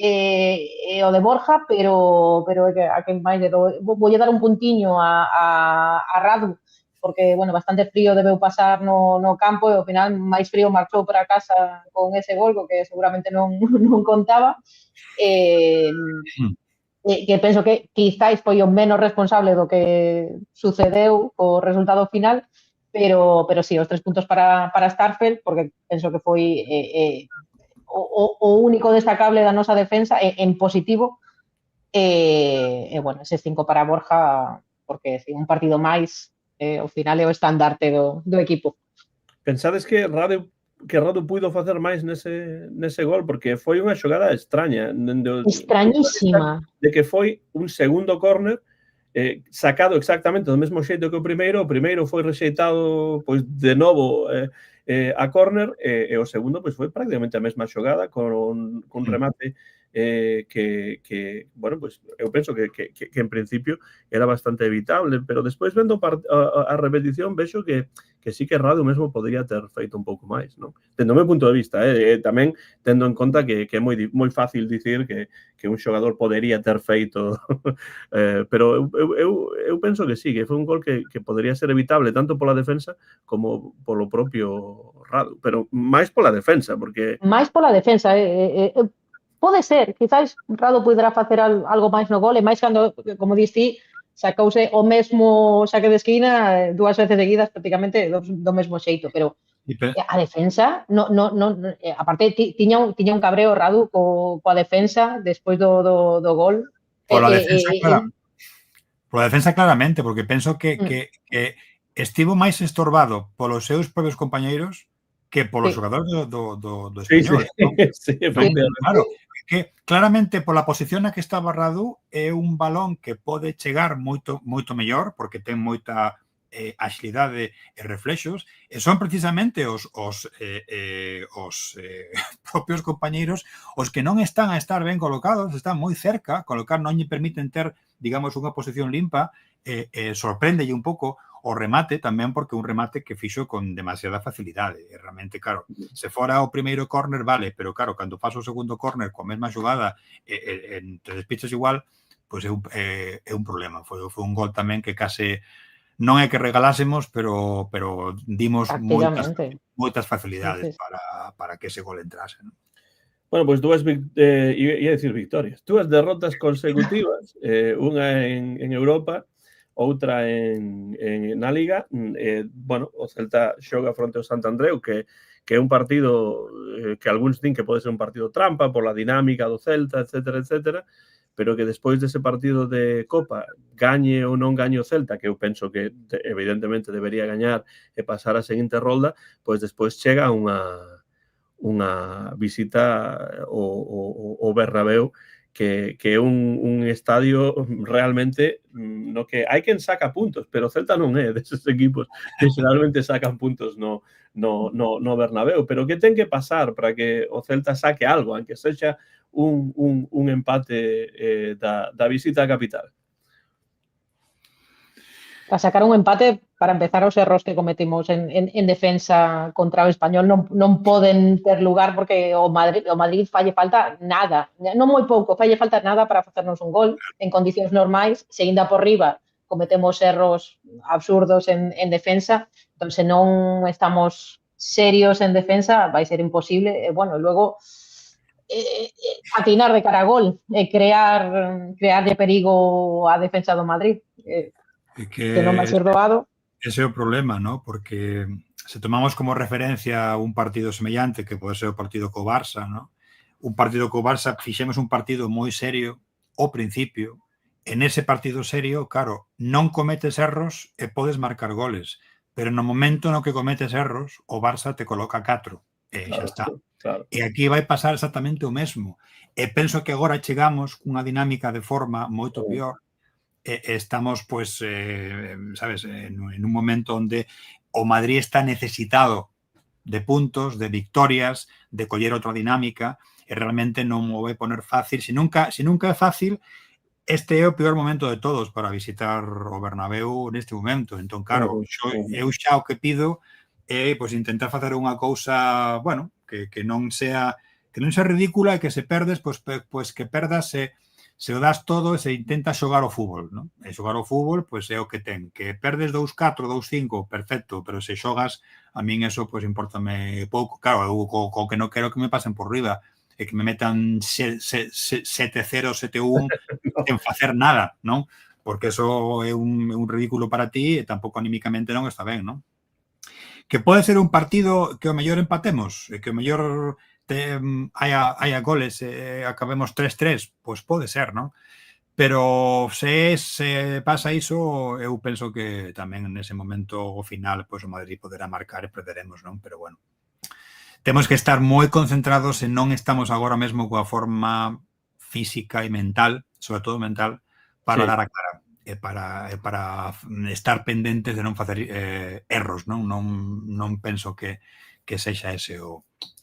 e o de Borja, pero a que máis lle dou, voulle dar un puntiño a Radu, porque, bueno, bastante frío debeu pasar no campo e ao final máis frío marchou para casa con ese gol, que seguramente non contaba. Que penso que quizáis foi o menos responsable do que sucedeu o resultado final, pero sí, os 3 puntos para Starfelt, porque penso que foi o único destacable da nosa defensa en positivo, e bueno, eses 5 para Borja, porque un partido máis, ao final é o estandarte do equipo. Pensades que Radu puido facer máis nese gol, porque foi unha xogada extraña. Extrañísima. De que foi un segundo córner sacado exactamente do mesmo xeito que o primeiro foi rexeitado pois de novo a córner, e o segundo pois foi prácticamente a mesma xogada con remate que bueno, pois eu penso que en principio era bastante evitable, pero despois vendo a repetición vexo que sí que Radu mesmo podría ter feito un pouco máis, non? Tendo o meu punto de vista, tamén tendo en conta que é moi fácil dicir que un xogador podería ter feito, pero eu penso que sí, que foi un gol que podería ser evitable tanto pola defensa como polo propio Radu, pero máis pola defensa, porque... Máis pola defensa, pode ser, quizás Radu pudera facer algo máis no gol, e máis cando, como dís ti, sacouse o mesmo saque de esquina 2 veces seguidas prácticamente do mesmo xeito, pero a defensa, aparte tiña un cabreo Radu coa defensa despois do gol. Pola defensa claramente, porque penso que estivo máis estorbado polos seus propios compañeiros que polos xogadores do Español. Sí, efectivamente. Claro, que claramente pola posición na que estaba Radu é un balón que pode chegar moito mellor porque ten moita axilidade e reflexos e son precisamente os propios compañeiros os que non están a estar ben colocados, están moi cerca, colocar non lle permiten ter, digamos, unha posición limpa sorpréndelle un pouco o remate tamén porque un remate que fixo con demasiada facilidade. E realmente, claro, se fora o primeiro córner, vale, pero claro, cando pasa o segundo córner coa mesma xogada en 3 piches igual, pois é un problema. Foi un gol tamén que case non é que regalásemos, pero dimos moitas facilidades para que ese gol entrase, ¿no? Bueno, pues dúas, ia decir victorias, dúas derrotas consecutivas, unha en Europa, outra na Liga. Bueno, o Celta xoga fronte ao Sant Andreu, que é un partido que algúns din que pode ser un partido trampa por la dinámica do Celta, etcétera, pero que despois dese partido de Copa gañe ou non gañe o Celta, que eu penso que evidentemente debería gañar e pasar a seguinte rolda, pois despois chega unha visita ao Bernabéu que é un estadio realmente no que hai quen saca puntos, pero o Celta non é deses equipos que xeralmente sacan puntos no Bernabéu, pero que ten que pasar para que o Celta saque algo, aunque sexa un empate da visita á capital. Para sacar un empate, para empezar, os erros que cometimos en defensa contra o Español non poden ter lugar porque o Madrid falle falta nada, non moi pouco, falle falta nada para facernos un gol en condicións normais, se ainda por riba cometemos erros absurdos en defensa, entón se non estamos serios en defensa vai ser imposible, bueno, logo atinar de cara a gol e crearlle perigo á defensa do Madrid, que non vai ser doado. Ese é o problema, ¿no? Porque se tomamos como referencia un partido semellante que pode ser o partido co Barça, ¿no? Un partido co Barça, fixemos un partido moi serio ao principio. En ese partido serio, claro, non cometes erros e podes marcar goles, pero no momento no que cometes erros, o Barça te coloca 4 e xa está. Claro. E aquí vai pasar exactamente o mesmo. E penso que agora chegamos cunha dinámica de forma moito peor. Estamos, pues, sabes, en un momento onde o Madrid está necesitado de puntos, de victorias, de coller outra dinámica, e realmente non o vai poner fácil. Se nunca é fácil, este é o peor momento de todos para visitar o Bernabéu neste momento. Entón, claro, eu xa o que pido é pois, intentar facer unha cousa, bueno, que non sea ridícula e que se perdes, pois que perdas se o das todo e se intenta xogar o fútbol, non? E xogar o fútbol, pois é o que ten. Que perdes 2-4, 2-5, perfecto, pero se xogas, a min eso, pois, importame pouco. Claro, eu co que non quero que me pasen por riba e que me metan 7-0, 7-1 sen facer nada, non? Porque eso é un ridículo para ti e tampouco anímicamente non está ben, non? Que pode ser un partido que o mellor empatemos, que o mellor haya goles e acabemos 3-3, pois pode ser, non? Pero se pasa iso, eu penso que tamén nese momento o final, pois o Madrid poderá marcar e perderemos, non? Pero bueno, temos que estar moi concentrados e non estamos agora mesmo coa forma física e mental, sobre todo mental, para dar a cara e para estar pendentes de non facer erros, non? Non penso que sexa ese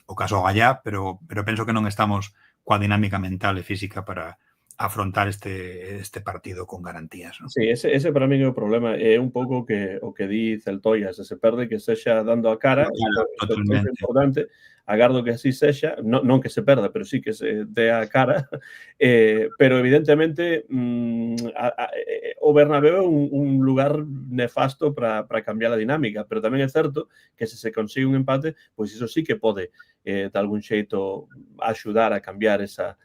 o caso Gallá, pero penso que non estamos coa dinámica mental e física para afrontar este partido con garantías, non? Sí, ese para min é o problema, é un pouco o que di Celtoia, se perde que sexa dando a cara, totalmente. É importante, agardo que así sexa, non que se perda, pero sí que se dé a cara, pero evidentemente o Bernabéu é un lugar nefasto para cambiar a dinámica, pero tamén é certo que se consigue un empate, pois iso sí que pode de algún xeito axudar a cambiar esa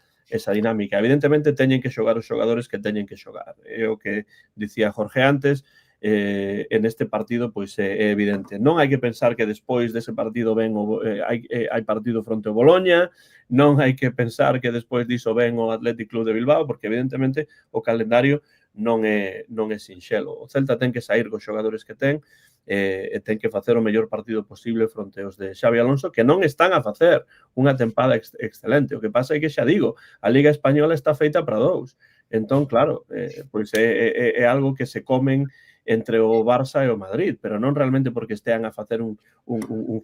dinámica. Evidentemente teñen que xogar os xogadores que teñen que xogar. É o que dicía Jorge antes, en este partido pois é evidente. Non hai que pensar que despois dese partido hai partido fronte ao Boloña, non hai que pensar que despois diso ven o Athletic Club de Bilbao, porque evidentemente o calendario non é sinxelo. O Celta ten que sair cos xogadores que ten ten que facer o mellor partido posible fronte aos de Xabi Alonso, que non están a facer unha tempada excelente. O que pasa é que, xa digo, a Liga Española está feita para dous. Entón, claro, pois é algo que se comen entre o Barça e o Madrid, pero non realmente porque estean a facer un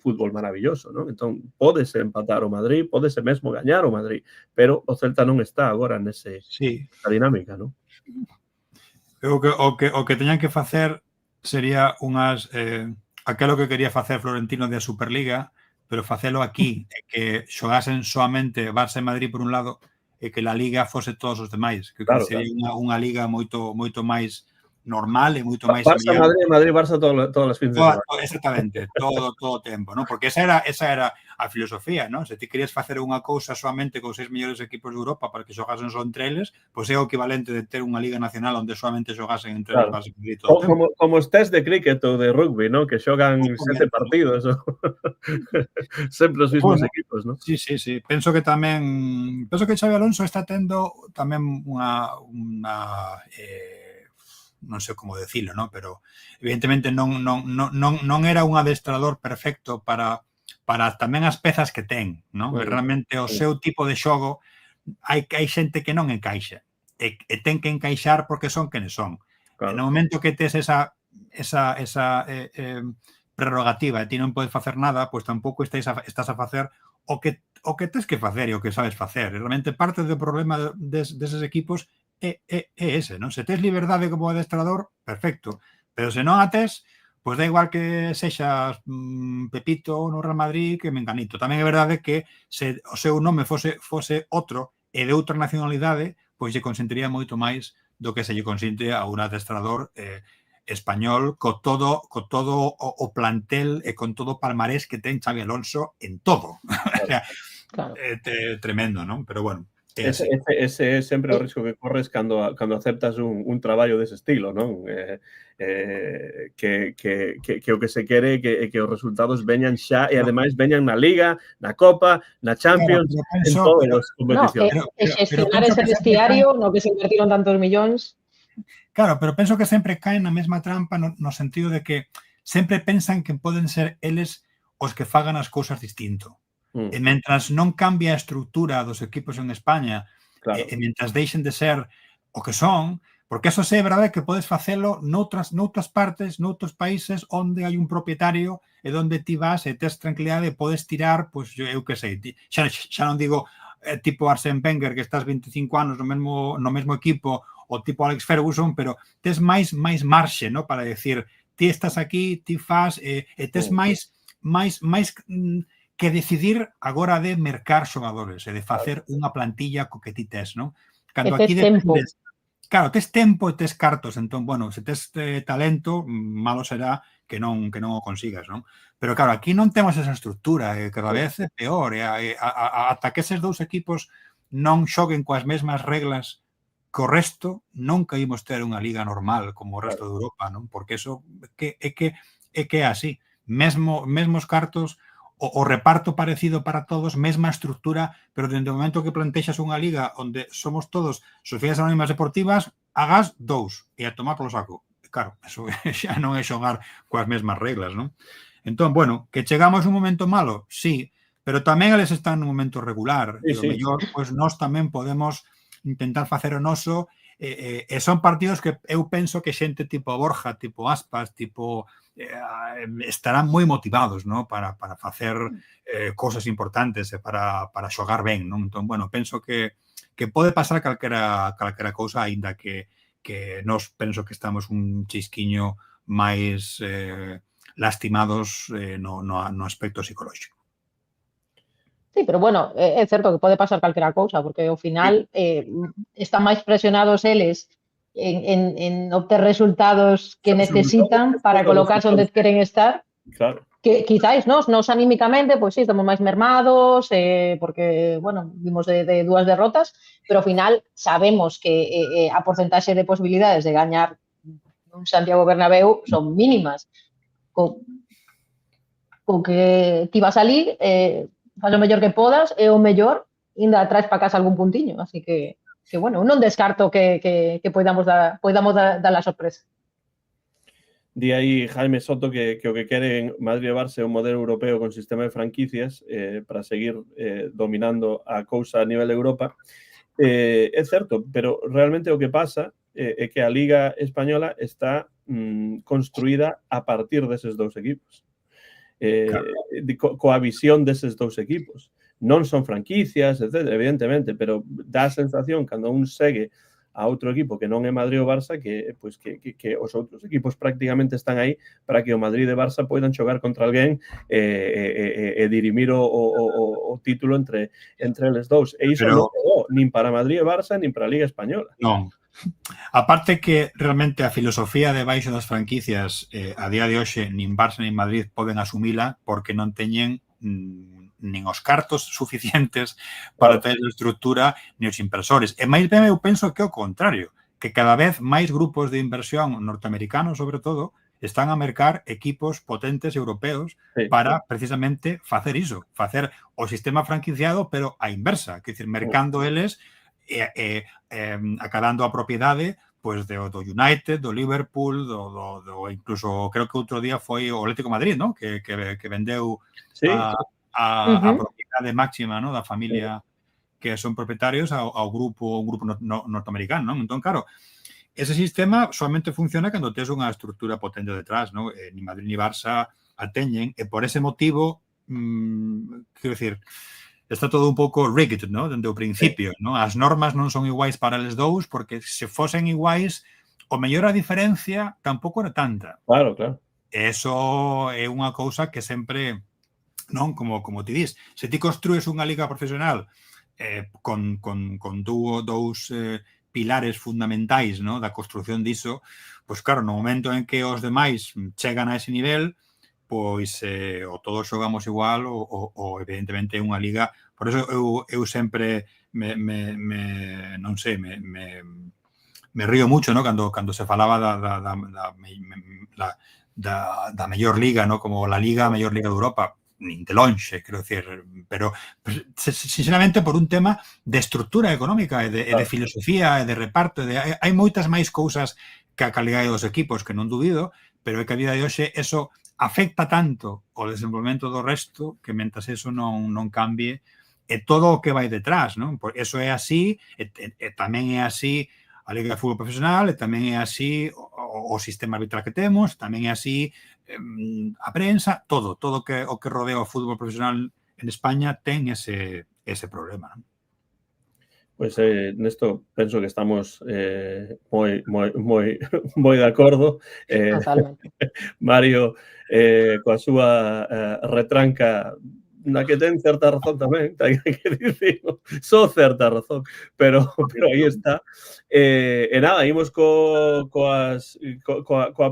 fútbol maravilloso, non? Entón, pódese empatar o Madrid, pódese mesmo gañar o Madrid, pero o Celta non está agora nesa dinámica, non? O que teñan que facer sería unhas... aquelo que quería facer Florentino de Superliga, pero facelo aquí, que xogasen soamente Barça e Madrid por un lado e que a Liga fose todos os demais. Que sería unha Liga moito máis normal e moito máis Barça, Madrid, Madrid-Barça todas as fins de semana. Exactamente, todo o tempo, ¿no? Porque esa era a filosofía, ¿no? Se ti querías facer unha cousa soamente con 6 mellores equipos de Europa para que xogasen só entre eles, pois é o equivalente de ter unha Liga Nacional onde soamente xogasen entre os Barça e Madrid todo o tempo. Como os test de cricket ou de rugby, ¿no? Que xogan 7 partidos. Sempre os mismos equipos, ¿no? Sí. Penso que Xabi Alonso está tendo tamén unha non sei como decirlo, ¿no? Pero evidentemente non era un adestrador perfecto para tamén as pezas que ten, ¿no? Realmente o seu tipo de xogo hai xente que non encaixa e ten que encaixar porque son quenes son. No momento que tes esa prerrogativa e ti non podes facer nada, pois tampouco estás a facer o que tes que facer e o que sabes facer. Realmente parte do problema deses equipos é ese, non? Se tes liberdade como adestrador, perfecto, pero se non a tes, pois da igual que sexas Pepito no Real Madrid que Menganito. Tamén é verdade que se o seu nome fose outro e de outra nacionalidade, pois lle consentiría moito máis do que se lle consinte a un adestrador español co todo o plantel e con todo o palmarés que ten Xabi Alonso en todo. O sea, tremendo, non? Pero bueno, ese é sempre o risco que corres cando aceptas un traballo dese estilo, non? Que o que se quere é que os resultados veñan xa e ademais veñan na Liga, na Copa, na Champions, en todas as competicións. Xestionar ese vestiario no que se invertiron tantos millóns. Claro, pero penso que sempre caen na mesma trampa no sentido de que sempre pensan que poden ser eles os que fagan as cousas distinto. E mentras non cambia a estrutura dos equipos en España e mentras deixen de ser o que son, porque eso é verdade que podes facelo noutras partes, noutros países onde hai un propietario e onde ti vas e tes tranquilidade e podes tirar, pois eu que sei, xa non digo tipo Arsène Wenger que estás 25 anos no mesmo equipo ou tipo Alex Ferguson, pero tes máis marxe, ¿no? Para decir, ti estás aquí, ti faz e tes máis que decidir agora de mercar xogadores e de facer unha plantilla co que ti tes, non? Cando aquí dependes... Claro, tes tempo e tes cartos, entón, bueno, se tes talento, malo será que non o consigas, non? Pero claro, aquí non temos esa estrutura, cada vez é peor, ata que eses dous equipos non xoguen coas mesmas reglas que o resto, nunca imos ter unha liga normal como o resto de Europa, non? Porque eso é que é así. Mesmos cartos, o reparto parecido para todos, mesma estructura, pero dentro do momento que plantexas unha liga onde somos todos sociedades anónimas deportivas, hagas 2 e a tomar polo saco. Claro, eso xa non é xogar coas mesmas reglas, non? Entón, bueno, que chegamos un momento malo, sí, pero tamén eles están nun momento regular. E o mellor, pois nós tamén podemos intentar facer o noso e son partidos que eu penso que xente tipo Borja, tipo Aspas, tipo... estarán moi motivados, ¿no? Para facer cousas importantes e para xogar ben, non? Entón, bueno, penso que pode pasar calquera cousa, aínda que nós penso que estamos un chisquiño máis lastimados no aspecto psicolóxico. Sí, pero bueno, é certo que pode pasar calquera cousa, porque ao final están máis presionados eles en obter resultados que necesitan para colocarse onde queren estar. Claro. Que quizáis nos anímicamente, pois sí, estamos máis mermados, porque, bueno, vimos de 2 derrotas, pero ao final sabemos que a porcentaxe de posibilidades de gañar un Santiago Bernabéu son mínimas. Co que ti vas ali, faz o mellor que podas e o mellor ainda traes para casa algún puntiño, así que bueno, non descarto que podamos dar a sorpresa. Di aí Jaime Soto que o que queren Madrid e Barça é un modelo europeo con sistema de franquicias para seguir dominando a cousa a nivel de Europa. É certo, pero realmente o que pasa é que a Liga Española está construída a partir deses dous equipos. Coa visión deses dous equipos. Non son franquicias, etc., evidentemente, pero dá a sensación cando un segue a outro equipo que non é Madrid ou Barça que os outros equipos prácticamente están aí para que o Madrid e Barça poidan xogar contra alguén e dirimir o título entre eles dous. E iso non é nin para Madrid e Barça nin para a Liga Española. Non. Aparte que realmente a filosofía debaixo das franquicias a día de hoxe nin Barça nin Madrid poden asumila porque non teñen nin os cartos suficientes para ter a estructura ni os inversores. E máis ben eu penso que é o contrario, que cada vez máis grupos de inversión norteamericanos, sobre todo, están a mercar equipos potentes europeos para precisamente facer iso, facer o sistema franquiciado, pero a inversa, que decir, mercando eles acabando a propiedade pois do United, do Liverpool, do incluso creo que outro día foi o Atlético de Madrid, ¿no? que vendeu a propiedade máxima, ¿no? Da familia que son propietarios ao grupo norteamericano, ¿no? Entón, claro, ese sistema solamente funciona cando tes unha estructura potente detrás, ¿no? Ni Madrid ni Barça a teñen, e por ese motivo, quero dicir, está todo un pouco rigged, ¿no? Dende o principio, ¿no? As normas non son iguais para eles dous, porque se fosen iguais, o mellor a diferencia tampouco era tanta. Claro, claro. Eso é unha cousa que sempre, non? Como ti dis, se ti construes unha liga profesional con dous pilares fundamentais, ¿no? Da construción diso, pois claro, no momento en que os demais chegan a ese nivel, pois o todos xogamos igual ou evidentemente é unha liga. Por eso eu sempre non sei, me río mucho, ¿no? Cando se falaba da mellor liga, ¿no? Como a mellor liga de Europa, nin de lonxe, quero dicir, pero sinceramente por un tema de estrutura económica e de filosofía e de reparto, hai moitas máis cousas que a calidade dos equipos, que non dubido, pero é que a vida de hoxe eso afecta tanto o desenvolvemento do resto que mentras eso non cambie e todo o que vai detrás, non? Por eso é así, e tamén é así a Liga de Fútbol Profesional, e tamén é así o sistema arbitral que temos, tamén é así a prensa, todo o que rodea o fútbol profesional en España ten ese problema, non? Pois nesto penso que estamos moi de acordo. Mario, coa súa retranca, na que ten certa razón tamén, hai que dicirlo, só certa razón, pero aí está. E nada, imos coa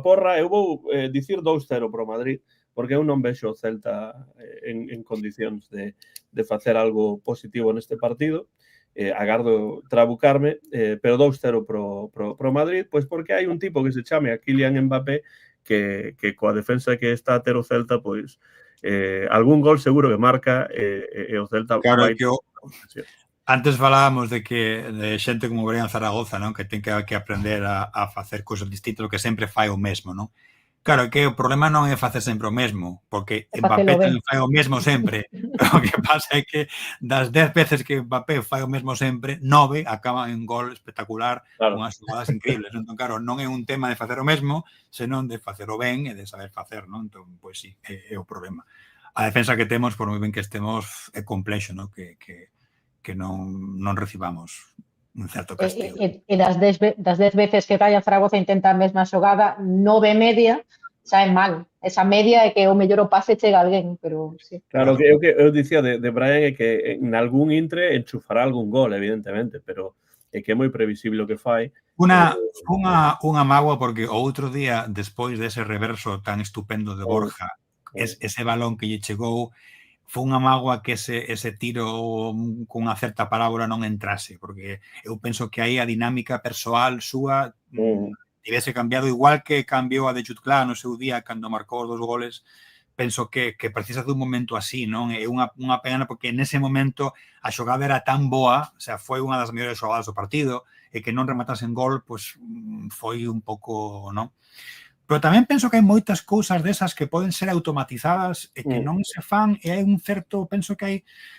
porra. Eu vou dicir 2-0 pro Madrid, porque eu non vexo o Celta en condicións de facer algo positivo neste partido. Agardo trabucarme, pero 2-0 pro Madrid, pois porque hai un tipo que se chame a Kylian Mbappé que coa defensa que está a ter o Celta, pois algún gol seguro que marca e o Celta claro, vai... Antes falábamos de xente como Brian Zaragoza, non? Que ten que aprender a facer cousas distintas, o que sempre fai o mesmo, non? Claro, que o problema non é facer sempre o mesmo, porque Mbappé tamén fai o mesmo sempre. O que pasa é que das 10 veces que Mbappé fai o mesmo sempre, 9 acaban en gol espectacular, unhas xogadas increíbles. Entón, claro, non é un tema de facer o mesmo, senón de facer o ben e de saber facer, non? Entón, pois sí, é o problema. A defensa que temos, por moi ben que estemos, é complexo, non? Que non recibamos un certo castigo. E das 10 veces que Brian Zaragoza intenta a mesma xogada, 9 media saen mal. Esa media é que o mellor o pase chega a alguén, pero sí. Claro, que eu dicía de Brian é que en algún intre enchufará algún gol, evidentemente, pero é que é moi previsible o que fai. Unha mágoa, porque o outro día, despois dese reverso tan estupendo de Borja, ese balón que lle chegou, foi unha mágoa que ese tiro con unha certa parábola non entrase, porque eu penso que aí a dinámica persoal súa tivese cambiado, igual que cambiou a de Jude Clah no seu día cando marcou os 2 goles. Penso que precisa dun momento así, non? É unha pena porque nese momento a xogada era tan boa, o sea, foi unha das mellores xogadas do partido, e que non rematase en gol, pois foi un pouco, non? Pero tamén penso que hai moitas cousas desas que poden ser automatizadas e que non se fan, e hai un certo, penso que hai,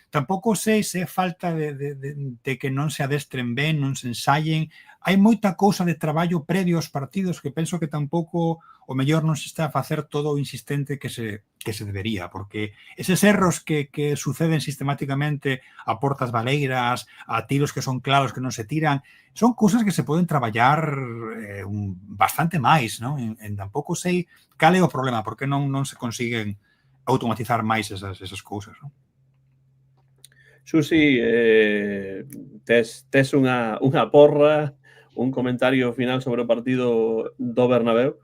tampouco sei se é falta de que non se adestren ben, non se ensayen, hai moita cousa de traballo previo aos partidos que penso que tampouco o mellor non se está a facer todo o insistente que se debería, porque eses erros que suceden sistemáticamente a portas baleiras, a tiros que son claros que non se tiran, son cousas que se poden traballar bastante máis, non? En tampouco sei cal é o problema, porque non se consiguen automatizar máis esas cousas, non? Susi, tes unha porra, un comentario final sobre o partido do Bernabéu?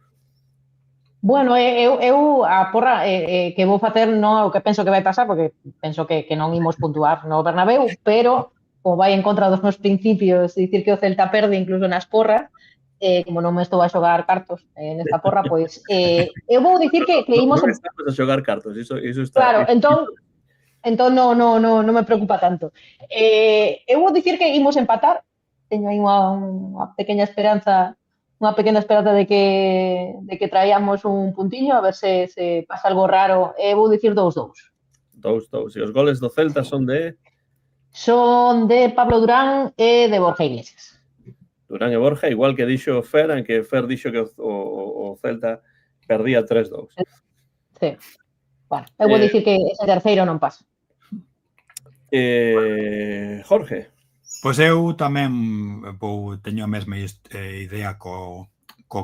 Bueno, eu a porra que vou facer non é o que penso que vai pasar, porque penso que non imos puntuar no Bernabéu, pero como vai en contra dos meus principios dicir que o Celta perde incluso nas porras, como non me estou a xogar cartos nesta porra, pois eu vou dicir que imos... Non estamos a xogar cartos, iso está... Claro, entón non me preocupa tanto. Eu vou dicir que imos empatar, teño aí unha pequena esperanza de que traíamos un puntiño, a ver se pasa algo raro. Vou dicir 2-2. 2-2. E os goles do Celta son de... Son de Pablo Durán e de Borja Iglesias. Durán e Borja, igual que dixo Fer, en que Fer dixo que o Celta perdía 3-2. Sí. Bueno, eu vou dicir que ese terceiro non pasa. Jorge. Pois eu tamén teño a mesma idea co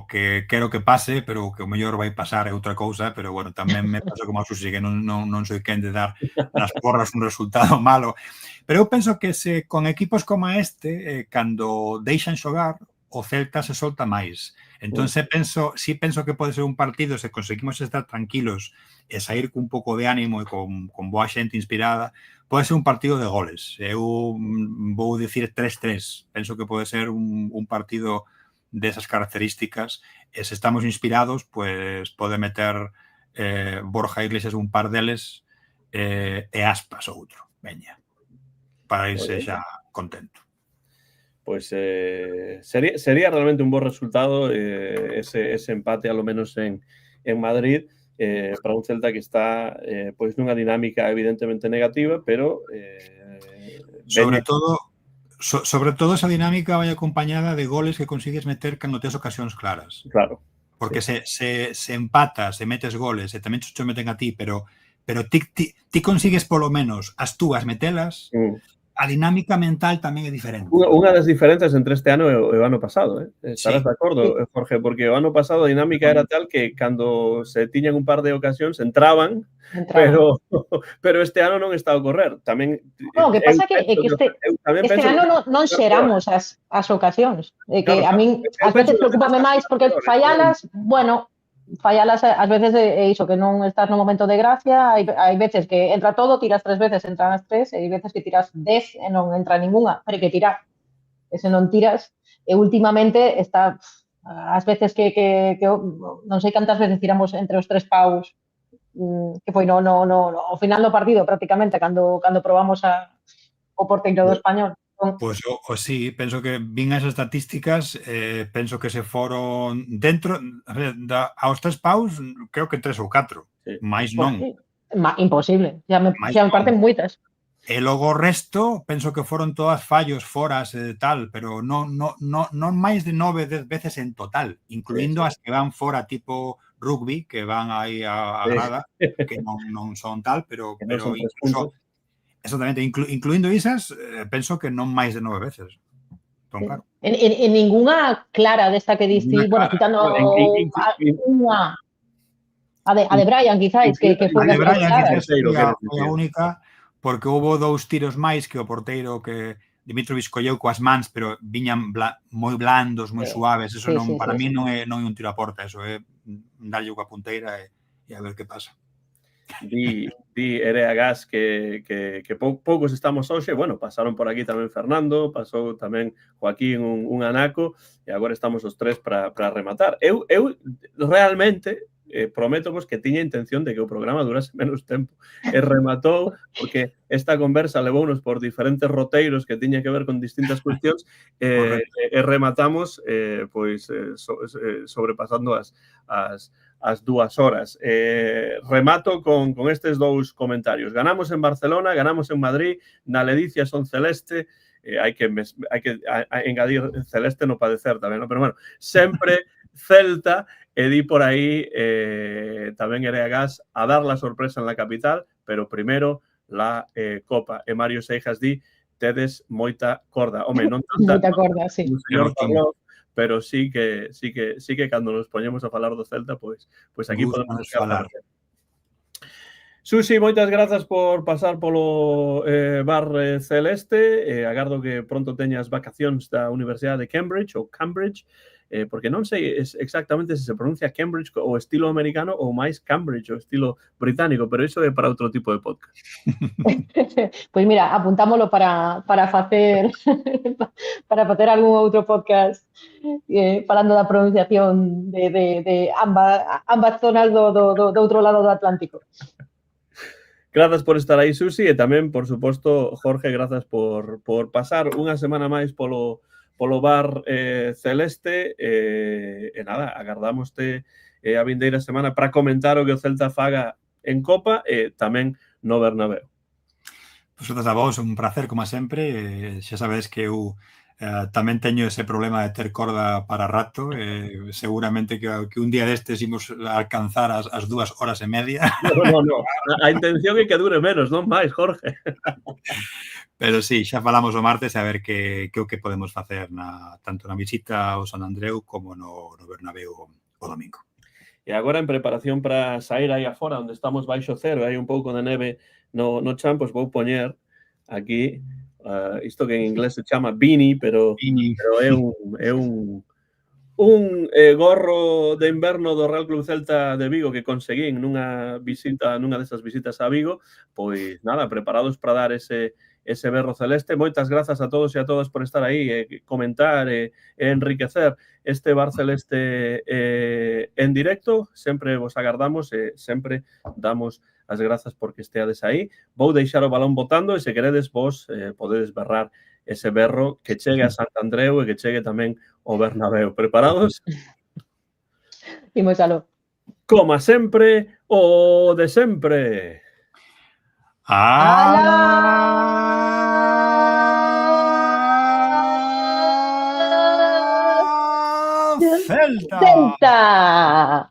que quero que pase, pero que o mellor vai pasar é outra cousa, pero bueno, tamén me pasa como a Susi, que non soy quen de dar nas porras un resultado malo. Pero eu penso que se con equipos como este, cando deixan xogar, o Celta se solta máis. Entón, penso que pode ser un partido, se conseguimos estar tranquilos e sair cun pouco de ánimo e con boa xente inspirada, pode ser un partido de goles. Eu vou dicir 3-3. Penso que pode ser un partido desas características, e se estamos inspirados, pues pode meter Borja Iglesias un par deles e Aspas outro. Veña, para irse xa contento. Pues sería realmente un bo resultado ese empate, a lo menos en Madrid, para un Celta que está pues nunha dinámica evidentemente negativa, pero sobre todo esa dinámica vai acompañada de goles que consigues meter cando tes ocasións claras. Claro. Porque sí. se empatas, se metes goles, e tamén te meten a ti, pero ti consigues polo menos as túas metelas, a dinámica mental tamén é diferente. Unha das diferenzas entre este ano e o ano pasado, estarás de acordo, Jorge, porque o ano pasado a dinámica era tal que cando se tiñan un par de ocasións entraban. Pero este ano non está a ocorrer. Tamén o que pasa é que este ano non xeramos as ocasións. Que a min ás veces preocupame máis porque fallalas, bueno, fallalas ás veces é iso, que non estás no momento de gracia, hai veces que entra todo, tiras 3 veces, entran as 3, e hai veces que tiras 10 e non entra ninguna, pero hai que tirar. E se non tiras, e últimamente está, ás veces que non sei cantas veces tiramos entre os 3 paus, que foi no final do partido prácticamente, cando probamos o porteiro do Español. Pois sí, penso que vin as estatísticas, penso que se foron dentro aos 3 paus, creo que 3 ou 4, máis non. Imposible, xa me parten moitas. E logo o resto, penso que foron todas fallos, foras e tal, pero non máis de 9 veces en total, incluindo as que van fora tipo rugby, que van aí a grada, que non son tal, pero incluso... Exactamente, incluindo esas, penso que non máis de 9 veces. Entón, claro. En ninguna clara desta que diste, bueno, quitando unha... A de Brian, quizáis, que foi a de Brian, quizáis, foi a única, porque houve 2 tiros máis que o porteiro que Dimitrovic colleu coas mans, pero viñan moi blandos, moi suaves. Eso para mí non é un tiro a porta, eso é darlle coa punteira e a ver que pasa. Di Ereagás que poucos estamos hoxe, bueno, pasaron por aquí tamén Fernando, pasou tamén Joaquín un anaco, e agora estamos os 3 para rematar. Eu realmente prométovos que tiña intención de que o programa durase menos tempo. E rematou, porque esta conversa levounos por diferentes roteiros que tiña que ver con distintas cuestións, e rematamos sobrepasando as 2 horas. Remato con estes 2 comentarios. Ganamos en Barcelona, ganamos en Madrid, na ledicia son celeste, hai que engadir celeste no padecer tamén, ¿no? Pero bueno, sempre Celta, e di por aí tamén Ereagás a dar la sorpresa en la capital, pero primero la Copa. E Mario Seijas di, tedes moita corda. Home, non tanta, Moita corda, sí. o señor Parlov, pero sí que cando nos poñemos a falar do Celta, pois aquí podemos falar. Susi, moitas grazas por pasar polo bar Celeste. Agardo que pronto teñas vacacións da Universidade de Cambridge ou Cambridge, porque non sei exactamente se pronuncia Cambridge o estilo americano ou máis Cambridge o estilo británico, pero iso é para outro tipo de podcast. Pois mira, apuntámoslo para facer para facer algún outro podcast falando da pronunciación de ambas zonas do outro lado do Atlántico. Grazas por estar aí, Susi, e tamén, por suposto, Jorge, grazas por pasar unha semana máis polo bar Celeste, e nada, agardámoste a vindeira semana para comentar o que o Celta faga en Copa e tamén no Bernabéu. Pois grazas a vos, un placer, como sempre. Xa sabedes que eu tamén teño ese problema de ter corda para rato. Seguramente que un día destes imos alcanzar as 2 horas e media. No. A intención é que dure menos, non máis, Jorge. Pero sí, xa falamos o martes a ver que o que podemos facer tanto na visita ao San Andreu como no Bernabéu o domingo. E agora, en preparación para sair aí afora, onde estamos baixo cero, hai un pouco de neve no chan, pois vou poñer aquí isto que en inglés se chama beanie, pero é un gorro de inverno do Real Club Celta de Vigo que conseguín nunha desas visitas a Vigo. Pois nada, preparados para dar ese berro celeste. Moitas grazas a todos e a todas por estar aí, comentar e enriquecer este bar celeste en directo. Sempre vos agardamos e sempre damos as grazas porque esteades aí. Vou deixar o balón botando e se queredes vos podedes berrar ese berro que chegue a Sant Andreu e que chegue tamén ao Bernabéu. Preparados? Imos aló. Como sempre, o de sempre. Celta! Celta!